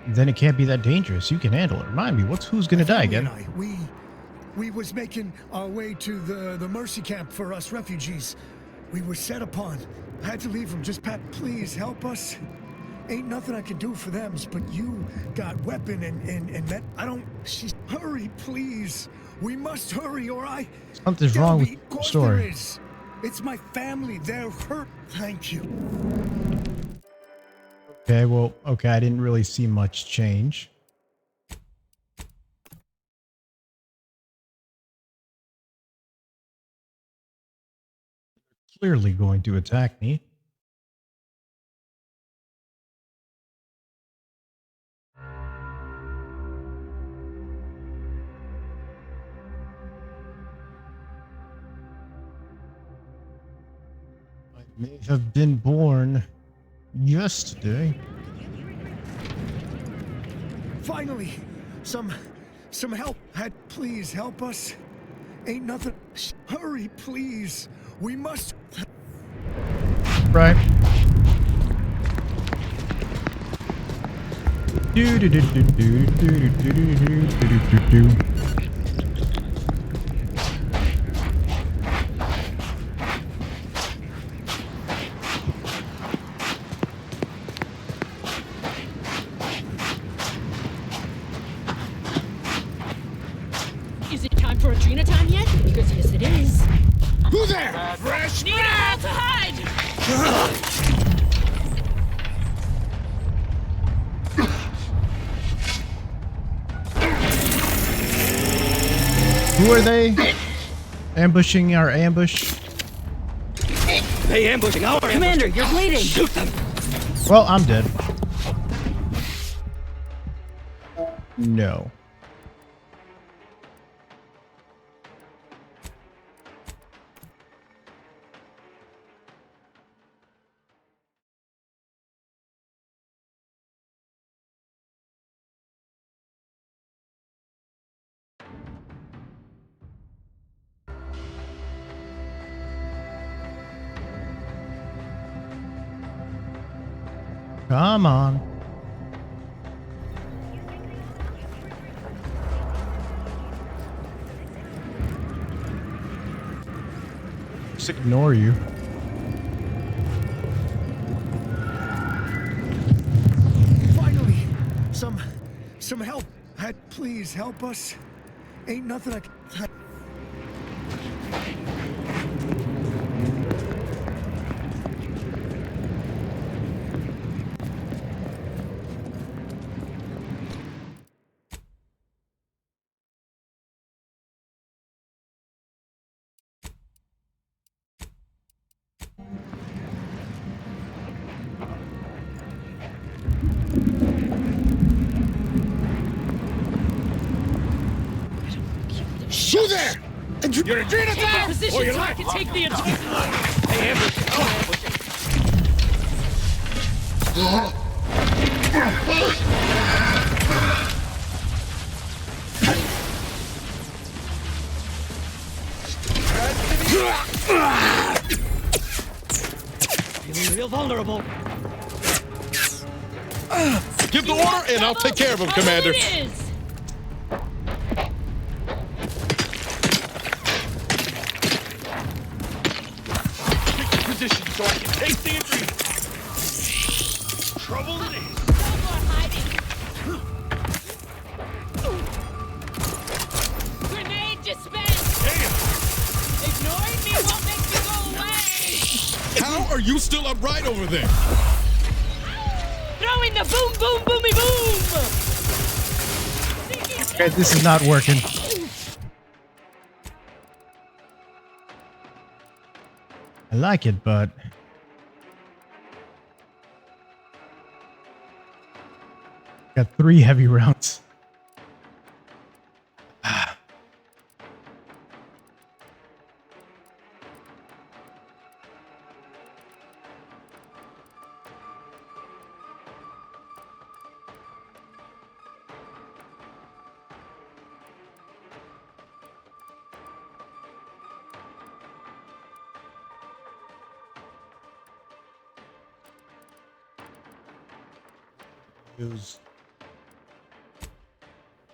[SPEAKER 1] Then it can't be that dangerous. You can handle it. Remind me, who's gonna die again?
[SPEAKER 2] We was making our way to the Mercy camp for us refugees. We were set upon. I had to leave them just please help us. Ain't nothing I can do for them, but you got weapon and hurry, please. We must hurry or
[SPEAKER 1] Something's wrong with the story.
[SPEAKER 2] It's my family. They're hurt. Thank you.
[SPEAKER 1] Okay, well, I didn't really see much change. Clearly going to attack me. I may have been born yesterday.
[SPEAKER 2] Finally, some help. Please help us. Ain't nothing. Hurry, please. We must.
[SPEAKER 1] Right. Do do do do do do do do do do do.
[SPEAKER 8] Is it time for Adrena time yet? Because yes, it is.
[SPEAKER 2] Who the there! Fresh
[SPEAKER 17] Need a hole to hide!
[SPEAKER 1] Who are they? Ambushing our ambush.
[SPEAKER 19] They ambushing our
[SPEAKER 20] Commander, you're bleeding.
[SPEAKER 19] Shoot them.
[SPEAKER 1] Well, I'm dead. No. Come on. Just ignore you.
[SPEAKER 2] Finally, some help. Please help us. Ain't nothing I can.
[SPEAKER 19] Shoot there! You're Adrena down!
[SPEAKER 17] Position
[SPEAKER 19] Or you
[SPEAKER 17] so I
[SPEAKER 19] like
[SPEAKER 17] can take the attack.
[SPEAKER 19] Hey, ambushing. Oh, ambushing. Feeling real vulnerable.
[SPEAKER 6] Give the order and I'll take care of him, Commander.
[SPEAKER 19] Position so I can take the injury. Trouble it is.
[SPEAKER 17] Grenade dispensed! Ignoring me won't make me go away!
[SPEAKER 6] How are you still upright over there?
[SPEAKER 17] Throwing the boom, boom, boomy, boom!
[SPEAKER 1] Okay, this is not working. I like it, but got 3 heavy rounds.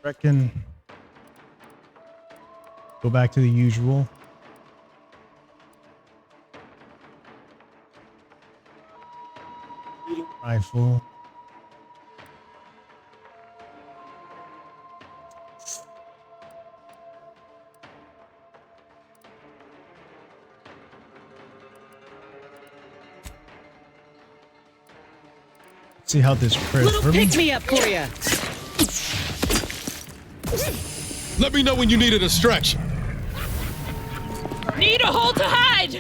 [SPEAKER 1] Reckon go back to the usual. Rifle. See how this fares
[SPEAKER 20] Little
[SPEAKER 1] for me.
[SPEAKER 20] pick me up for you.
[SPEAKER 6] Let me know when you need a distraction.
[SPEAKER 17] Need a hole to hide!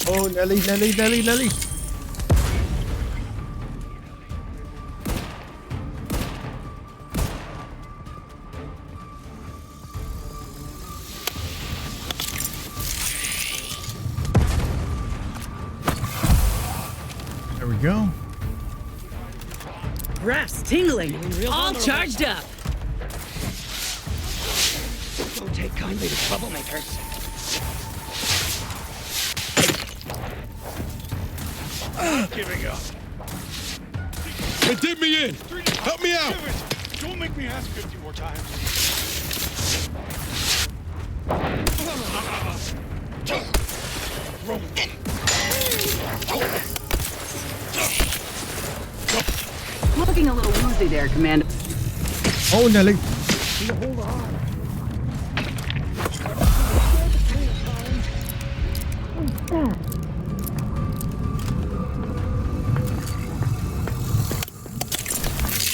[SPEAKER 1] Oh, Nelly, Nelly, Nelly, Nelly. There we go.
[SPEAKER 20] Graph's tingling. All charged up.
[SPEAKER 19] Don't take kindly to troublemakers. Giving up.
[SPEAKER 6] They did me in. Help me out.
[SPEAKER 19] Don't make me ask 50 more times.
[SPEAKER 20] Looking a little woozy there, Commander.
[SPEAKER 1] Oh, Nelly.
[SPEAKER 2] Hold on.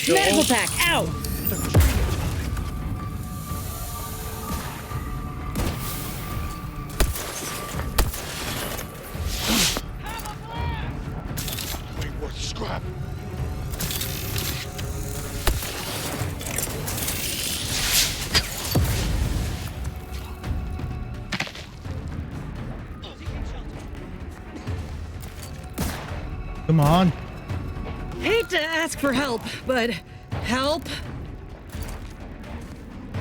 [SPEAKER 20] Medical pack, out!
[SPEAKER 19] Ain't worth scrap.
[SPEAKER 1] Come on.
[SPEAKER 20] Hate to ask for help, but help?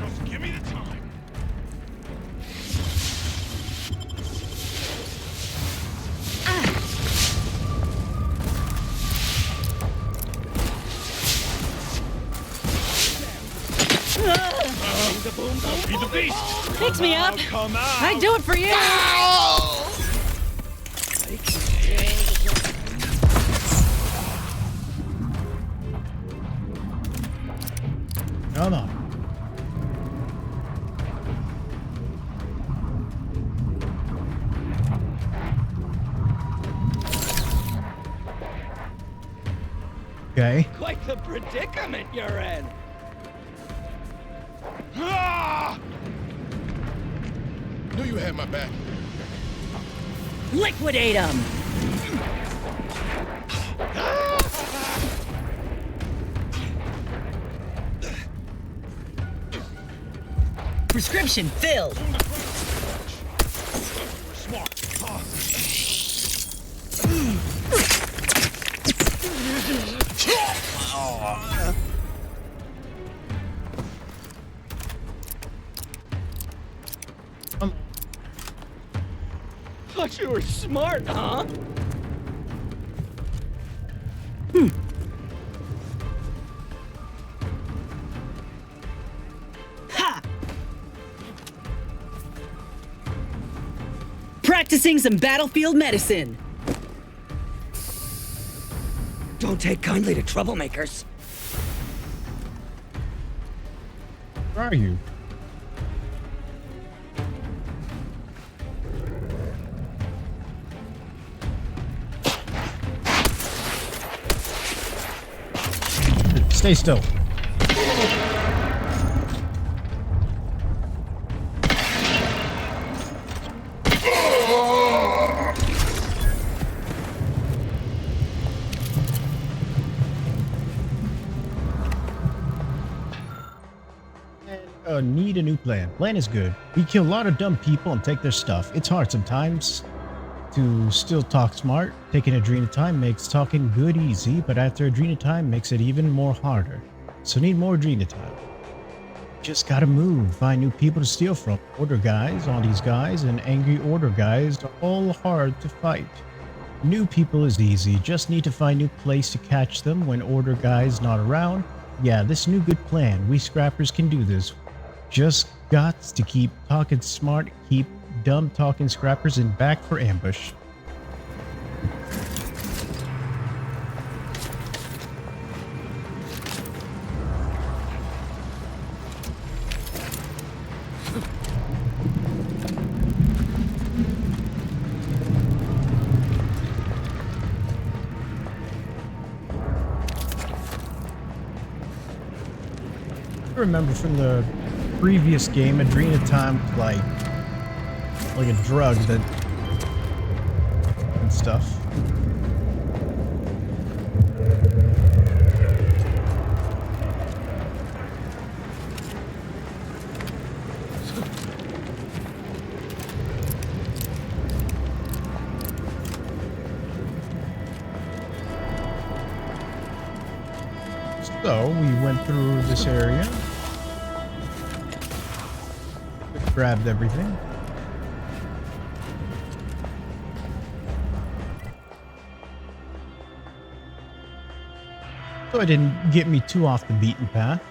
[SPEAKER 19] Just give me the time. Be the beast.
[SPEAKER 20] Picks me up.
[SPEAKER 19] Come out.
[SPEAKER 20] I'd do it for you.
[SPEAKER 1] Come on. Okay.
[SPEAKER 19] Quite the predicament you're in. Ah! Knew you had my back.
[SPEAKER 20] Liquidate him! Prescription filled!
[SPEAKER 19] Thought you were smart, huh?
[SPEAKER 20] Ha! Practicing some battlefield medicine.
[SPEAKER 19] Don't take kindly to troublemakers.
[SPEAKER 1] Where are you? Stay still. Need a new plan. Plan is good. We kill a lot of dumb people and take their stuff. It's hard sometimes to still talk smart. Taking Adrena time makes talking good easy, but after Adrena time makes it even more harder. So need more Adrena time. Just gotta move. Find new people to steal from. Order guys, all these guys, and angry order guys are all hard to fight. New people is easy. Just need to find new place to catch them when order guys not around. Yeah, this new good plan. We scrappers can do this. Just got to keep talking smart, keep dumb talking scrappers in back for ambush. I remember from the previous game, Adrena time was like a drug that and stuff. So we went through this area. Grabbed everything. So it didn't get me too off the beaten path.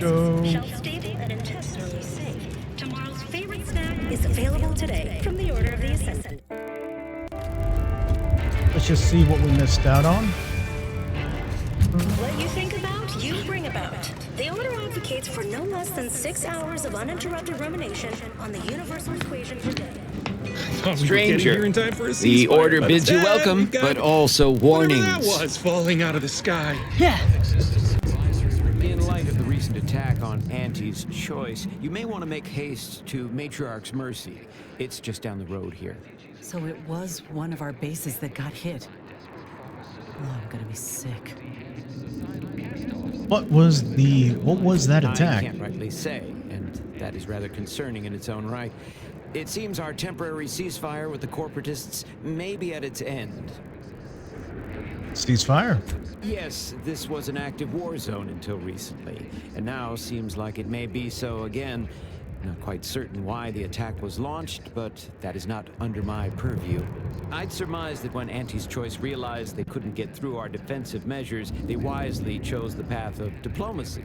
[SPEAKER 1] Show.
[SPEAKER 23] Shelf-stable and intestinally safe. Tomorrow's favorite snack is available today from the Order of the Ascendant.
[SPEAKER 1] Let's just see what we missed out on.
[SPEAKER 23] What you think about, you bring about. The Order advocates for no less than 6 hours of uninterrupted rumination on the universal equation for day.
[SPEAKER 5] Stranger, the order bids you welcome, but also warnings.
[SPEAKER 10] That was falling out of the sky.
[SPEAKER 5] Yeah.
[SPEAKER 15] In light of the recent attack on Auntie's Choice, you may want to make haste to Matriarch's Mercy. It's just down the road here.
[SPEAKER 20] So it was one of our bases that got hit. Oh, I'm gonna be sick.
[SPEAKER 1] What was that attack?
[SPEAKER 15] I can't rightly say, and that is rather concerning in its own right. It seems our temporary ceasefire with the corporatists may be at its end.
[SPEAKER 1] Ceasefire?
[SPEAKER 15] Yes, this was an active war zone until recently, and now seems like it may be so again. Not quite certain why the attack was launched, but that is not under my purview. I'd surmise that when Auntie's Choice realized they couldn't get through our defensive measures, they wisely chose the path of diplomacy.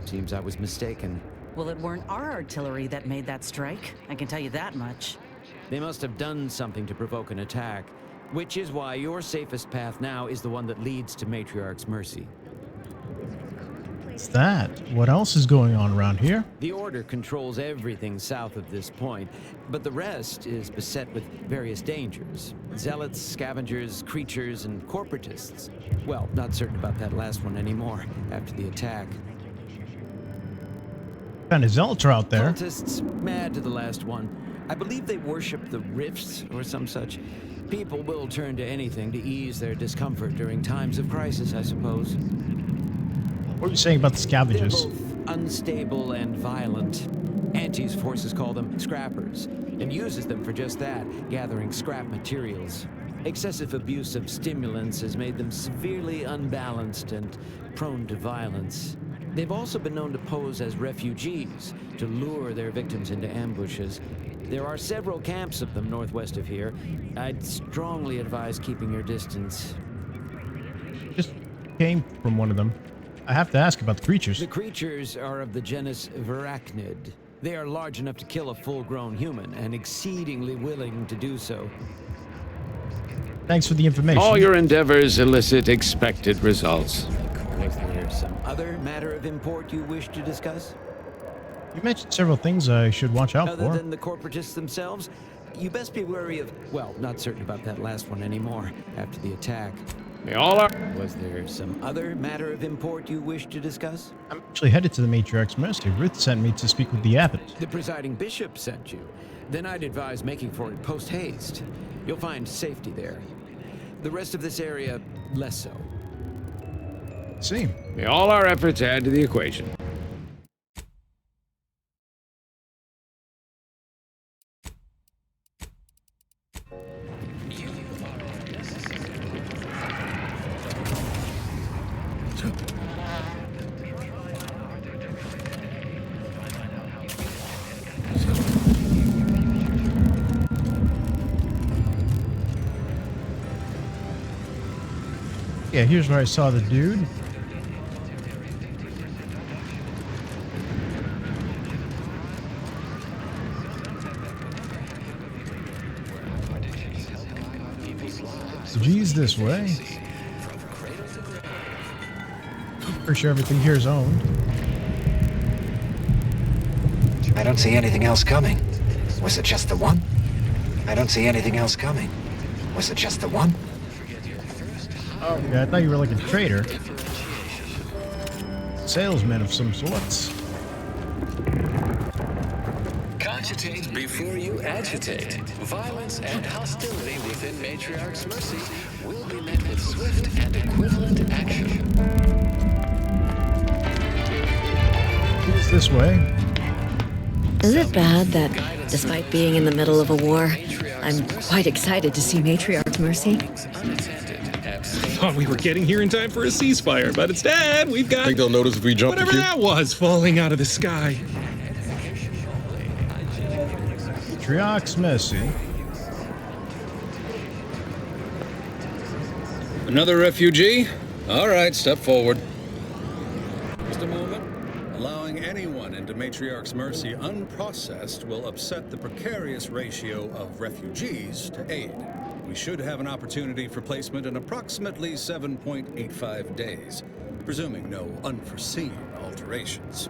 [SPEAKER 15] Seems I was mistaken.
[SPEAKER 20] Well, it weren't our artillery that made that strike. I can tell you that much.
[SPEAKER 15] They must have done something to provoke an attack, which is why your safest path now is the one that leads to Matriarch's Mercy.
[SPEAKER 1] What's that? What else is going on around here?
[SPEAKER 15] The Order controls everything south of this point, but the rest is beset with various dangers. Zealots, scavengers, creatures, and corporatists. Well, not certain about that last one anymore, after the attack.
[SPEAKER 1] Kind of zealots are out there.
[SPEAKER 15] Cultists, mad to the last one. I believe they worship the rifts or some such. People will turn to anything to ease their discomfort during times of crisis, I suppose.
[SPEAKER 1] What are you saying about the scavengers?
[SPEAKER 15] They're both unstable and violent. Auntie's forces call them scrappers, and uses them for just that, gathering scrap materials. Excessive abuse of stimulants has made them severely unbalanced and prone to violence. They've also been known to pose as refugees, to lure their victims into ambushes. There are several camps of them northwest of here. I'd strongly advise keeping your distance.
[SPEAKER 1] Just came from one of them. I have to ask about the creatures.
[SPEAKER 15] The creatures are of the genus Varachnid. They are large enough to kill a full-grown human, and exceedingly willing to do so.
[SPEAKER 1] Thanks for the information.
[SPEAKER 5] All your endeavors elicit expected results.
[SPEAKER 15] Was there some other matter of import you wish to discuss?
[SPEAKER 1] You mentioned several things I should watch out for.
[SPEAKER 15] Other than the corporatists themselves, you best be wary of, well, not certain about that last one anymore, after the attack.
[SPEAKER 5] They all are.
[SPEAKER 15] Was there some other matter of import you wish to discuss?
[SPEAKER 1] I'm actually headed to the Matriarch's Mercy. Ruth sent me to speak with the abbot.
[SPEAKER 15] The presiding bishop sent you. Then I'd advise making for it post-haste. You'll find safety there. The rest of this area, less so.
[SPEAKER 1] See.
[SPEAKER 5] May all our efforts add to the equation.
[SPEAKER 1] Yeah, here's where I saw the dude. G's this way. Pretty sure everything here is owned.
[SPEAKER 11] I don't see anything else coming. Was it just the one? I don't see anything else coming. Was it just the one?
[SPEAKER 1] Oh, yeah, I thought you were like a trader. Salesman of some sorts.
[SPEAKER 18] Cogitate before you agitate. Violence and hostility within Matriarch's Mercy will be met with swift and equivalent action.
[SPEAKER 1] Who's this way?
[SPEAKER 4] Is it bad that, despite being in the middle of a war, I'm quite excited to see Matriarch's Mercy?
[SPEAKER 10] Thought we were getting here in time for a ceasefire, but instead we've got...
[SPEAKER 6] Think they'll notice if we jump the
[SPEAKER 10] whatever
[SPEAKER 6] queue?
[SPEAKER 10] that was falling out of the sky.
[SPEAKER 1] Matriarch's Mercy.
[SPEAKER 14] Another refugee? All right, step forward. Just a moment. Allowing anyone into Matriarch's Mercy unprocessed will upset the precarious ratio of refugees to aid. We should have an opportunity for placement in approximately 7.85 days, presuming no unforeseen alterations.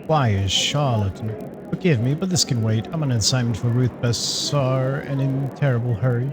[SPEAKER 1] Why is charlatan? Forgive me, but this can wait. I'm on an assignment for Ruth Bessar and in terrible hurry.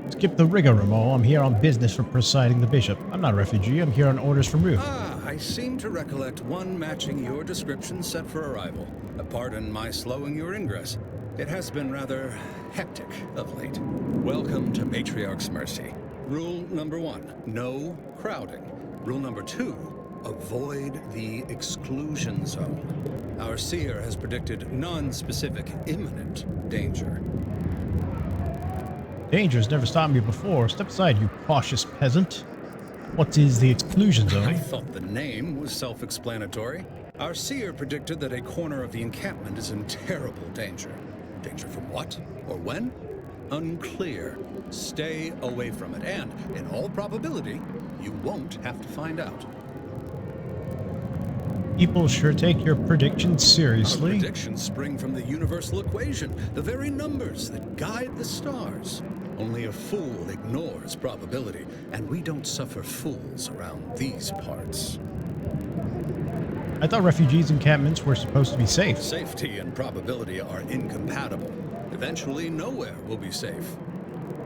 [SPEAKER 1] Skip the rigmarole. I'm here on business for presiding the bishop. I'm not a refugee. I'm here on orders from Ruth.
[SPEAKER 14] I seem to recollect one matching your description set for arrival. Pardon my slowing your ingress. It has been rather hectic of late. Welcome to Matriarch's Mercy. Rule number 1, no crowding. Rule number 2, avoid the exclusion zone. Our seer has predicted non-specific imminent danger.
[SPEAKER 1] Danger's never stopped me before. Step aside, you cautious peasant. What is the exclusion zone?
[SPEAKER 14] I thought the name was self-explanatory. Our seer predicted that a corner of the encampment is in terrible danger. Danger from what? Or when? Unclear. Stay away from it, and, in all probability, you won't have to find out.
[SPEAKER 1] People sure take your predictions seriously.
[SPEAKER 14] Our predictions spring from the universal equation, the very numbers that guide the stars. Only a fool ignores probability, and we don't suffer fools around these parts.
[SPEAKER 1] I thought refugees' encampments were supposed to be safe.
[SPEAKER 14] Safety and probability are incompatible. Eventually, nowhere will be safe,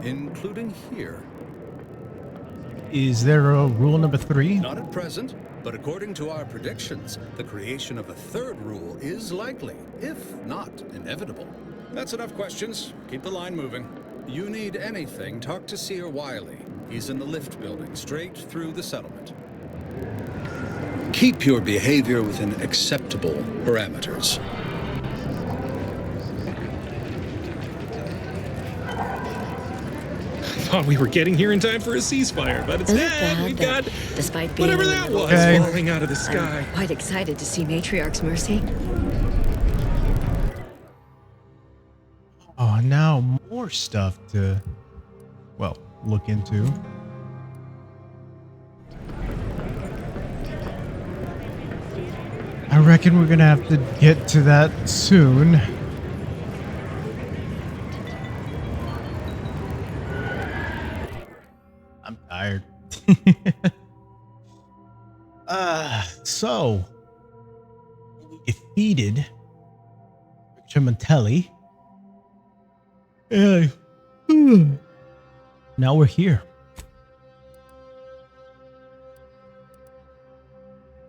[SPEAKER 14] including here.
[SPEAKER 1] Is there a rule number 3?
[SPEAKER 14] Not at present, but according to our predictions, the creation of a third rule is likely, if not inevitable. That's enough questions. Keep the line moving. You need anything, talk to Seer Wiley. He's in the lift building, straight through the settlement. Keep your behavior within acceptable parameters.
[SPEAKER 10] Thought we were getting here in time for a ceasefire, but instead we've got
[SPEAKER 4] despite being
[SPEAKER 10] whatever that was falling out of the sky.
[SPEAKER 4] I'm quite excited to see Matriarch's Mercy.
[SPEAKER 1] Oh, now more stuff to, well, look into. I reckon we're gonna have to get to that soon. I'm tired. So we defeated Victor Mantelli. Now we're here.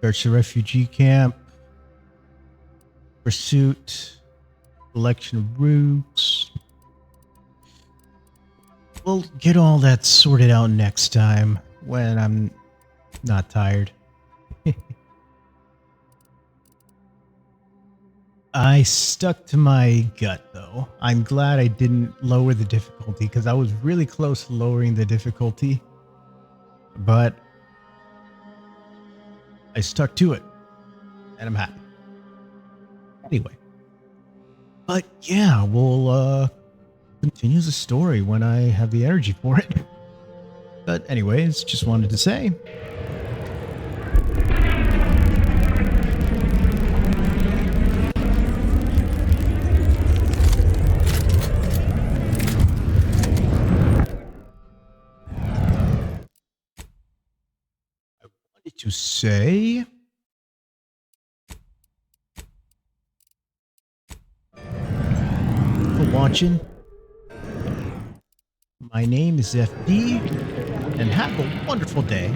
[SPEAKER 1] Search the refugee camp. Pursuit. Collection of routes. We'll get all that sorted out next time when I'm not tired. I stuck to my gut, though. I'm glad I didn't lower the difficulty, because I was really close to lowering the difficulty. But I stuck to it, and I'm happy. Anyway. But yeah, we'll continue the story when I have the energy for it. But anyways, just wanted to say... to say for watching. My name is FD, and have a wonderful day.